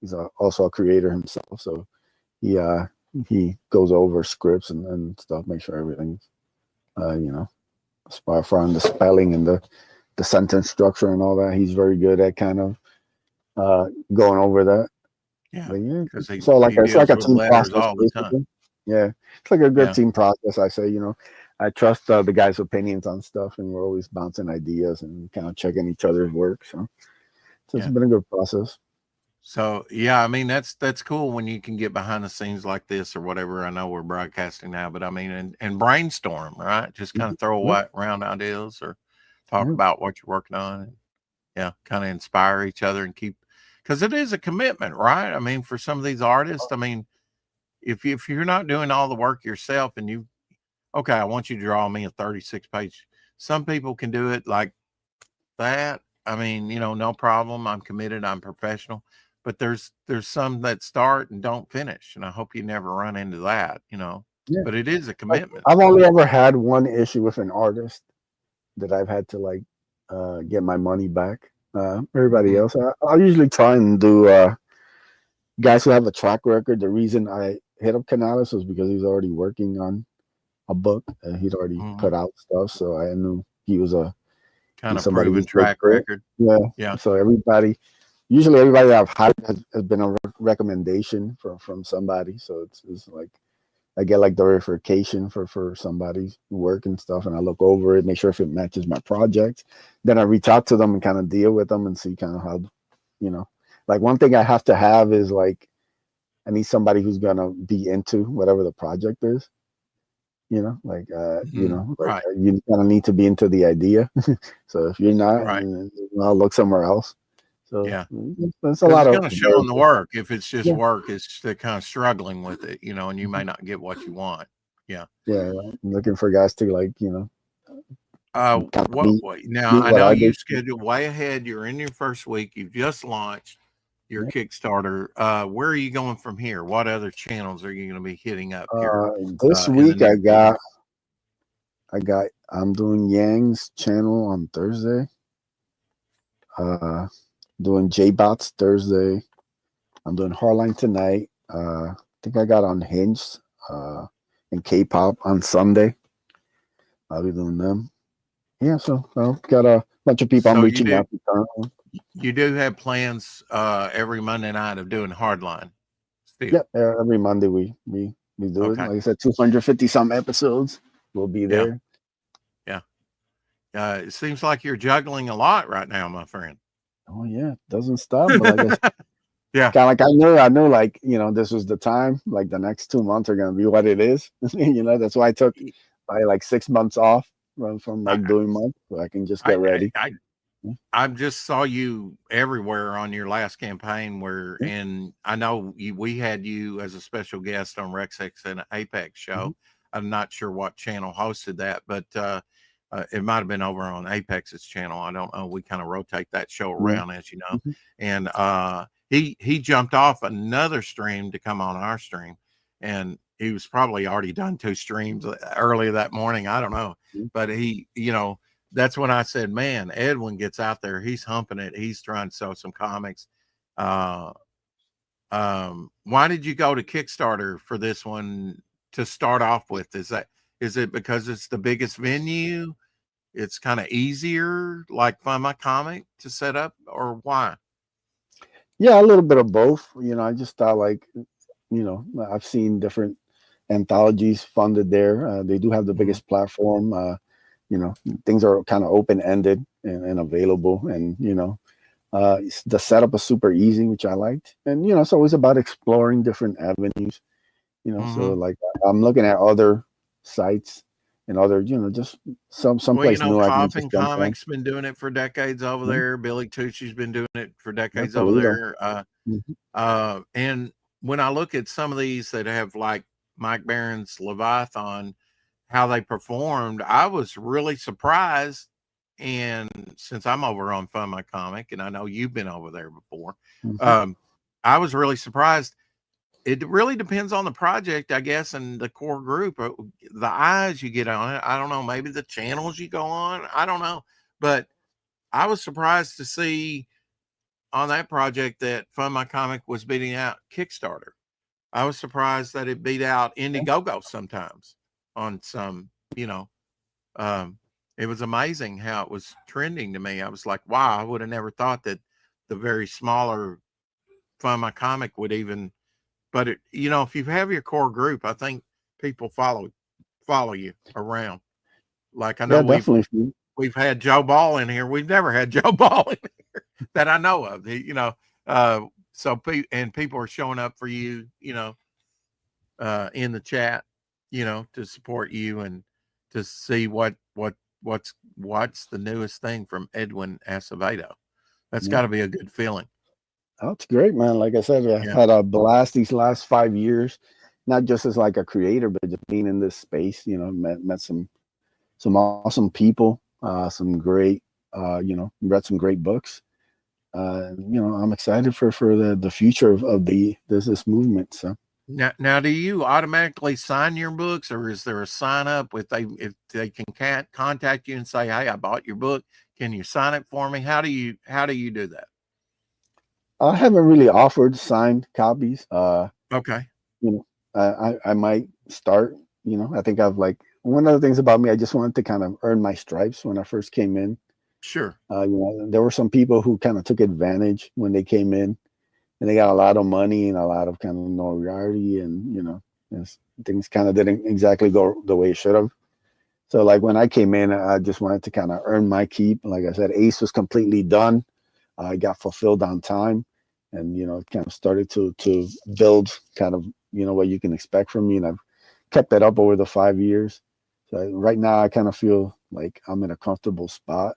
he's also a creator himself. So he goes over scripts and stuff, make sure everything's as far on the spelling and the sentence structure and all that. He's very good at kind of going over that. Yeah, so it's like a team process all the time. Yeah, it's like a good team process. I say, I trust the guys' opinions on stuff, and we're always bouncing ideas and kind of checking each other's work. So it's been a good process. So I mean that's cool when you can get behind the scenes like this or whatever. I know we're broadcasting now, but I mean and brainstorm, right? Just kind of throw around ideas or talk about what you're working on. And, kind of inspire each other and keep, because it is a commitment, right? I mean, for some of these artists, I mean, if you're not doing all the work yourself and I want you to draw me a 36-page. Some people can do it like that. I mean, no problem. I'm committed. I'm professional. But there's some that start and don't finish, and I hope you never run into that. But it is a commitment. I've only ever had one issue with an artist that I've had to get my money back. Everybody else, I'll usually try and do guys who have a track record. The reason I hit up Canales was because he was already working on a book and he'd already put out stuff, so I knew he was a kind of proven track record. Yeah. So usually everybody I've hired has been a recommendation from somebody. So it's like I get like the verification for somebody's work and stuff, and I look over it, make sure if it matches my project. Then I reach out to them and kind of deal with them and see kind of how, like one thing I have to have is like I need somebody who's gonna be into whatever the project is. You kind of need to be into the idea. So if you're not, I'll look somewhere else. So that's a lot of kind of showing the work. If it's just work, it's the kind of struggling with it, and you may not get what you want. I'm looking for guys to now I know you scheduled way ahead. You're in your first week. You've just launched your Kickstarter. Where are you going from here? What other channels are you going to be hitting up here? This week I'm doing Yang's channel on Thursday. Doing J-Bots Thursday. I'm doing Hardline tonight. I think I got Unhinged and K-pop on Sunday. I'll be doing them. Yeah, so I've got a bunch of people I'm reaching out to. You do have plans every Monday night of doing Hardline? Yeah, every Monday we do it. Like I said, 250 some episodes. We'll be there. Yeah. It seems like you're juggling a lot right now, my friend. Oh yeah, it doesn't stop. But I guess, kind of like I know, like this was the time. Like the next 2 months are gonna be what it is. That's why I took like 6 months off from doing months, so I can just get ready. I just saw you everywhere on your last campaign and I know we had you as a special guest on Rexx and Apex show. I'm not sure what channel hosted that, but it might have been over on Apex's channel. I don't know. We kind of rotate that show around, as you know. And he jumped off another stream to come on our stream, and he was probably already done 2 streams earlier that morning. I don't know, but he, that's when I said, man, Edwin gets out there, he's humping it, he's trying to sell some comics. Why did you go to Kickstarter for this one to start off with? Is it because it's the biggest venue? It's kind of easier, like Find My Comic, to set up, or why? Yeah, a little bit of both. I just thought I've seen different anthologies funded there. They do have the biggest platform. Things are kind of open ended and available, and the setup is super easy, which I liked. And it's always about exploring different avenues. So like I'm looking at other sites and other, just someplace new I can Coffin just jump on. Comics been doing it for decades over there. Billy Tucci's been doing it for decades over Toledo. there. And when I look at some of these that have like Mike Barron's Leviathan, how they performed, I was really surprised. And since I'm over on Fun My Comic, and I know you've been over there before, I was really surprised. It really depends on the project, I guess, and the core group, the eyes you get on it. I don't know, maybe the channels you go on. I don't know. But I was surprised to see on that project that Fun My Comic was beating out Kickstarter. I was surprised that it beat out Indiegogo sometimes on some, it was amazing how it was trending to me. I was like, wow, I would have never thought that the very smaller Fun My Comic would even. But if you have your core group, I think people follow you around. Like I know we've had Joe Ball in here. We've never had Joe Ball in here that I know of. And people are showing up for you, in the chat, to support you and to see what's the newest thing from Edwin Acevedo. That's got to be a good feeling. Oh, it's great, man. Like I said, I had a blast these last 5 years, not just as like a creator, but just being in this space, met some awesome people, some great, read some great books. I'm excited for the future of this movement. So now, do you automatically sign your books, or is there a sign up if they can contact you and say, hey, I bought your book, can you sign it for me? How do you do that? I haven't really offered signed copies. Okay. I might start. I think I've one of the things about me, I just wanted to kind of earn my stripes when I first came in. Sure. There were some people who kind of took advantage when they came in, and they got a lot of money and a lot of kind of notoriety, and things kind of didn't exactly go the way it should have. So like when I came in, I just wanted to kind of earn my keep. Like I said, Ace was completely done. I got fulfilled on time, and kind of started to build kind of what you can expect from me, and I've kept that up over the 5 years. So right now I kind of feel like I'm in a comfortable spot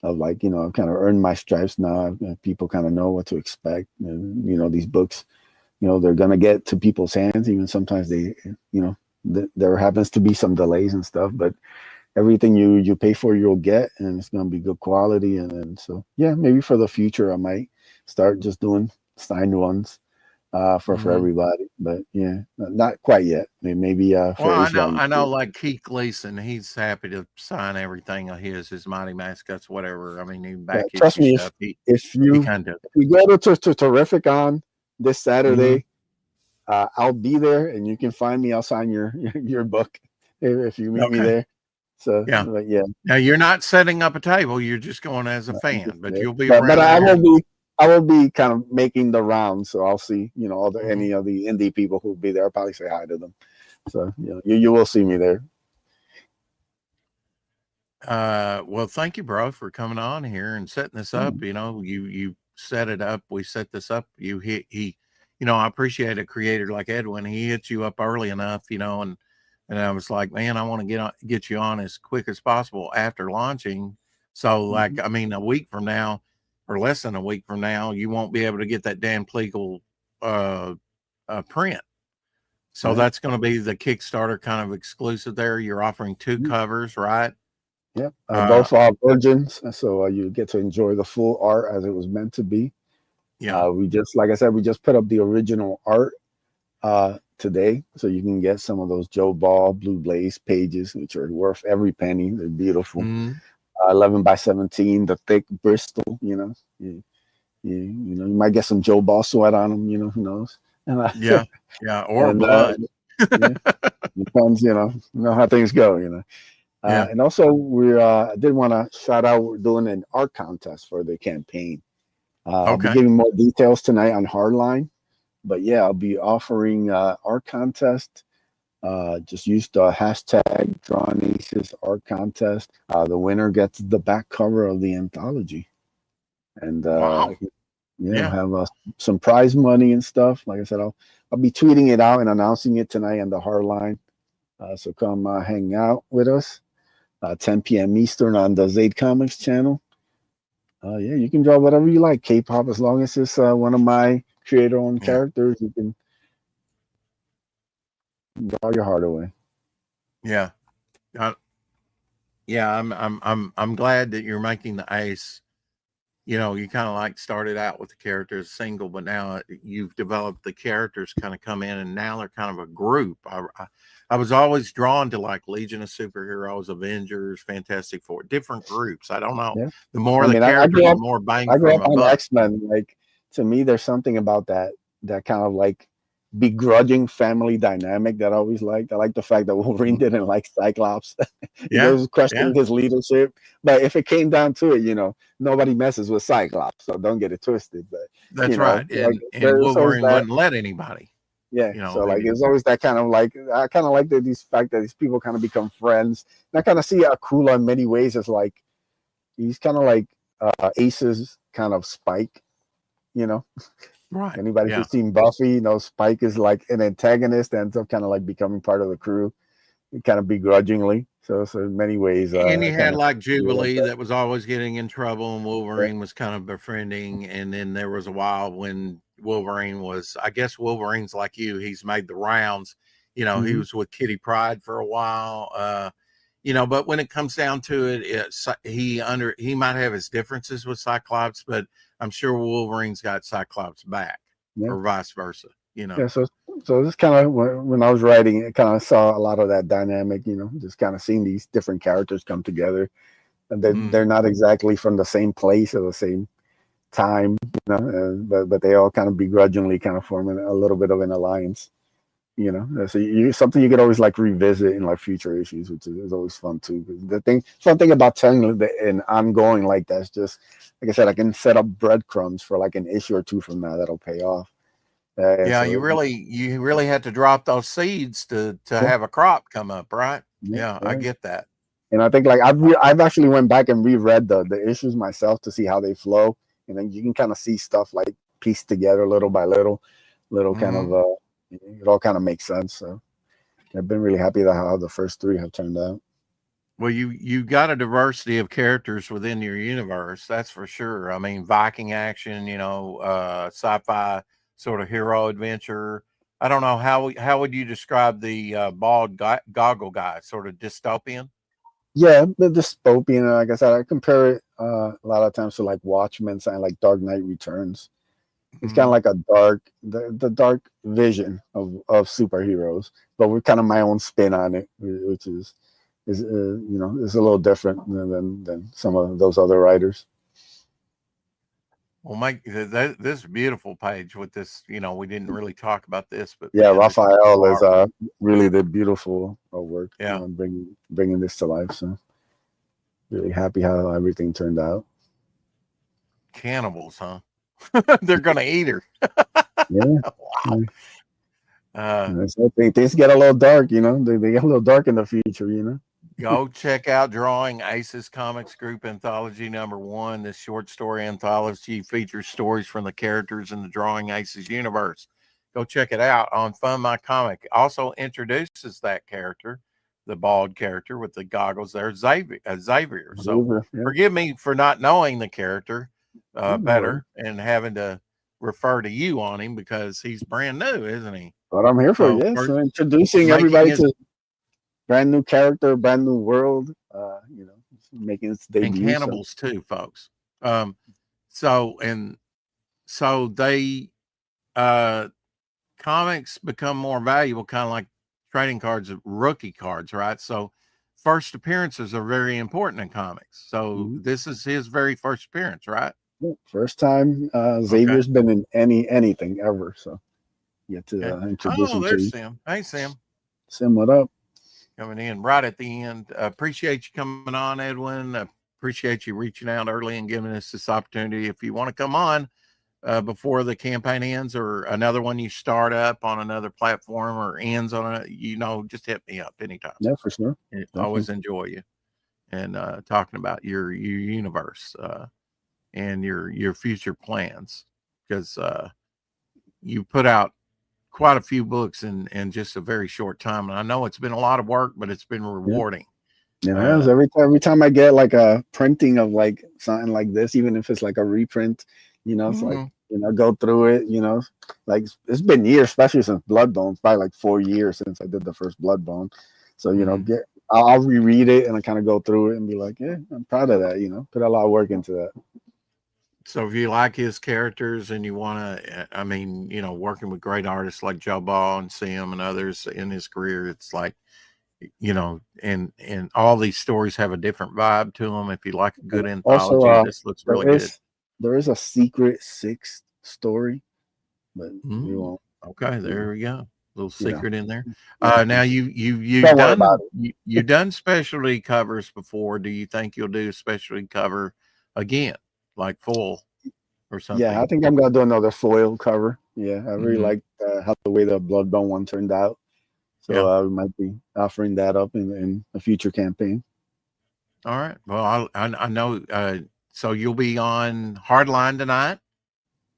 of I've kind of earned my stripes now. People kind of know what to expect, and these books, they're gonna get to people's hands. Even sometimes they, there happens to be some delays and stuff, but everything you pay for, you'll get, and it's going to be good quality. And so, yeah, maybe for the future, I might start just doing signed ones for everybody. But yeah, not quite yet. Maybe for I know like Keith Gleason, he's happy to sign everything of his Mighty Mascots, whatever. I mean, even back trust me, stuff. If you go to Terrific on this Saturday, I'll be there, and you can find me. I'll sign your book if you meet me there. So yeah. Now you're not setting up a table; you're just going as a fan, but you'll be around. But I will be kind of making the rounds, so I'll see any of the indie people who'll be there. I'll probably say hi to them. So you will see me there. Well, thank you, bro, for coming on here and setting this up. You set it up. We set this up. I appreciate a creator like Edwin. He hits you up early enough, and I was like, man, I want to get you on as quick as possible after launching. So I mean, a week from now or less than a week from now, you won't be able to get that Dan Pleagle print. So that's going to be the Kickstarter kind of exclusive there. You're offering 2 covers, right? Yep. Both are virgins. So you get to enjoy the full art as it was meant to be. Yeah. We just, like I said, we just put up the original art today, so you can get some of those Joe Ball Blue Blaze pages, which are worth every penny. They're beautiful. 11 by 17, the thick Bristol. You might get some Joe Ball sweat on them. Who knows? And, Yeah. Or and, blood. Yeah, depends. How things go. Yeah. And also, I did want to shout out. We're doing an art contest for the campaign. I'll be Okay. giving more details tonight on Hardline. But yeah, I'll be offering art contest. Just use the hashtag Drawn Aces art contest. The winner gets the back cover of the anthology, and Wow. yeah, have some prize money and stuff. Like I said, I'll be tweeting it out and announcing it tonight on the Hardline. So come hang out with us. 10 p.m. Eastern on the Zaid Comics channel. Yeah, you can draw whatever you like, K-pop, as long as it's one of my creator-owned characters. You can draw your heart away. Yeah. I'm glad that you're making the ace. You kind of like started out with the characters single, but now you've developed the characters kind of come in, and now they're kind of a group. I was always drawn to like Legion of Superheroes, Avengers, Fantastic Four, different groups. I don't know. Yeah. The more I characters, grew up, the more bang I grew from up a on buck. X-Men. Like, to me, there's something about that kind of like begrudging family dynamic that I always liked. I like the fact that Wolverine didn't like Cyclops. He was questioning his leadership. But if it came down to it, nobody messes with Cyclops, so don't get it twisted. But That's right. And Wolverine wouldn't let anybody. Yeah, so like it's always that kind of like, I kind of like these fact that these people kind of become friends. And I kind of see Akula in many ways as like, he's kind of like Ace's kind of Spike, Right. Anybody who's seen Buffy, Spike is like an antagonist, ends up kind of like becoming part of the crew, kind of begrudgingly. So in many ways, and you had like Jubilee that was always getting in trouble, and Wolverine was kind of befriending. And then there was a while when Wolverine was, I guess Wolverine's like you, he's made the rounds. He was with Kitty Pryde for a while. But when it comes down to it, he might have his differences with Cyclops, but I'm sure Wolverine's got Cyclops back, or vice versa. Yeah, so this kind of, when I was writing, it kind of saw a lot of that dynamic. Just kind of seeing these different characters come together, and they're not exactly from the same place or the same time, but they all kind of begrudgingly kind of forming a little bit of an alliance. So something you could always like revisit in like future issues, which is always fun too. Fun thing about telling an ongoing like that's just, like I said, I can set up breadcrumbs for like an issue or two from now that'll pay off. You really had to drop those seeds to have a crop come up, right? Yeah, I get that. And I think like I've actually went back and reread the issues myself to see how they flow, and then you can kind of see stuff like pieced together little by little kind of it all kind of makes sense. So I've been really happy with how the first three have turned out. Well, you got a diversity of characters within your universe, that's for sure. I mean, Viking action, sci-fi sort of hero adventure. I don't know, how would you describe the bald goggle guy? Sort of dystopian? Yeah, the dystopian. Like I said, I compare it a lot of times to like Watchmen and like Dark Knight Returns. It's kind of like the dark vision of superheroes, but we're kind of my own spin on it, which is is a little different than some of those other writers. Well, Mike, this beautiful page with this, we didn't really talk about this, but yeah, man, Raphael is really the beautiful work. Yeah, bringing this to life. So really happy how everything turned out. Cannibals, huh? They're gonna eat her. Yeah. Wow. Things get a little dark, they get a little dark in the future, Go check out Drawing Aces Comics Group Anthology #1. This short story anthology features stories from the characters in the Drawing Aces universe. Go check it out on Fund My Comic. Also introduces that character, the bald character with the goggles there, Xavier. So forgive me for not knowing the character better and having to refer to you on him because he's brand new, isn't he? But I'm here for so introducing everybody to brand new character, brand new world, making its debut. And cannibals too, folks. So, and so they comics become more valuable, kind of like trading cards, rookie cards, right? So first appearances are very important in comics. So this is his very first appearance, right? First time Xavier's been in anything ever. So you have to introduce him there's to. Sim. Hey, Sim. Sim, what up? Coming in right at the end. Appreciate you coming on, Edwin. Appreciate you reaching out early and giving us this opportunity. If you want to come on before the campaign ends, or another one you start up on another platform or ends on a, just hit me up anytime. Yeah, for sure. I always enjoy you and talking about your universe and your future plans, because you put out quite a few books in just a very short time, and I know it's been a lot of work, but it's been rewarding. Yeah, every time I get like a printing of like something like this, even if it's like a reprint, it's like go through it, like it's been years, especially since Bloodbone, probably like 4 years since I did the first Bloodbone. So I'll reread it and I kind of go through it and be like, yeah, I'm proud of that. Put a lot of work into that. So if you like his characters and you want to, working with great artists like Joe Ball and Sim and others in his career, it's like, and all these stories have a different vibe to them. If you like a good anthology, this looks really good. There is a secret sixth story, but we won't. Okay, there we go. Little secret in there. Yeah, now you've done specialty covers before. Do you think you'll do a specialty cover again, like full or something? Yeah, I think I'm gonna do another foil cover. Yeah, I really like how the way the Bloodbone one turned out. So we might be offering that up in a future campaign. All right. Well, I know. So you'll be on Hardline tonight.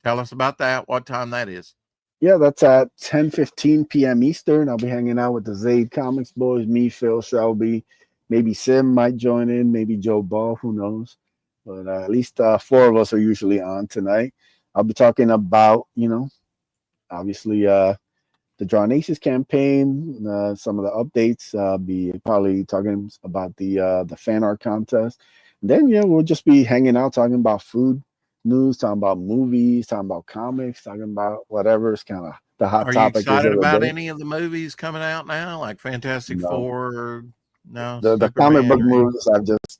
Tell us about that. What time that is? Yeah, that's at 10:15 p.m. Eastern. I'll be hanging out with the Zaid Comics boys. Me, Phil, Shelby, maybe Sim might join in. Maybe Joe Ball. Who knows? But at least 4 of us are usually on tonight. I'll be talking about, obviously the Drawn Aces campaign, some of the updates. Be probably talking about the fan art contest. And then we'll just be hanging out, talking about food news, talking about movies, talking about comics, talking about whatever's kind of the hot topic. Are you excited about any of the movies coming out now, like Fantastic Four? No, the comic book movies I've just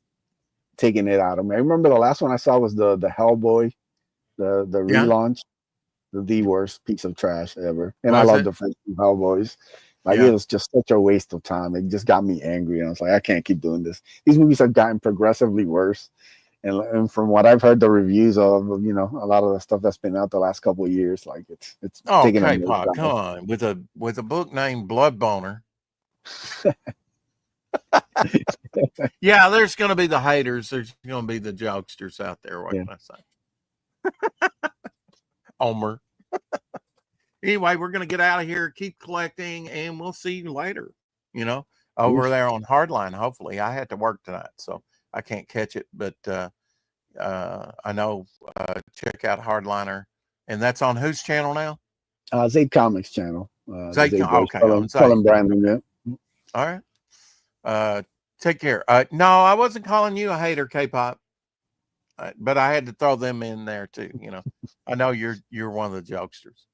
taken it out of me. I remember the last one I saw was the Hellboy, the relaunch. The worst piece of trash ever. And I love the first 2 Hellboys. Like it was just such a waste of time. It just got me angry. And I was like, I can't keep doing this. These movies have gotten progressively worse. And from what I've heard the reviews of, a lot of the stuff that's been out the last couple of years, like it's taking a K-Pop, come on. With a book named Blood Boner. Yeah, there's gonna be the haters, there's gonna be the jokesters out there. What can I say? Omer. Anyway, we're going to get out of here, keep collecting, and we'll see you later, over there on Hardline. Hopefully, I had to work tonight, so I can't catch it, but I know, check out Hardliner, and that's on whose channel now? Zaid Comics channel. Zaid, okay. Tell them Brandon, yeah. All right. Take care. No, I wasn't calling you a hater, K-Pop. But I had to throw them in there too. I know you're one of the jokesters.